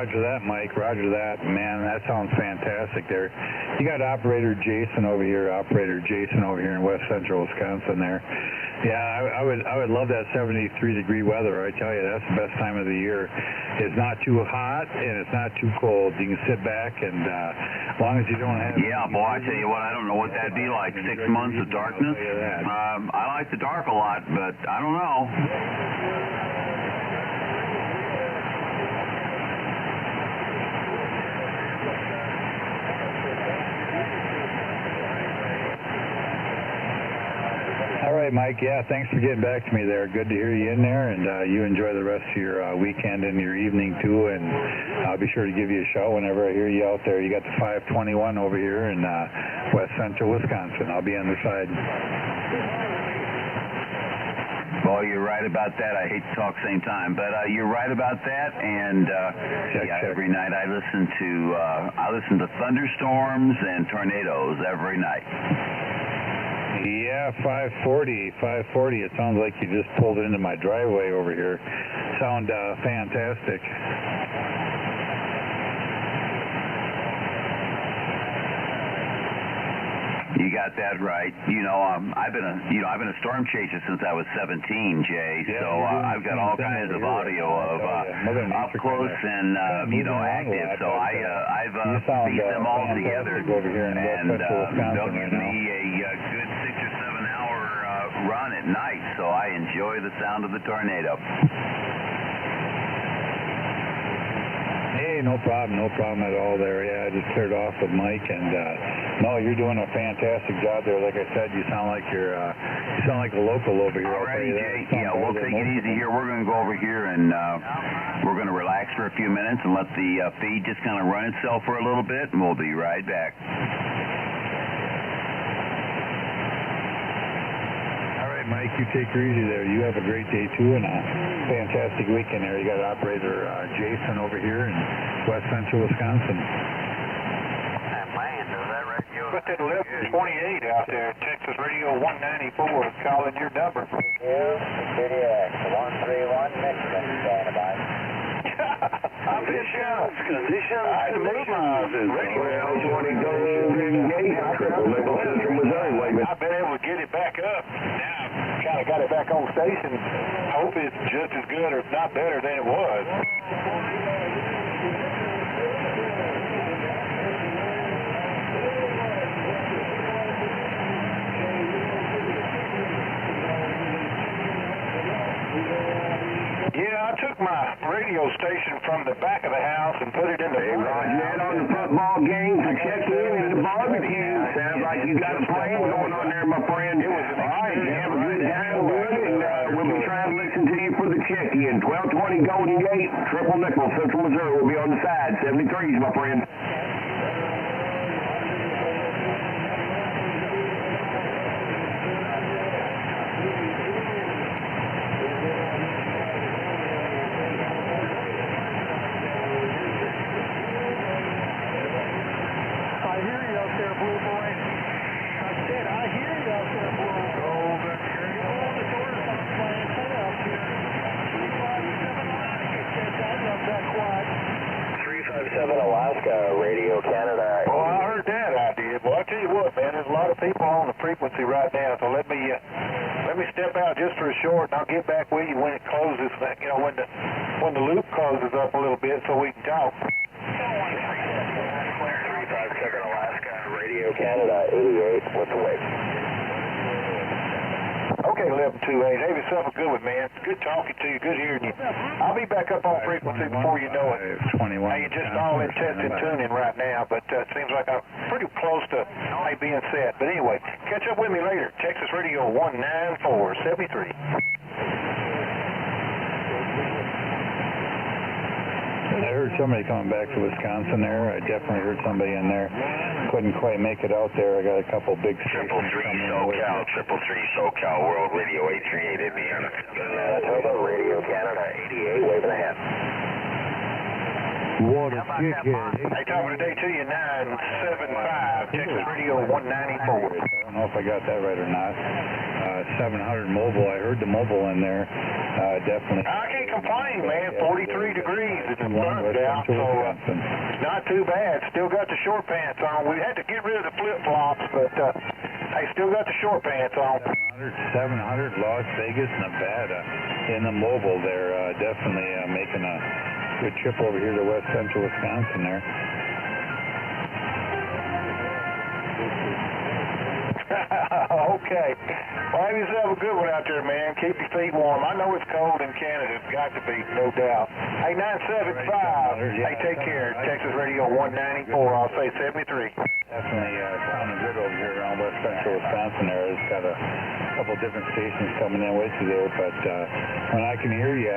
Roger that, Mike. Roger that. Man, that sounds fantastic there. You got Operator Jason over here in West Central Wisconsin there. Yeah, I would love that 73-degree weather. I tell you, that's the best time of the year. It's not too hot and it's not too cold. You can sit back and as long as you don't have... Yeah, boy, I tell you what, I don't know what that'd be like. 6 months of darkness. I like the dark a lot, but I don't know. All right, Mike. Yeah, thanks for getting back to me there. Good to hear you in there, and you enjoy the rest of your weekend and your evening, too, and I'll be sure to give you a shout whenever I hear you out there. You got the 521 over here in West Central Wisconsin. I'll be on the side. Well, you're right about that. I hate to talk same time, but you're right about that. And every night I listen to thunderstorms and tornadoes every night. Yeah, 540. It sounds like you just pulled into my driveway over here. Sound fantastic. You got that right. I've been a storm chaser since I was 17, Jay. Yeah, so I've got all kinds of audio of up close and active. So I've pieced them all together, and they'll give me a good 6 or 7 hour run at night. So I enjoy the sound of the tornado. Hey, no problem at all there. Yeah, I just cleared off with Mike, and no, you're doing a fantastic job there. Like I said, you sound like you sound like a local over here. All right, Jay. Yeah, we'll take it easy here. We're going to go over here and we're going to relax for a few minutes and let the feed just kind of run itself for a little bit, and we'll be right back. Mike, you take her easy there. You have a great day, too, and a fantastic weekend there. You got operator Jason over here in west central Wisconsin. Man, does that radio... Put that 1128 out there, Texas Radio 194, calling your number. CDX 131, Michigan, standing by. Conditions. Well, 20 Golden Gate, Triple Nickel Central Missouri. I've been able to get it back up. Now, kind of got it back on station. Hope it's just as good or if not better than it was. Yeah, I took my radio station from the back of the house and put it in the... Hey, Roger, that on the football game to check in at the barbecue. Sounds like you got a plan going on there, my friend. All right, have a good time with it, and we'll be trying to listen to you for the check-in. 1220 Golden Gate, Triple Nickel, Central Missouri. We'll be on the side. 73s, my friend. Alaska, Radio Canada. Well, I heard that I did. Well, I'll tell you what, man, there's a lot of people on the frequency right now, so let me step out just for a short, and I'll get back with you when it closes, when the loop closes up a little bit so we can talk. 357 Alaska, Radio Canada, 88, what's the weight? Okay, 1128. Have yourself a good one, man. Good talking to you. Good hearing you. I'll be back up on frequency before you know it. 21. Hey, you're just all in test and tuning right now, but it seems like I'm pretty close to being set. But anyway, catch up with me later. Texas Radio 19473. I heard somebody coming back to Wisconsin there. I definitely heard somebody in there. Couldn't quite make it out there. I got a couple big stations coming in with me. 333 SoCal World Radio 838 Indiana. Manitoba, Radio Canada, 88, wave and a half. Water chicken. Hey, talking today to you, 975, Texas Radio 194. I don't know if I got that right or not. 700 mobile. I heard the mobile in there. Definitely. I can't complain, man. 43 degrees. It's sun's out, so it's not too bad. Still got the short pants on. We had to get rid of the flip-flops, but I still got the short pants on. 700 Las Vegas, Nevada. In the mobile, they're definitely making a good trip over here to west central Wisconsin there. Okay. Well, have yourself a good one out there, man. Keep your feet warm. I know it's cold in Canada. It's got to be, no doubt. Hey, 975. Hey, take care. Texas Radio 194. I'll say 73. Definitely sounding good over here around west central Wisconsin there. It's got a couple different stations coming in with you there, but when I can hear you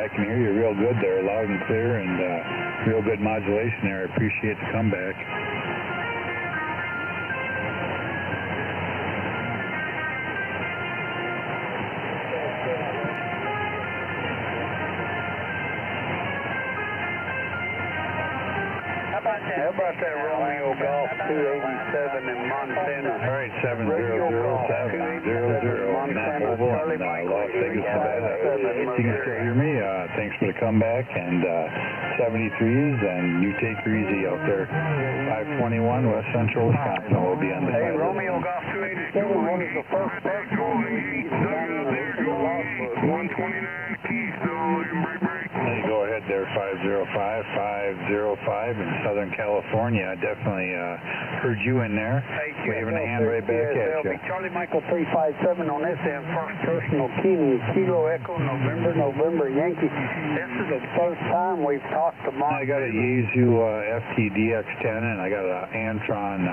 real good there, loud and clear, and real good modulation there. I appreciate the comeback. How about that Romeo Golf 287 in Montana? All right, 700-700, Matt Mobile in Las Vegas, Nevada. You can still hear me. Thanks for the comeback and 73s, and you take her easy out there. 521 West Central Wisconsin will be on the Hey, Romeo Golf 287, what is the first part? 129 Keystone, looking break. Hey, go ahead there, 505 in Southern California. I definitely heard you in there, waving a hand right back at you. Charlie Michael 357 on this end, first personal Kilo Echo, November Yankee. This is the first time we've talked to Mark. I got a Yaesu FTDX10 and I got an Antron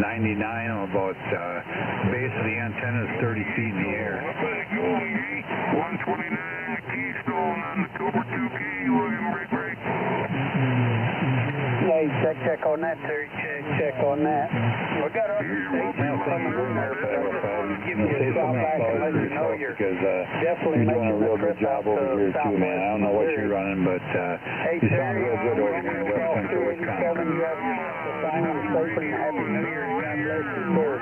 99 on about base of the antenna is 30 feet in the air. 129 Keystone on the Cobra 2K, looking break. Hey, check on that, Terry. Check on that. We got other stations coming in there, but give you a call back and let you know you're definitely you're doing a real good job over here too, man. I don't know what you're running, but you sound real good over here in West Central Wisconsin. You have Simon Stapleton, Happy New Year. God bless you, sir.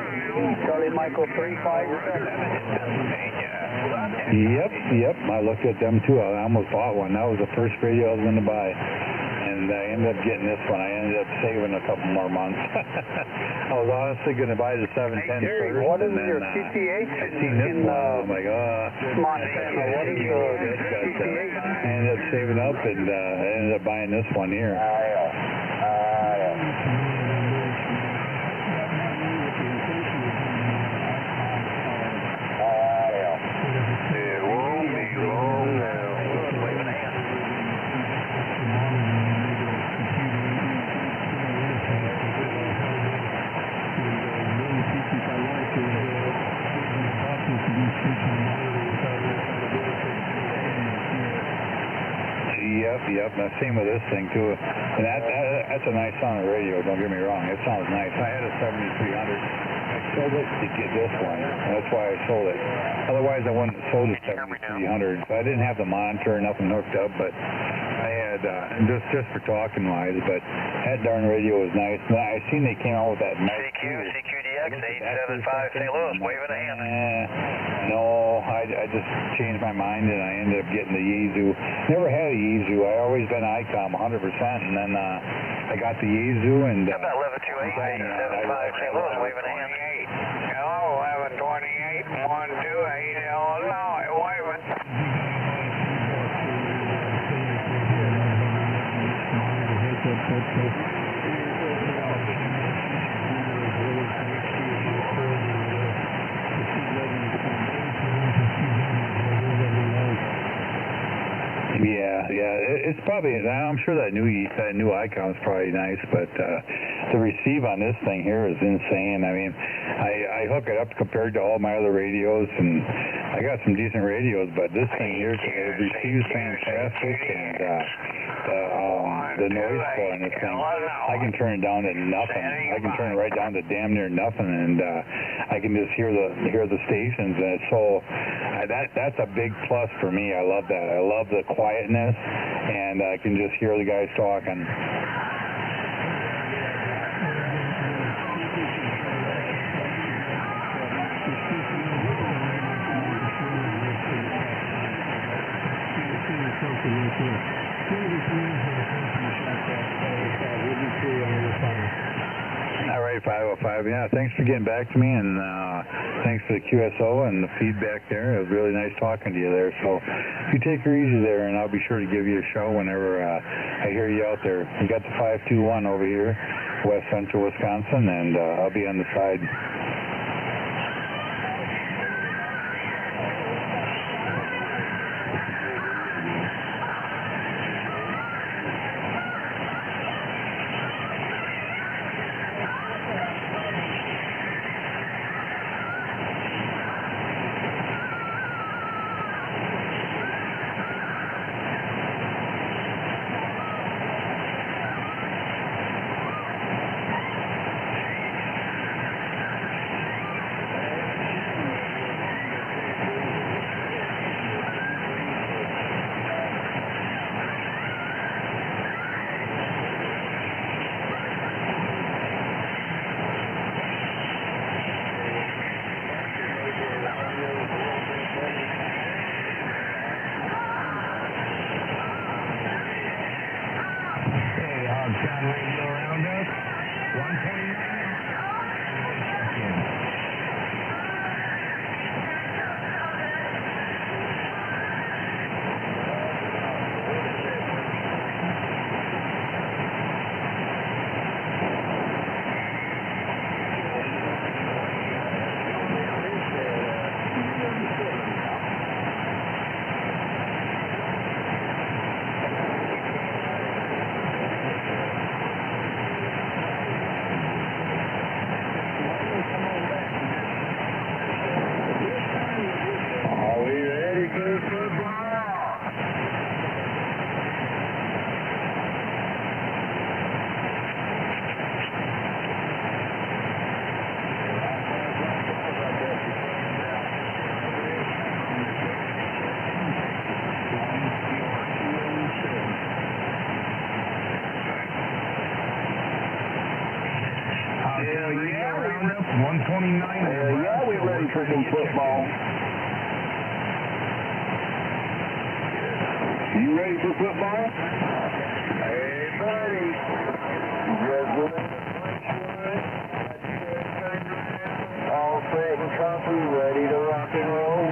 Charlie Michael 357. Yep. I looked at them too. I almost bought one. That was the first radio I was going to buy. And I ended up getting this one. I ended up saving a couple more months. I was honestly going to buy the 710 first. What is and then your QTH? I seen this one. I'm like, Montana. What is your QTH? I ended up saving up and I ended up buying this one here. Yep. Same with this thing too. And that's a nice sounding radio. Don't get me wrong. It sounds nice. I had a 7300. I sold it to get this one. That's why I sold it. Otherwise, I wouldn't have sold a 7300. So I didn't have the monitor or nothing hooked up, but I had just for talking wise. But that darn radio was nice. And I seen they came out with that CQDX 875 St. Louis, waving a hand. No, I just changed my mind and I ended up getting the Yaesu. Never had a Yaesu. I always been ICOM 100%, and then I got the Yaesu and. How about 1128 875 St. Louis, waving a hand. Hello, 1128 128 Illinois, waving. Yeah. It's probably. I'm sure that new icon is probably nice, but the receive on this thing here is insane. I mean, I hook it up compared to all my other radios, and I got some decent radios, but this thing here it receives fantastic, and the noise floor on this thing, I can turn it down to nothing. I can turn it right down to damn near nothing, and I can just hear the stations, and it's so. That's a big plus for me. I love that. I love the quietness, and I can just hear the guys talking. All right, 505. Yeah, thanks for getting back to me, and thanks for the QSO and the feedback there. It was really nice talking to you there. So you take her easy there, and I'll be sure to give you a show whenever I hear you out there. You got the 521 over here, West Central Wisconsin, and I'll be on the side. 129. Yeah, we're ready for some football. You ready for football? Hey, buddy. You guys willing to all set and comfy, ready to rock and roll?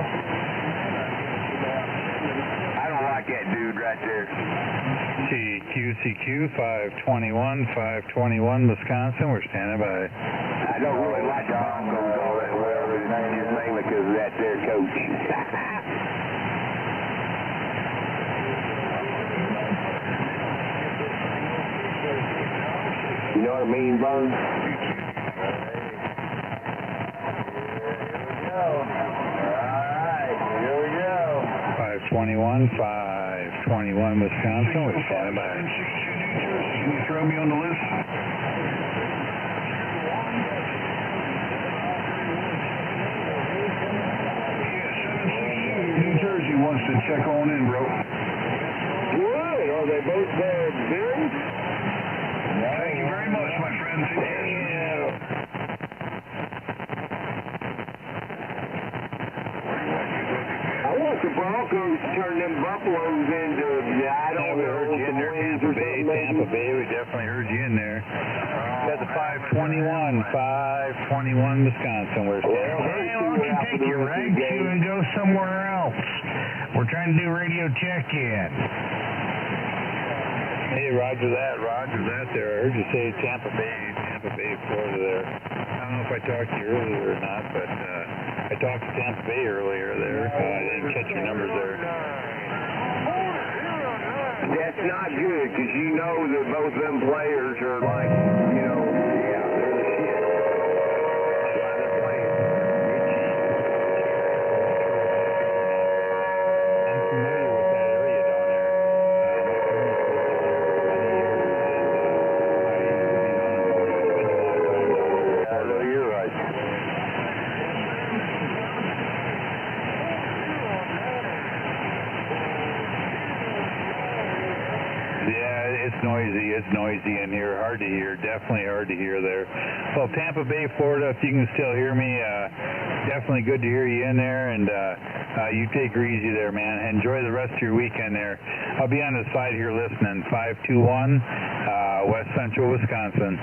I don't like that dude right there. CQ 521, Wisconsin. We're standing by. I don't really like the Broncos, all that, whatever his name is, mainly because that's their coach. You know what I mean, Bun? Alright, here we go. 521, Wisconsin. We're standing by. Can you throw me on the list? New Jersey wants to check on in, bro. Good. Are they both there good? Thank you very much, my friend. I want the Broncos to turn them Buffaloes into, I don't know, Tampa Bay, we definitely heard you in there. Got the 521, Wisconsin. We're standing by. Hey, why don't you take your rag shoe and go somewhere else? We're trying to do radio check-in. Hey, Roger that there. I heard you say Tampa Bay, Florida there. I don't know if I talked to you earlier or not, but I talked to Tampa Bay earlier there. I didn't catch your numbers there. That's not good, because you know that both them players are like, you know, yeah, they're the shit. That's why they're playing. I'm familiar with that area down there. I know you're right. Yeah, it's noisy in here. Hard to hear. Definitely hard to hear there. Well, Tampa Bay, Florida, if you can still hear me, definitely good to hear you in there. And you take her easy there, man. Enjoy the rest of your weekend there. I'll be on the side here listening. 521, West Central, Wisconsin.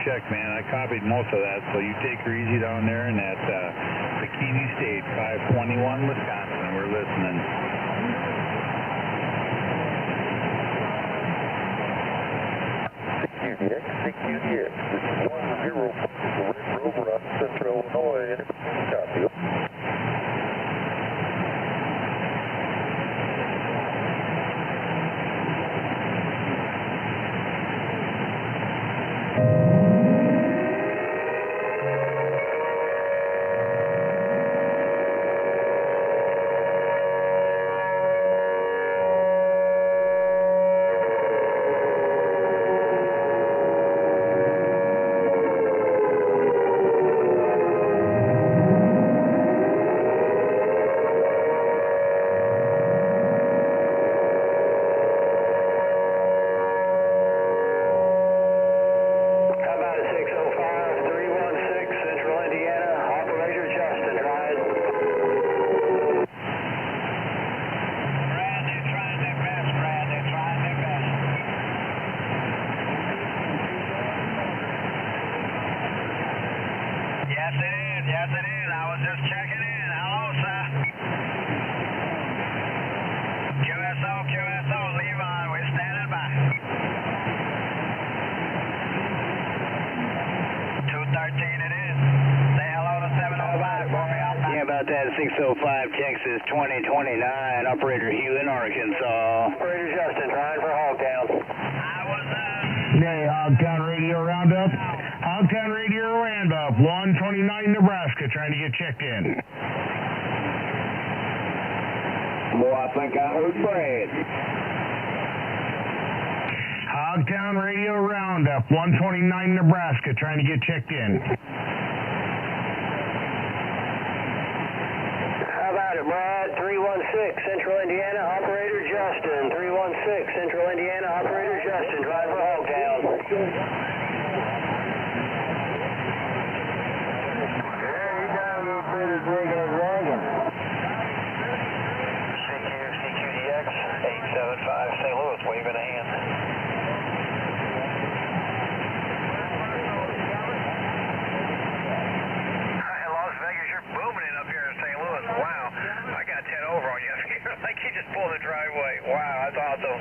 Check, man. I copied most of that, so you take her easy down there in that Bikini State, 521, Wisconsin. We're listening. CQDX, 10 Red Rover on Central Illinois, copy. About that 605 Texas 2029, Operator Hugh in Arkansas. Operator Justin, trying for Hogtown. Hey, Hogtown Radio Roundup. Hogtown Radio Roundup, 129 Nebraska, trying to get checked in. Boy, I think I heard Brad. Hogtown Radio Roundup, 129 Nebraska, trying to get checked in. about it, Brad? 316, Central Indiana, Operator Justin. 316, Central Indiana, Operator Justin, drive for Hogtown. CQDX 875 St. Louis, waving a hand. Las Vegas, you're booming it up here in St. Louis. Wow, I got 10 over on you. Like you just pulled the driveway. Wow, that's awesome.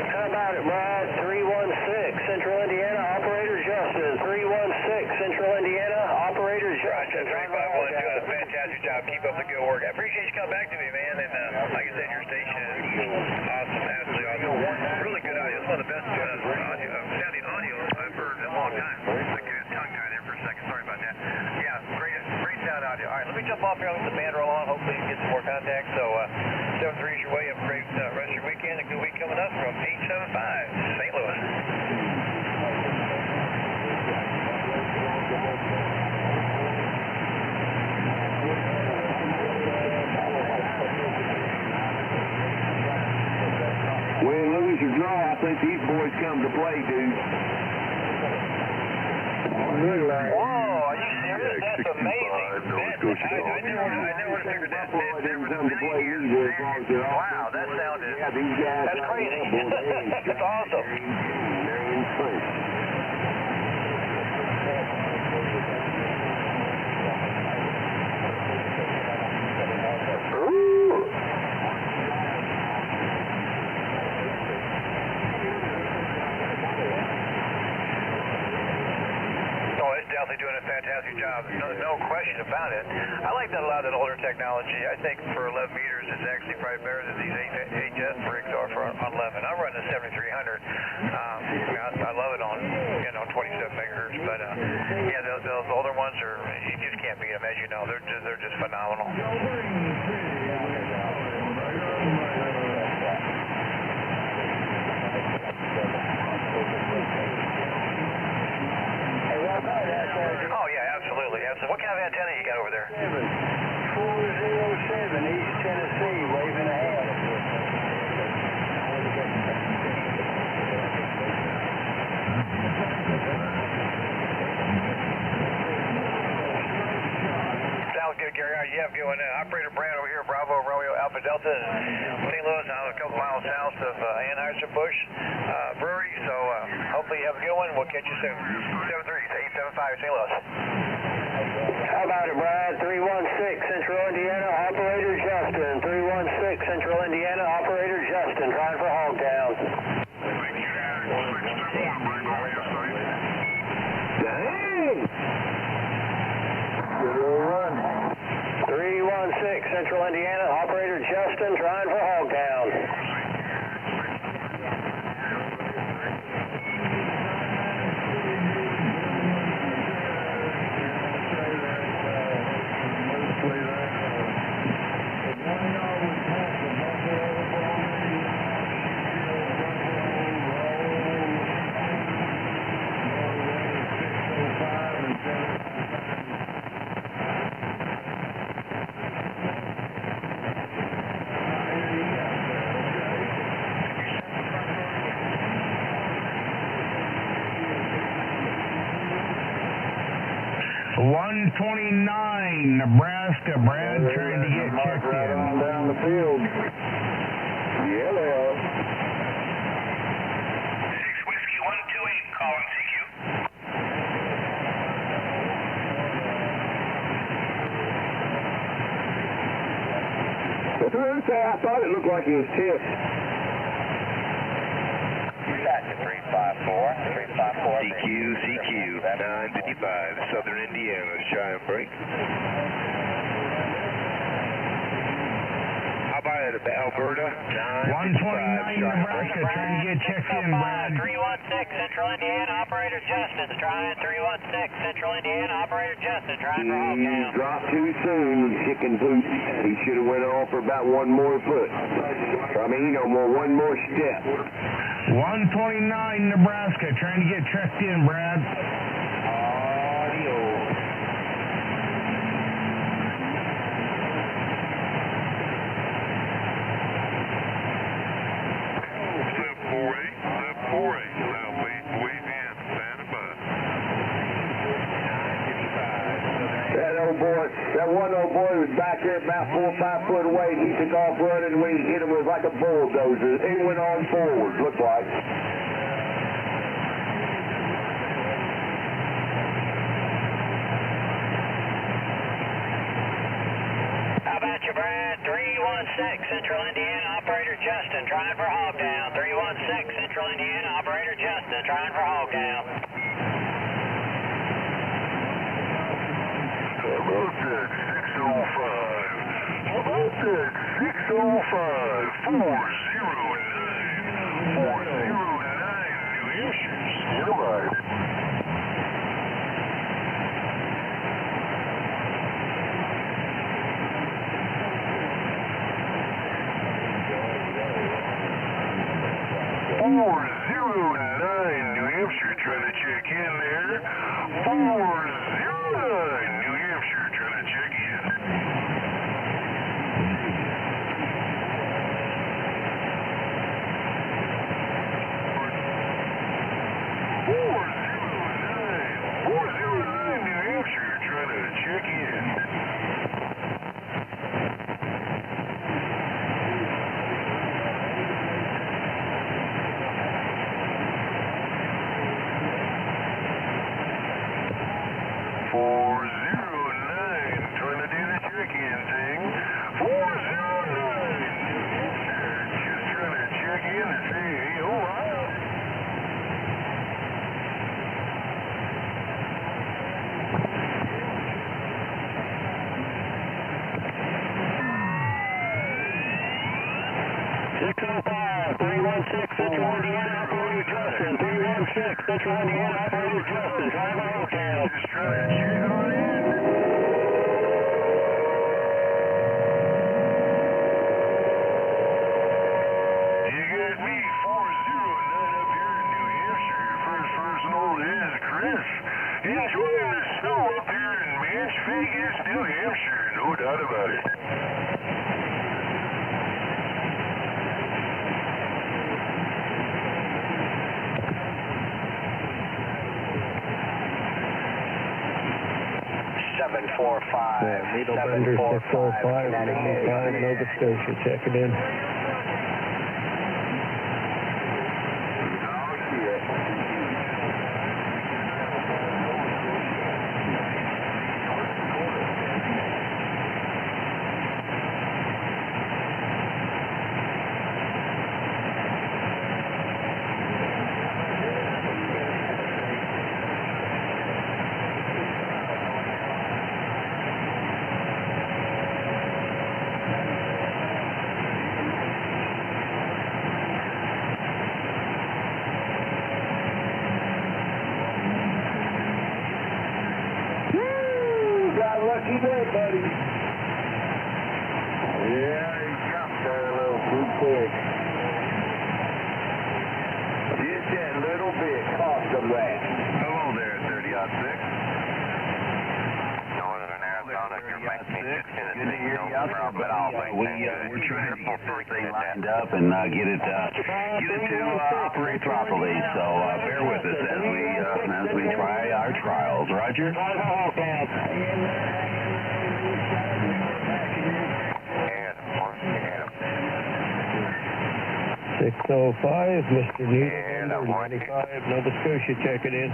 How about it, Brad? 316, Central Indiana, Operator Justin. 316, Central Indiana, Operator Justin. 351, doing a fantastic job. Keep up the good work. I appreciate you coming back to me, man. And like I said, your station is awesome, absolutely awesome. Really good audio. It's one of the best sounding audio I've heard in a long time. I got tongue-tied there for a second. Sorry about that. Yeah, great sound audio. All right, let me jump off here and let the band roll on. Hopefully you can get some more contact. So 73 is your way. Have a great rest of your weekend. A good week coming up from 875 St. Louis. Win, lose, or draw, I think these boys come to play, dude. Whoa, are you serious? That's amazing. I never would have figured that. Wow, that sounded, that's crazy. That's awesome. Definitely doing a fantastic job. No question about it. I like that a lot of that older technology. I think for 11 meters it's actually probably better than these HS rigs are for on 11. I'm running a 7300. I love it on 27 megahertz, but yeah, those older ones are, you just can't beat them, as you know. They're just phenomenal. Oh, yeah, absolutely. What kind of antenna you got over there? 407, East Tennessee, waving ahead. Sounds good, Gary. All right, you have a good one. Operator Brad over here, Bravo, Romeo, Alpha Delta, St. Louis, a couple miles south of Anheuser-Busch Brewery. So hopefully you have a good one. We'll catch you soon. 73-875 St. Louis. How about it, Brad? 316 Central Indiana, Operator Justin. 316 Central Indiana, Operator Justin. Trying for Hogtown. Dang! Good run. 316 Central Indiana, Operator Justin. Trying for Hogtown. .129 Nebraska, Brad, trying to get checked in. Down the field. Yeah, they are. 6 Whiskey 128, calling CQ. I thought it looked like he was tipped. Back to 354. 354. CQ, 955, Southern Indiana, Cheyenne break. How about Alberta? 129 Nebraska, trying to get checked in, Brad. 316 Central Indiana, Operator Justin. Trying 316 Central Indiana, Operator Justin. Trying for Hogtown. Dropped too soon, chicken poop. He should have went on for about one more foot. One more step. 129 Nebraska, trying to get checked in, Brad. Audio. there about 4 or 5 foot away. He took off running, and when he hit him, it was like a bulldozer. It went on forward, looked like. How about you, Brad? 316 Central Indiana, Operator Justin, trying for Hogtown. 316 Central Indiana, Operator Justin, trying for Hogtown. How about that 605? How about that 605? 409 New Hampshire. Stand by. New Hampshire, trying to check in there. 409 New Hampshire, trying to check in. New Hampshire, trying to check in. 409, trying to do the check-in thing. 409, just trying to check in and say, hey, oh, wow. Central Indiana, Operator Justin. 316 Central Indiana, Operator Justin, drive on Hogtown. Just trying to check on in. You got me, 409 up here in New Hampshire. Your first personal is Chris. Enjoying the snow up here in Manch Vegas, New Hampshire. No doubt about it. Needle Bender 605, Nova Scotia, checking in. Lucky day, buddy. Yeah, he jumped there a little too quick. Just that little bit cost him that. Hello there, 30-06. Northern Arizona, you're making it to the We're trying to get this thing lined up and get it to operate properly. So bear with us as we try our trials. Roger. 605, Mr. Needle, 95, Nova Scotia, checking in.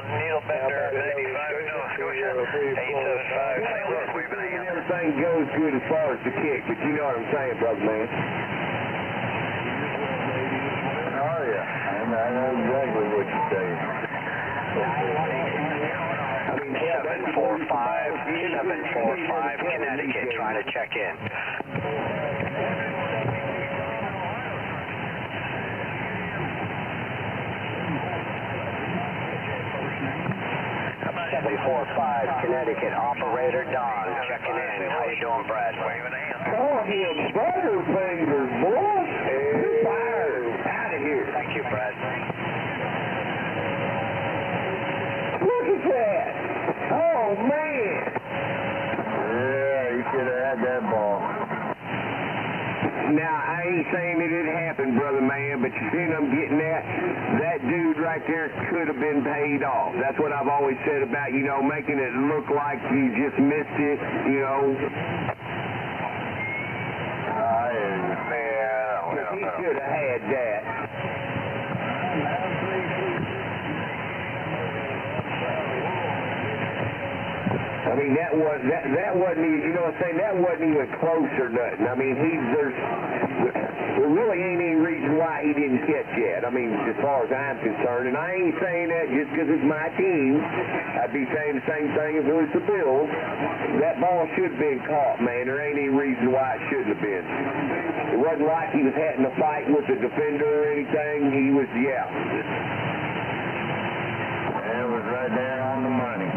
Needle Bender, 95, Nova Scotia, 875, St. Louis, we've been in. Everything goes good as far as the kick, but you know what I'm saying, brother man. Oh, yeah. I know exactly what you're saying. 745 Connecticut, trying to check in. 745 Connecticut, Operator Don, checking in. How you doing, Brad? Waving a hand. Call him Butterfingers, boy. You're fired. Out of here. Thank you, Brad. Look at that. Oh, man. Yeah, you could have had that ball. Now, I ain't saying it didn't happen, brother man, but you see what I'm getting at? That dude right there could have been paid off. That's what I've always said about, you know, making it look like you just missed it, you know. He should have had that. I mean, that wasn't even, you know what I'm saying, that wasn't even close or nothing. I mean, there really ain't any reason why he didn't catch yet. I mean, as far as I'm concerned, and I ain't saying that just because it's my team. I'd be saying the same thing if it was the Bills. That ball should have been caught, man. There ain't any reason why it shouldn't have been. It wasn't like he was having a fight with the defender or anything. He was, yeah. It was right there on the money.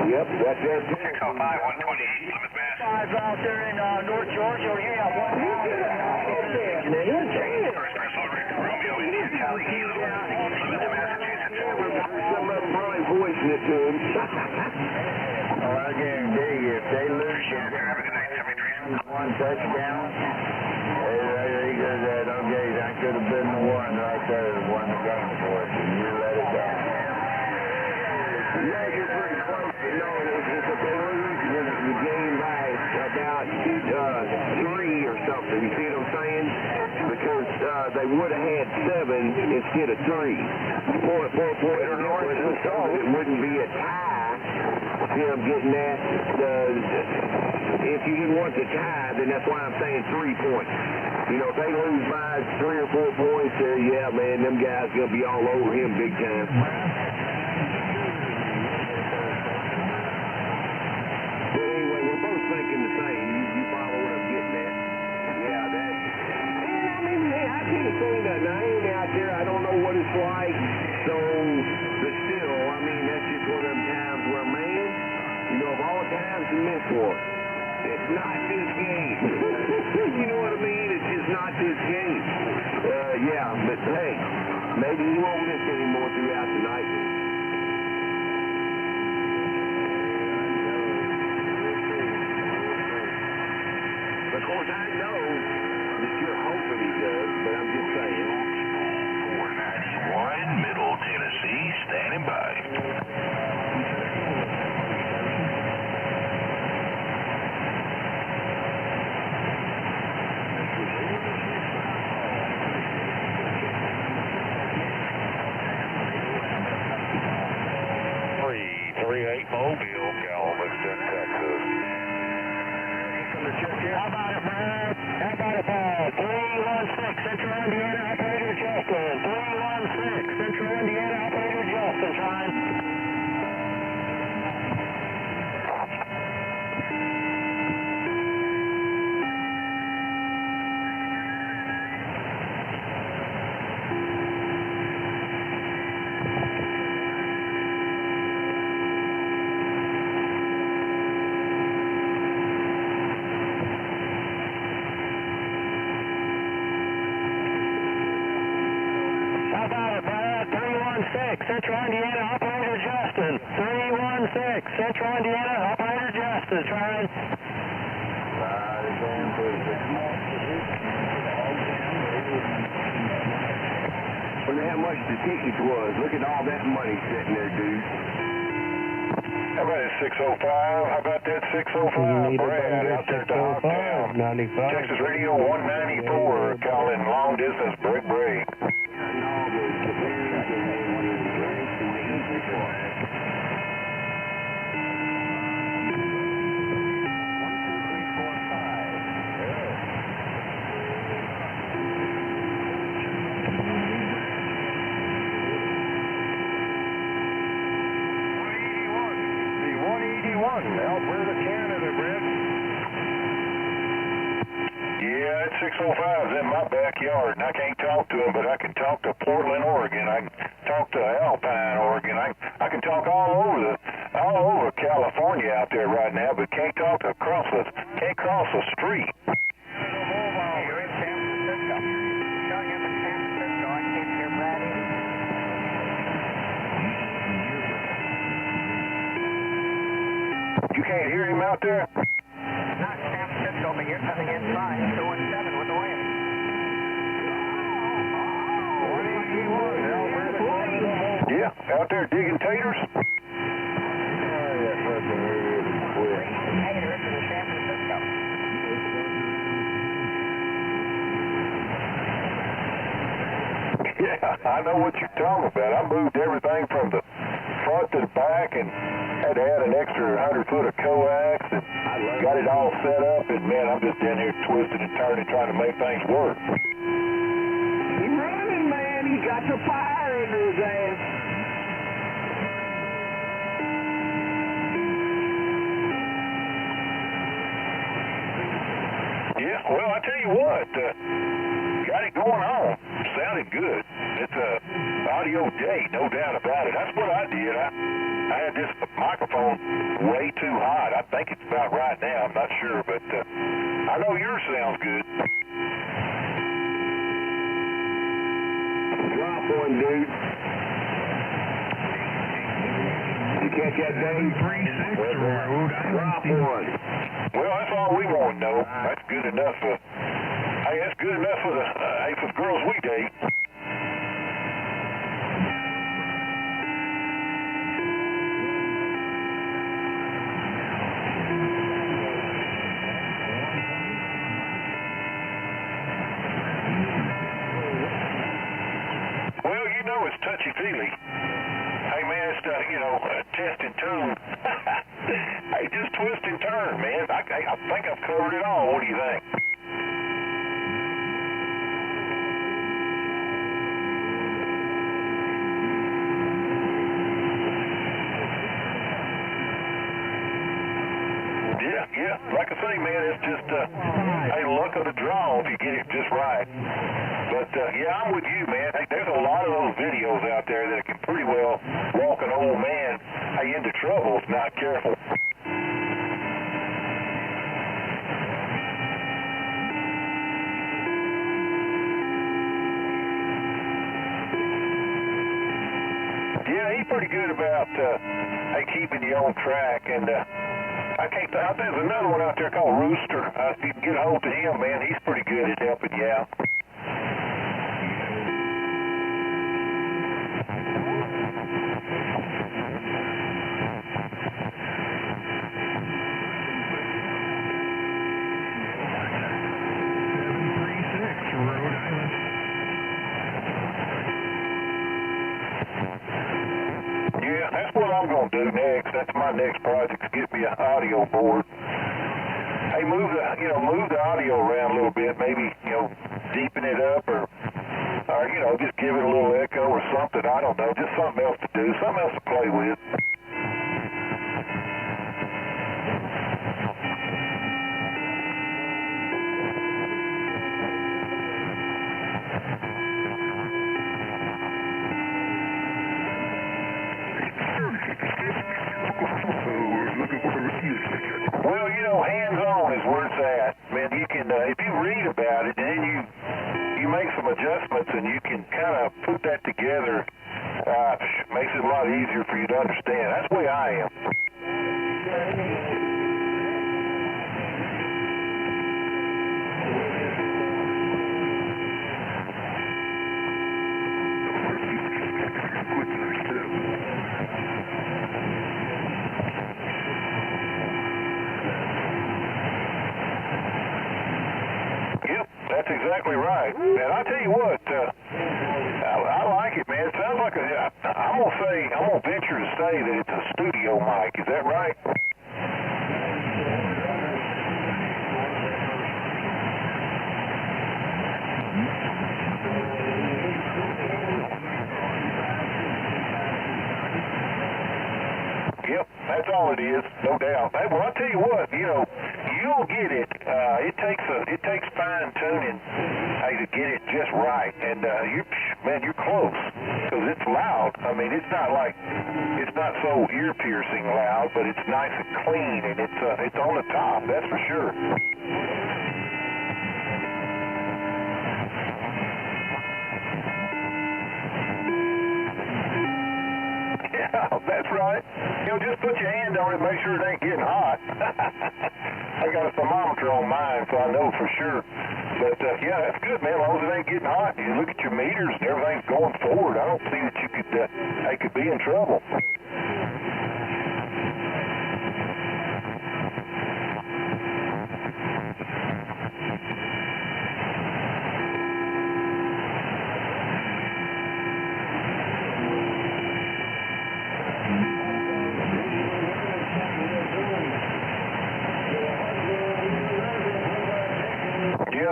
Yep, that's there. 605, 128, Plymouth, Mass. 5 out there in North Georgia. Yeah, First Press Romeo, India, Charlie, Kilo, Plymouth, Massachusetts. Some of them probably voicing it to him. Oh, I guarantee you, if they lose you one touchdown, he goes that, okay, that could have been the one right there that won the game for us, and you let it down. Yeah, you're pretty close to knowing if they lose the game by about 3 or something. You see what I'm saying? Because they would have had 7 instead of 3. It wouldn't be a tie. See what I'm getting at? If you didn't want the tie, then that's why I'm saying 3 points. You know, if they lose by 3 or 4 points, yeah, man, them guys going to be all over him big time. Anyway, we're both thinking the same. You follow what I'm getting at? Yeah, that. And I mean, I can't say nothing. I ain't out there. I don't know what it's like. So, but still, I mean, that's just one of them times where, man, you know, of all the times you miss one, it's not this game. You know what I mean? It's just not this game. Yeah, but hey, maybe he won't miss any more throughout the night. Of course, I know that you're hoping he does, but I'm just saying. 491, Middle Tennessee, standing by. Mobile, Galveston, Texas. How about it, Brad? How about it, Brad? 316, Central Indiana, operator Justin. 316, Central Indiana, operator Justin, trying. Central Indiana, operator Justin. 316, Central Indiana, operator Justin, trying. Wonder how much the ticket was. Look at all that money sitting there, dude. How about that 605? How about that 605? Brad out there at the Hogtown. 95. Texas Radio 194, calling long distance break. Alberta, Canada, Brett. Yeah, it's 605's in my backyard, and I can't talk to him, but I can talk to Portland, Oregon. I can talk to Alpine, Oregon. I can talk all over California out there right now, but can't cross the street. You're in San Francisco. Going into San Francisco. I can't hear Brad. can't hear him out there. Not San Francisco, but you're coming in fine. 217 with the wind. Yeah, out there digging taters. Yeah, I know what you're talking about. I moved everything from the front to the back and had to add an extra 100 foot of coax and got it all set up. And man, I'm just down here twisting and turning, trying to make things work. He's running, man. He's got the fire under his ass. Yeah, well, I tell you what, got it going on. Sounded good. It's a audio day, no doubt about it. That's what I did. I had this microphone way too hot. I think it's about right now. I'm not sure, but I know yours sounds good. Drop one, dude. You catch that, Dave? 36 Road. Drop one. Well, that's all we want to know. That's good enough. Hey, that's good enough for the girls we date. Well, you know it's touchy-feely. Hey, man, it's, test and tune. Hey, just twist and turn, man. I think I've covered it all. What do you think? Yeah, like I say, man, it's just, hey, luck of the draw if you get it just right. But, yeah, I'm with you, man. Hey, there's a lot of those videos out there that can pretty well walk an old man, hey, into trouble if not careful. Yeah, he's pretty good about, hey, keeping you on track, and, there's another one out there called Rooster. If you can get a hold of him, man, he's pretty good at helping you out. Yeah, that's what I'm going to do next. That's my next project, to get me an audio board. Hey, move the audio around a little bit, maybe, deepen it up or just give it a little echo or something. I don't know, just something else to do, something else to play with. Well, hands-on is where it's at. Man, you can, if you read about it, then you make some adjustments and you can kind of put that together. Makes it a lot easier for you to understand. That's the way I am. That's exactly right. And I tell you what, I like it, man. It sounds like I'm gonna venture to say that it's a studio mic. Is that right? Yep, that's all it is, no doubt. Hey, well, I tell you what, you'll get it. It takes fine tuning, hey, to get it just right. And you're close because it's loud. I mean, it's not so ear piercing loud, but it's nice and clean, and it's on the top. That's for sure. That's right. Just put your hand on it, make sure it ain't getting hot. I got a thermometer on mine, so I know for sure. But, yeah, that's good, man. As long as it ain't getting hot, you look at your meters and everything's going forward. I don't see that you could, they could be in trouble.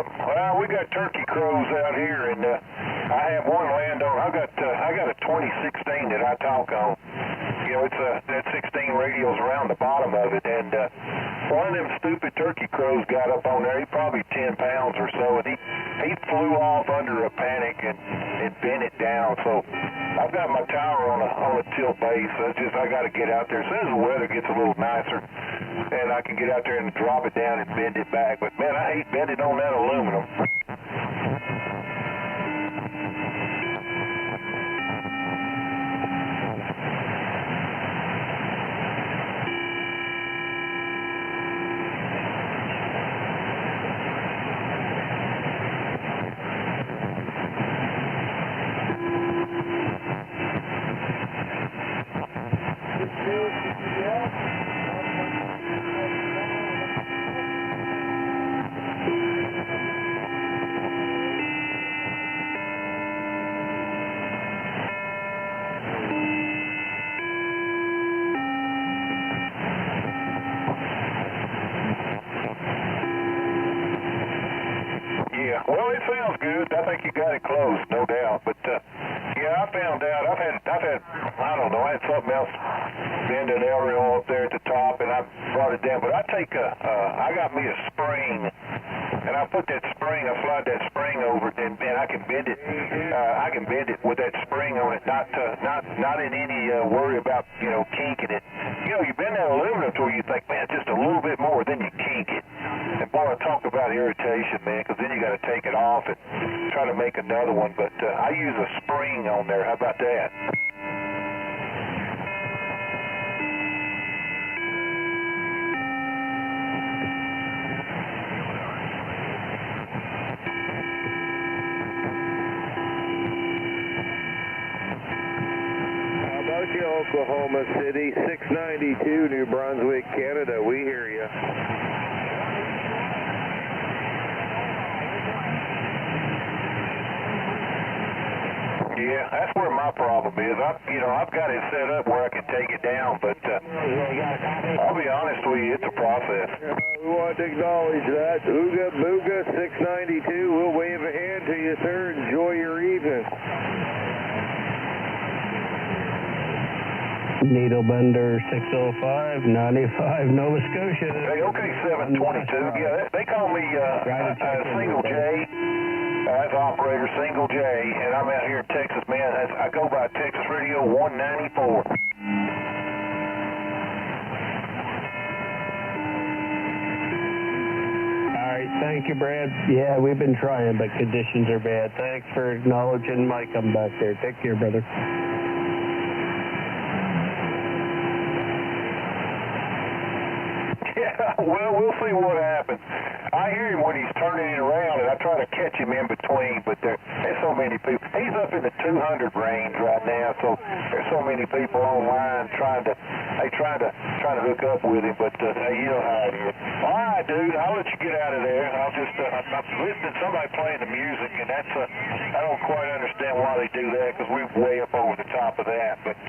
Well, we got turkey crows out here, and I have one landowner. I got a 2016 that I talk on. It's that 16 radios around the bottom of it, and one of them stupid turkey crows got up on there. He probably 10 pounds or so, and he flew off under a panic and bent it down. So I've got my tower on a tilt base. So it's just I got to get out there as soon as the weather gets a little nicer, and I can get out there and drop it down and bend it back. But man, I hate bending on that aluminum. Well, it sounds good. I think you got it close, no doubt. But yeah, I found out. I've had I don't know. I had something else bend an aerial up there at the top, and I brought it down. But I got me a spring, and I put that spring. I slide that spring over it, and I can bend it. I can bend it with that spring on it, not in any worry about kinking it. You bend that aluminum to where you think, man, just a little bit more, then you kink it. And boy, I talk about irritation, man, because then you got to take it off and try to make another one. But I use a spring on there. How about that? How about you, Oklahoma City, 692, New Brunswick, Canada? We hear you. Yeah, that's where my problem is. I've got it set up where I can take it down, but I'll be honest with you, it's a process. We want to acknowledge that. Ooga Booga 692. We'll wave a hand to you, sir. Enjoy your evening. Needle Bender 605, 95, Nova Scotia. Hey, okay, 722. Yeah, they call me Single J. That's operator Single J, and I'm out here in Texas, man. I go by Texas Radio 194. All right, thank you, Brad. Yeah, we've been trying, but conditions are bad. Thanks for acknowledging Mike. I'm back there. Take care, brother. Yeah, well, we'll see what happens. I hear him when he's turning it around, and I try to catch him in between, but there's so many people. He's up in the 200 range right now, so there's so many people online trying to hook up with him, but hey, you know how it is. All right, dude, I'll let you get out of there. I'm listening to somebody playing the music, and I don't quite understand why they do that, because we're way up over the top of that, but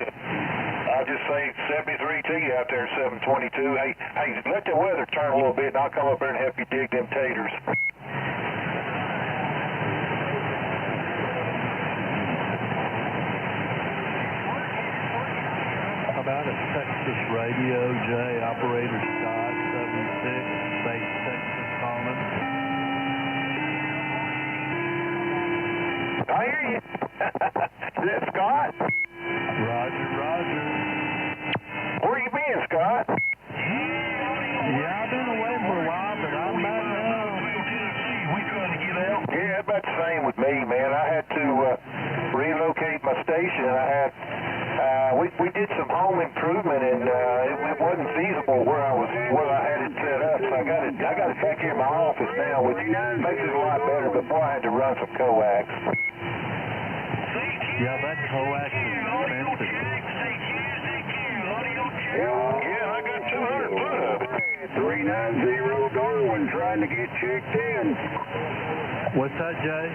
I'll just say 73 to you out there, 722. Hey, let the weather turn a little bit, and I'll come up there and help you dig them taters. About a Texas Radio, J, operator Scott, 76, Base Texas calling. I hear you. Is that Scott? Roger. Where you been, Scott? Yeah, I've been away for a while, but I'm back now. We trying to get out? Yeah, about the same with me, man. I had to relocate my station. We did some improvement, and it wasn't feasible where I had it set up. So I got it back here in my office now, which makes it a lot better. Before I had to run some coax. Yeah, that coax is expensive. Yeah, I got 200 foot of it. 390 Darwin trying to get checked in. What's that, Jay?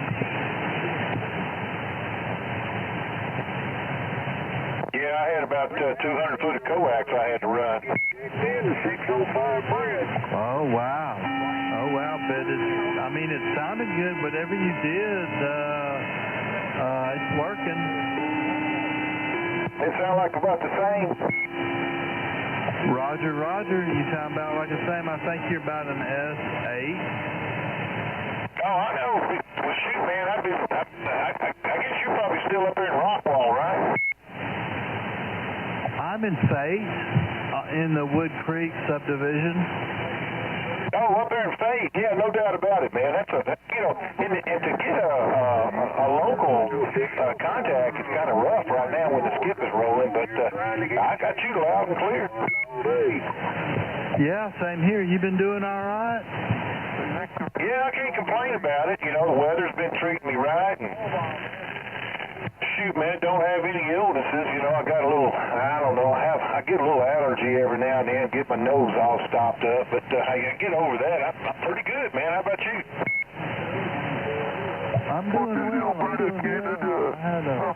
Yeah, I had about 200 foot of coax I had to run. In 605 Brad. Oh, wow. Oh, wow, but it sounded good. Whatever you did, it's working. It sound like about the same. Roger, Roger. You sound about like the same. I think you're about an S8. Oh, I know. Well, shoot, man, I guess you're probably still up there in Rockwall, right? I'm in Faith, in the Wood Creek subdivision. Oh, up there in Faith, yeah, no doubt about it, man. And to get a local contact is kind of rough right now when the skip is rolling, but I got you loud and clear. Yeah, same here. You been doing all right? Yeah, I can't complain about it. The weather's been treating me right, and shoot, man, don't have any illnesses. I got a little, I don't know, I get a little allergy every now and then, get my nose all stopped up, but I get over that. I'm pretty good, man. How about you? I'm doing well. I had a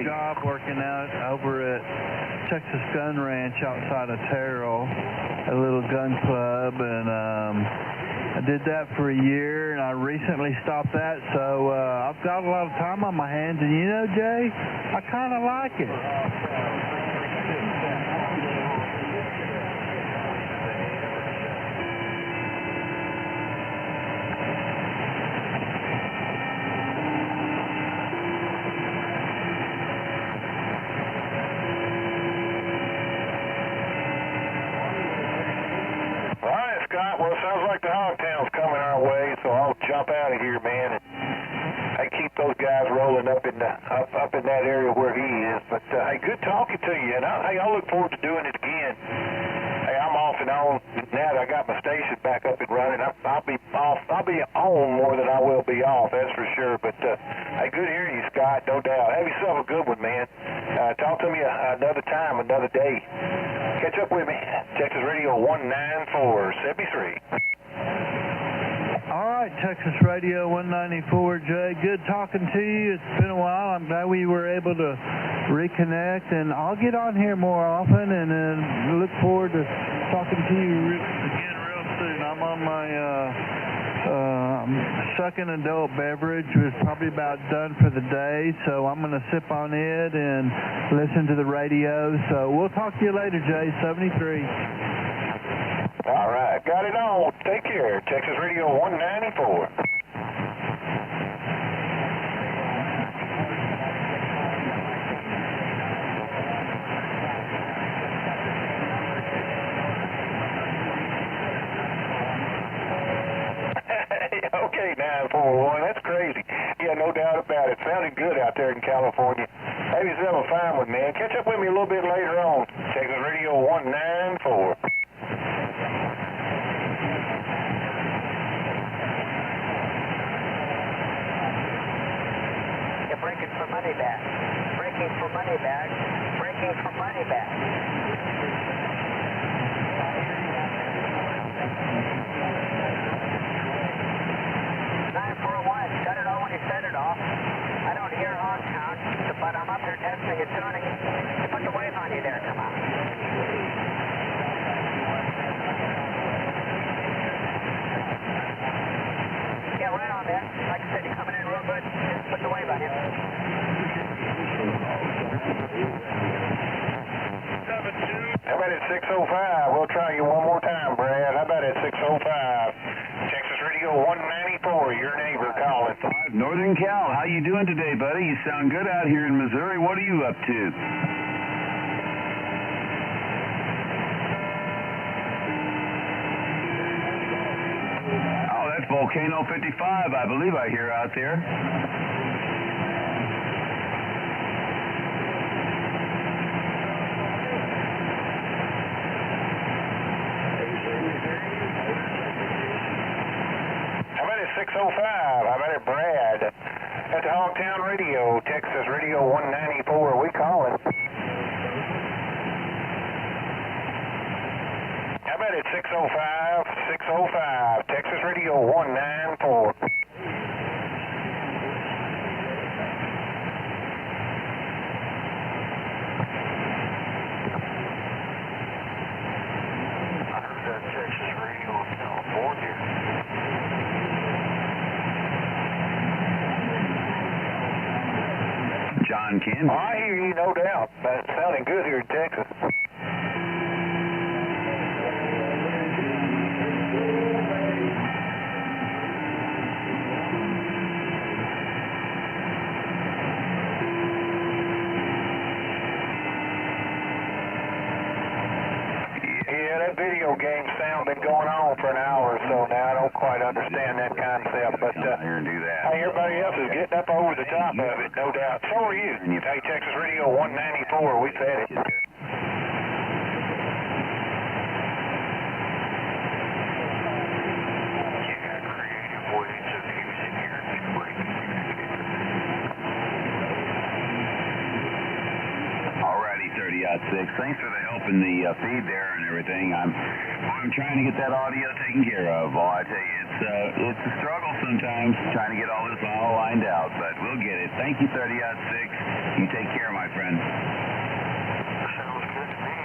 job working out over at Texas Gun Ranch outside of Terrell, a little gun club, and I did that for a year, and I recently stopped that, so I've got a lot of time on my hands, and Jay, I kind of like it. Well, it sounds like the Hogtown's coming our way, so I'll jump out of here, man, and I keep those guys rolling up in that area where he is. But hey, good talking to you, and I look forward to doing it again. Hey, I'm off and on now that I got my station back up and running. I'll be off. I'll be on more than I will be off, that's for sure. But hey, good hearing you, Scott, no doubt. Have yourself a good one, man. Talk to me another time, another day. Catch up with me. Texas Radio 19473. All right, Texas Radio 194, Jay. Good talking to you. It's been a while. I'm glad we were able to reconnect, and I'll get on here more often, and look forward to talking to you again real soon. I'm on my second adult beverage. It's probably about done for the day, so I'm going to sip on it and listen to the radio. So we'll talk to you later, Jay. 73. All right, got it on. Take care. Texas Radio 194. Okay, 941. That's crazy. Yeah, no doubt about it. Sounded good out there in California. Have yourself a fine one, man. Catch up with me a little bit later on. Texas Radio 194. Breaking for money back. Breaking for money back. Breaking for money back. 941, shut it off when you set it off. I don't hear Hogtown, but I'm up there testing it, tuning it. Put the wave on you there, come on. Yeah, right on there. Like I said, you're coming in real good. Just put the wave on you. How about at 605? We'll try you one more time, Brad. How about at 605? Texas Radio 194, your neighbor calling. Northern Cal, how you doing today, buddy? You sound good out here in Missouri. What are you up to? Oh, that's Volcano 55, I believe I hear out there. 605. How about it, Brad? At the Hogtown Radio, Texas Radio 194. We calling. How about it, 605, 605, Texas Radio 194. Texas Radio of California. John Candy. I hear you, no doubt. That's sounding good here in Texas. Video game sound been going on for an hour or so now. I don't quite understand that concept, but hey, everybody else is getting up over the top of it, no doubt. So are you. Hey, Texas Radio 194, we said it. Alrighty, 30-06. Thanks for the help in the feed there and everything. I'm trying to get that audio taken care of. Well, I tell you, it's a struggle sometimes trying to get all this all lined out, but we'll get it. Thank you, 30-06. You take care, my friend. Sounds good to me.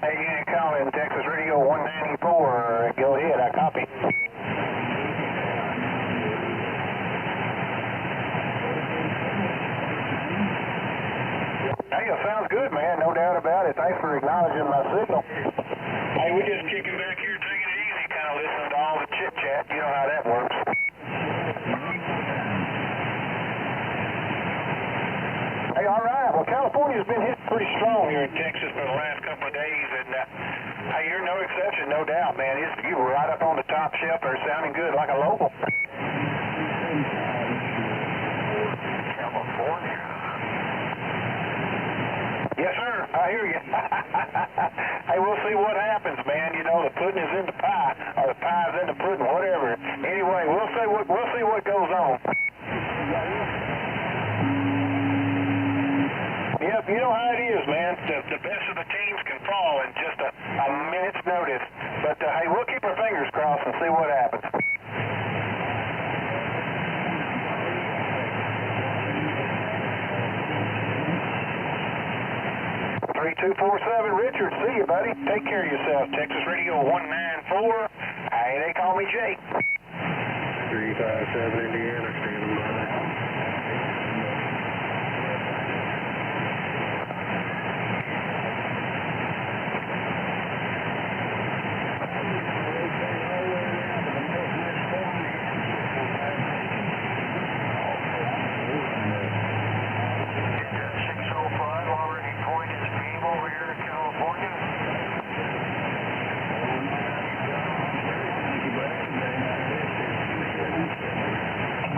Hey, you can call in Texas Radio 194. Go ahead, I copy. Hey, it sounds good, man. No doubt about it. Thanks for acknowledging my signal. Hey, we just kicking back here, taking it easy, kind of listening to all the chit-chat. You know how that works. Hey, all right. Well, California's been hit pretty strong here in Texas for the last couple of days, and hey, you're no exception, no doubt, man. You were right up on the top shelf there, sounding good, like a local. California. Yes, sir. I hear you. Hey, we'll see what happens, man. You know, the pudding is in the pie, or the pie's in the pudding, whatever. Anyway, we'll see what goes on. Yep, you know how it is, man. The best of the teams can fall in just a minute's notice. But, hey, we'll keep our fingers crossed and see what happens. 3247, Richard. See you, buddy. Take care of yourself. Texas Radio 194. Hey, they call me Jake. 357 Indiana, standing by.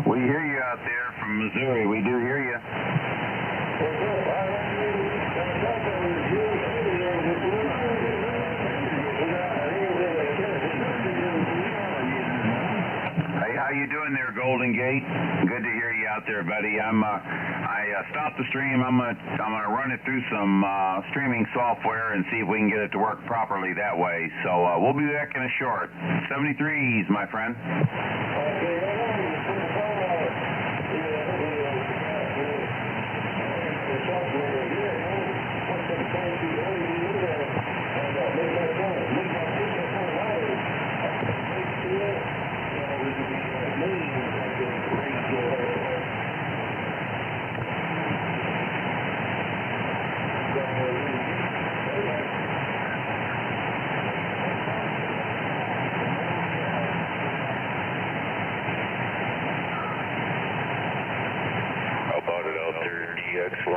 We hear you out there from Missouri. We do hear you. Hey, how you doing there, Golden Gate? Good to hear you out there, buddy. I stopped the stream. I'm gonna run it through some streaming software and see if we can get it to work properly that way. So we'll be back in a short. 73s, my friend.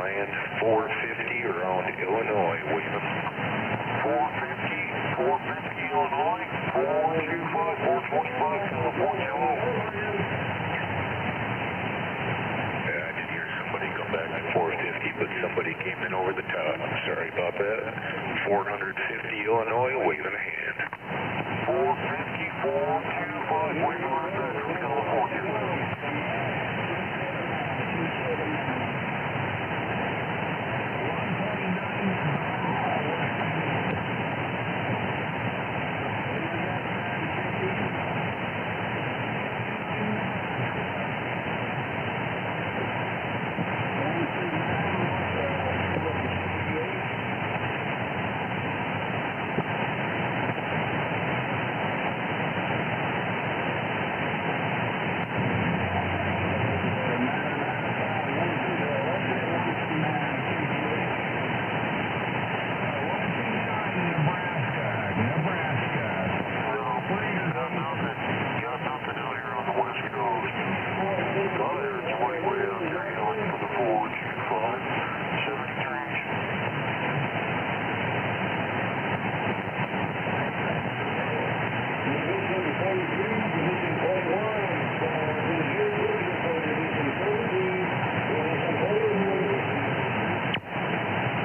land 450 around Illinois, waving. 450 Illinois, 425, 425, California. I did hear somebody come back to 450, but somebody came in over the top. I'm sorry about that. 450 Illinois, waving a hand. 450, 425, waving right back from California.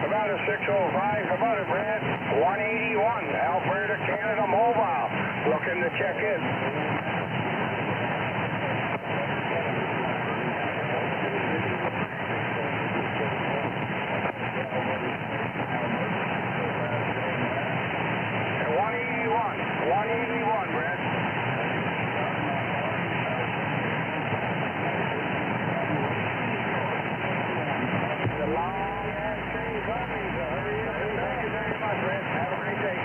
About a 605, how about it, Brad? 181, Alberta, Canada Mobile. Looking to check in. At 181, Brad. The long-ass train coming, so hurry up. Thank you very much, Brad. Have a great day.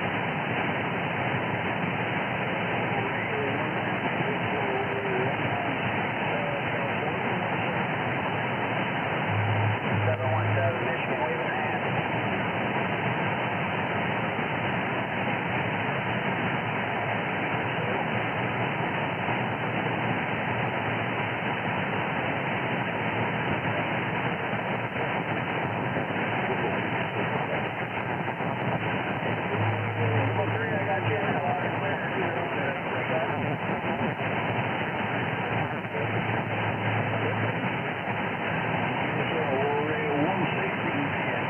Michigan, waving a hand.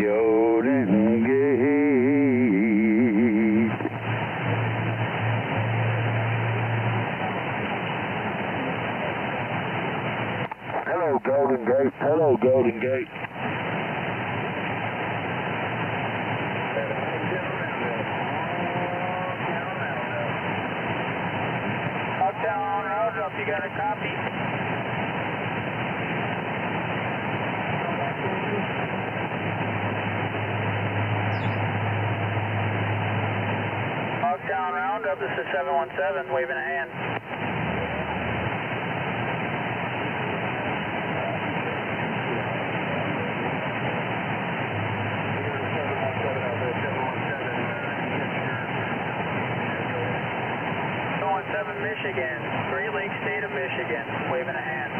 Golden Gate. Hello, Golden Gate. Hello, Golden Gate. Uptown Roundup, you got a copy? Uptown Roundup, this is 717, waving a hand. Michigan, Great Lakes State of Michigan, waving a hand.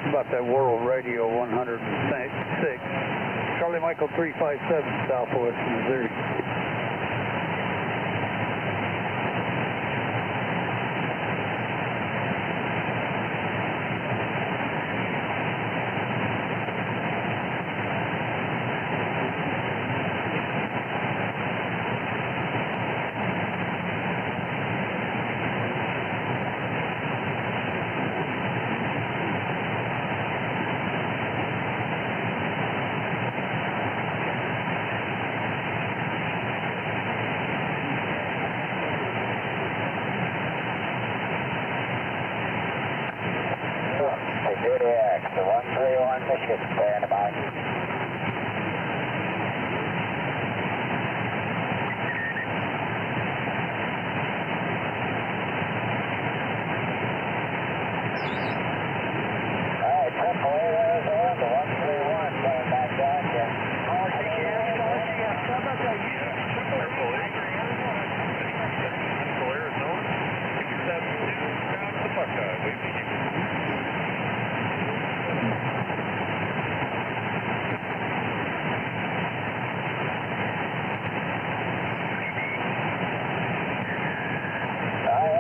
About that World Radio 106, Charlie Michael 357, Southwest Missouri. The 131 Michigan, stand by. Alright, Triple A, Arizona, the 131, coming back down here.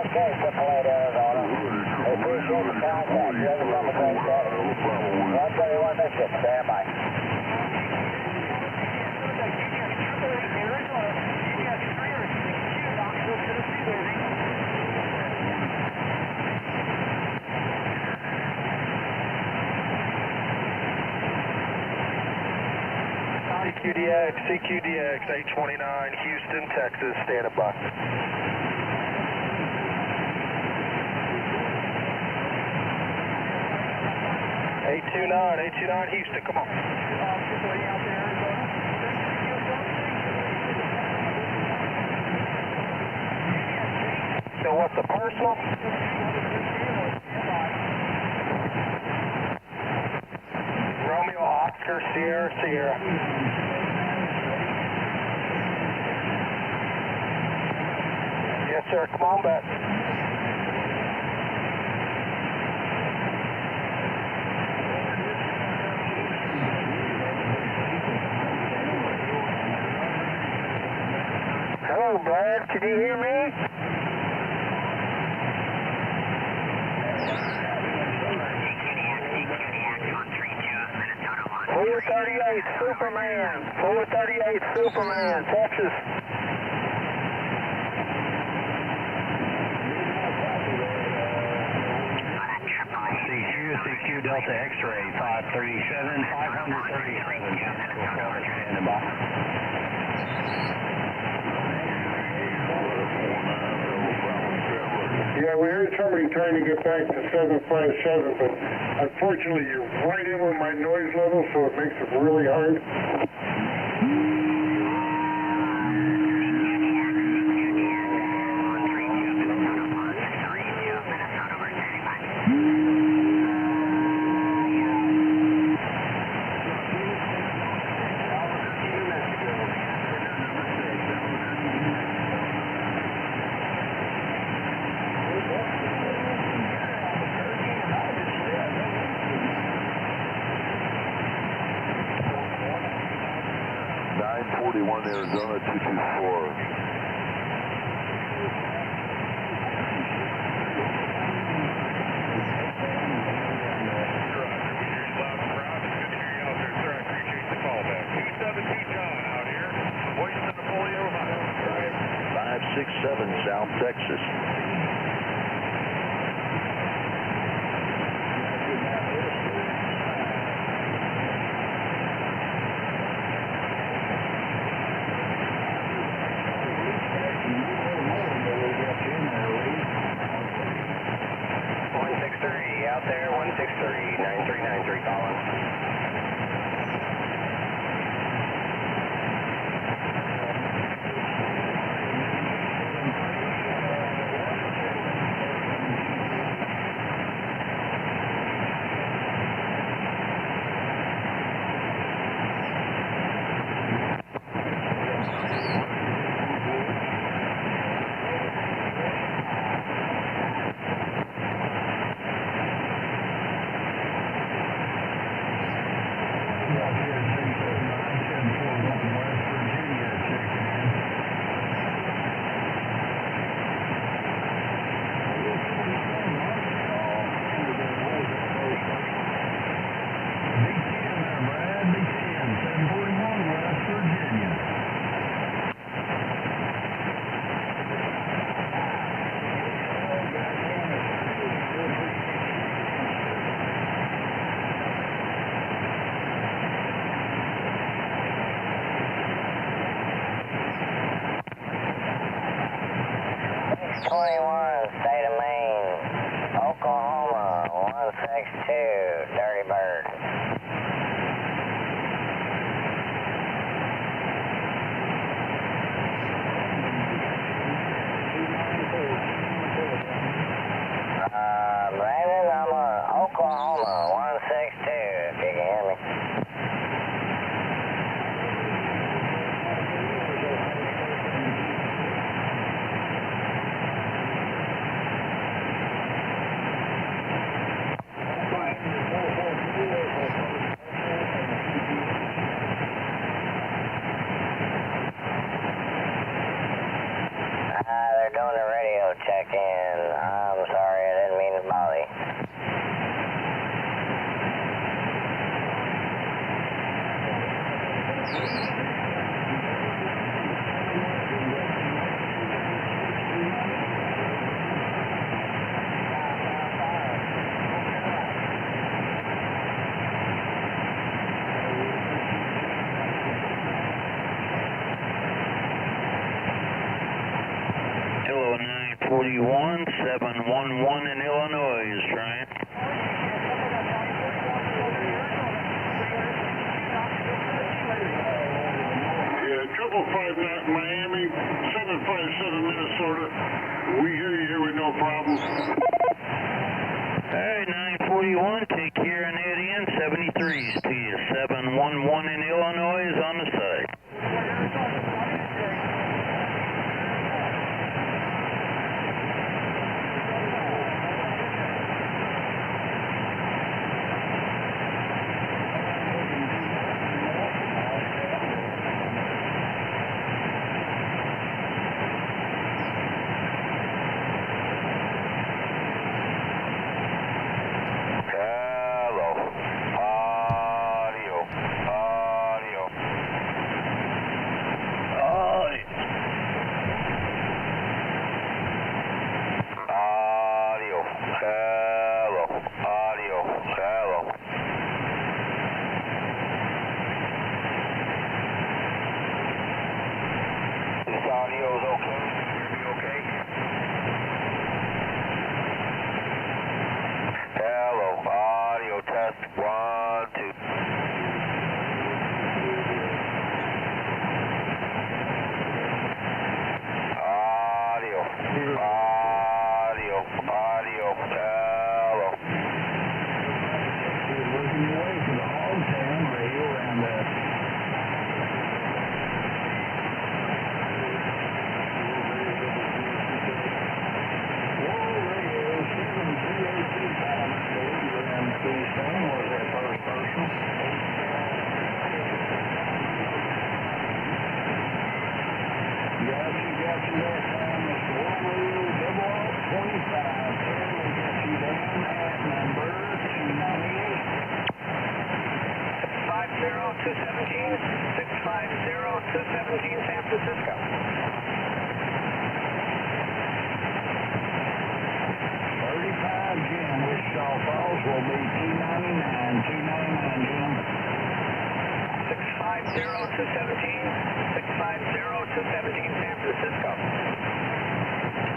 Okay, Triple A to Arizona. We appreciate the contact. You have yourself a great day. 131 Michigan, stand by. CQDX 829, Houston, Texas, standing by. $829, Houston, come on. So what's the personal? Romeo, Oscar, Sierra, Sierra. Yes, sir, come on back. Hello, Brad, can you hear me? Superman, 438 Superman, Texas. CQ Delta X-ray 537, 537. Standing by. Yeah, we heard somebody trying to get back to 757, but unfortunately you're right in with my noise level, so it makes it really hard. Arizona 224. South Texas. Out there, 163-9393, calling. State of Maine, Oklahoma, 162, Dirty Bird. back in. I'm sorry, I didn't mean to bother you. Hello, 941, 711 in Illinois is trying. Yeah, 555 Miami, 757 Minnesota. We hear you here with no problems. Alright, 941, take care and head in. 73s to you. 711 in Illinois is on the side.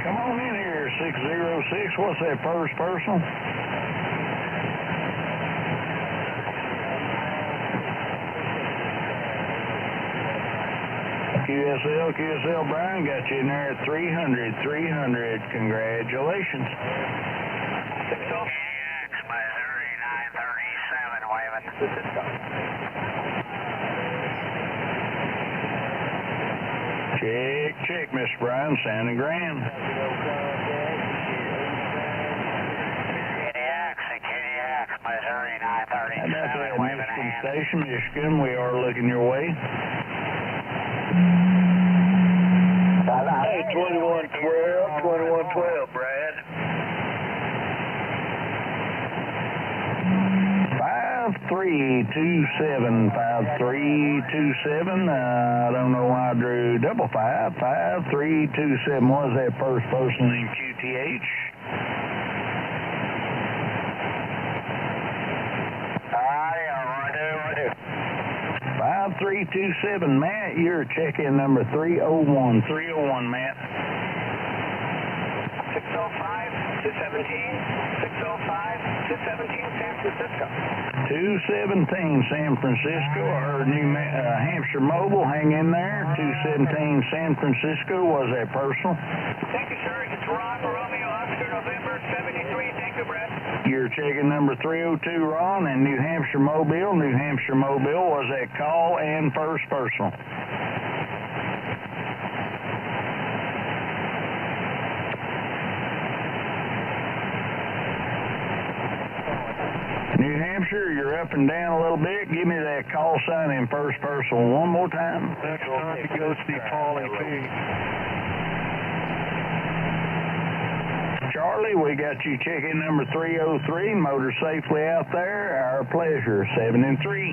Come on in here, 606. What's that first personal? QSL Brian got you in there at 300. Congratulations. 60. Missouri 937, waving. Check, Mr. Brian, sounding grand. Missouri 937, That's at Michigan Station, Michigan. We are looking your way. Hey, 2112, Brad. 5327. I don't know why I drew 55. 5327 was that first person in QTH. 5327, Matt, you're check-in number 301. 301, Matt. 605, 217, 605, 217, San Francisco. 217 San Francisco, our New Hampshire Mobile, hang in there. 217 San Francisco, was that personal? Thank you, sir. It's Ron for Romeo Oscar, November 73. Thank you, Brett. You're checking number 302, Ron, and New Hampshire Mobile. New Hampshire Mobile, was that call and first personal? New Hampshire, you're up and down a little bit. Give me that call sign in first personal one more time. Next time you go see Paulie P. Charlie, we got you check-in number 303, motor safely out there. Our pleasure, 7 and 3.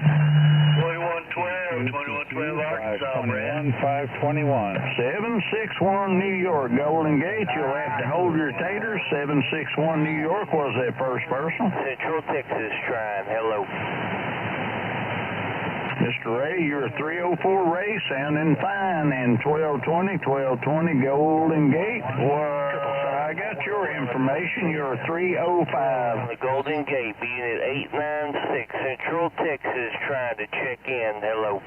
2112 Arkansas, Brad. 521. 761 New York, Golden Gate. You'll have to hold your taters. 761 New York was that first person. Central Texas trying. Hello. Mr. Ray, you're 304 Ray, sounding fine. And 1220 Golden Gate. Well, I got your information. You're 305. The Golden Gate, unit 896, Central Texas, trying to check in. Hello.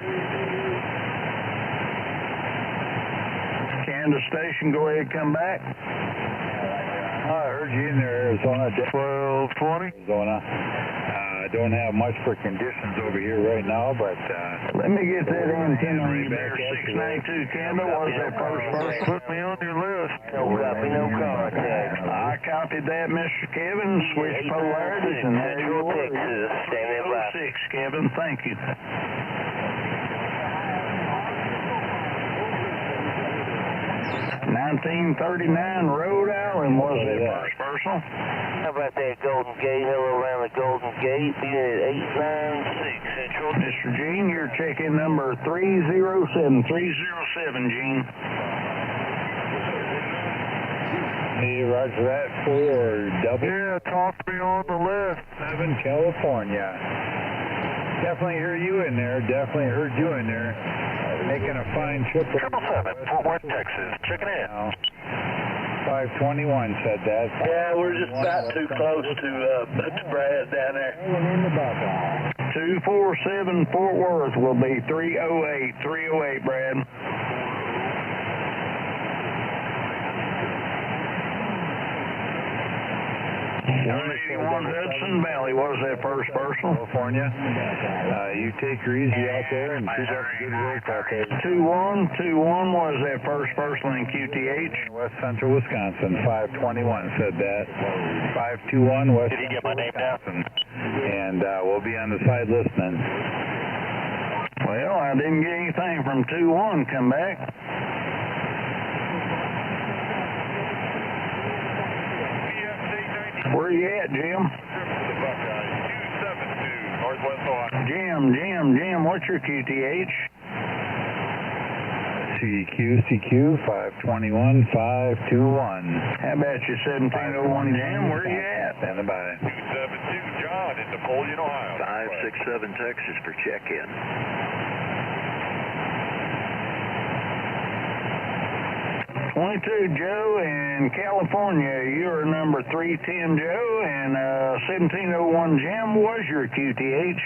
Kansas Station, go ahead, come back. I heard you in there, Arizona. 1220. Arizona. Don't have much for conditions over here right now, but let me get that antenna on you there. 692 Kendall, was that first? Put me on your list. No copy, no contact. I copied that, Mr. Kevin. Switch polarities, and there you Central were. Texas, standing by. 6, Kevin, thank you. 1939 Rhode Island was that first person. How about that Golden Gate? Hello around the Golden Gate, unit 896, Central. Mr. Gene, your check-in number 307. 307, Gene. hey, roger that for double. Yeah, talk to me on the list. 7 California. Definitely hear you in there. Definitely heard you in there. Making a fine trip. 777, Fort Worth, Texas. Checking in. 521 said that. Yeah, we're just about too close to Brad down there. 247 Fort Worth will be 308. 308, Brad. Hudson Valley, what was that first person? California. You take her easy out there and keep up the good work out there. 2121 was that first person in QTH. West Central Wisconsin, 521 said that. 521 West. Did he get my name down? And we'll be on the side listening. Well, I didn't get anything from 21 come back. Where you at, Jim? Jim, what's your QTH? CQ 521 521. How about you 1701 Jim? Where you at? Standing by. 272 John in Napoleon, Ohio. 567 Texas for check-in. 22 Joe in California, you're number 310 Joe, and 1701 Jim was your QTH.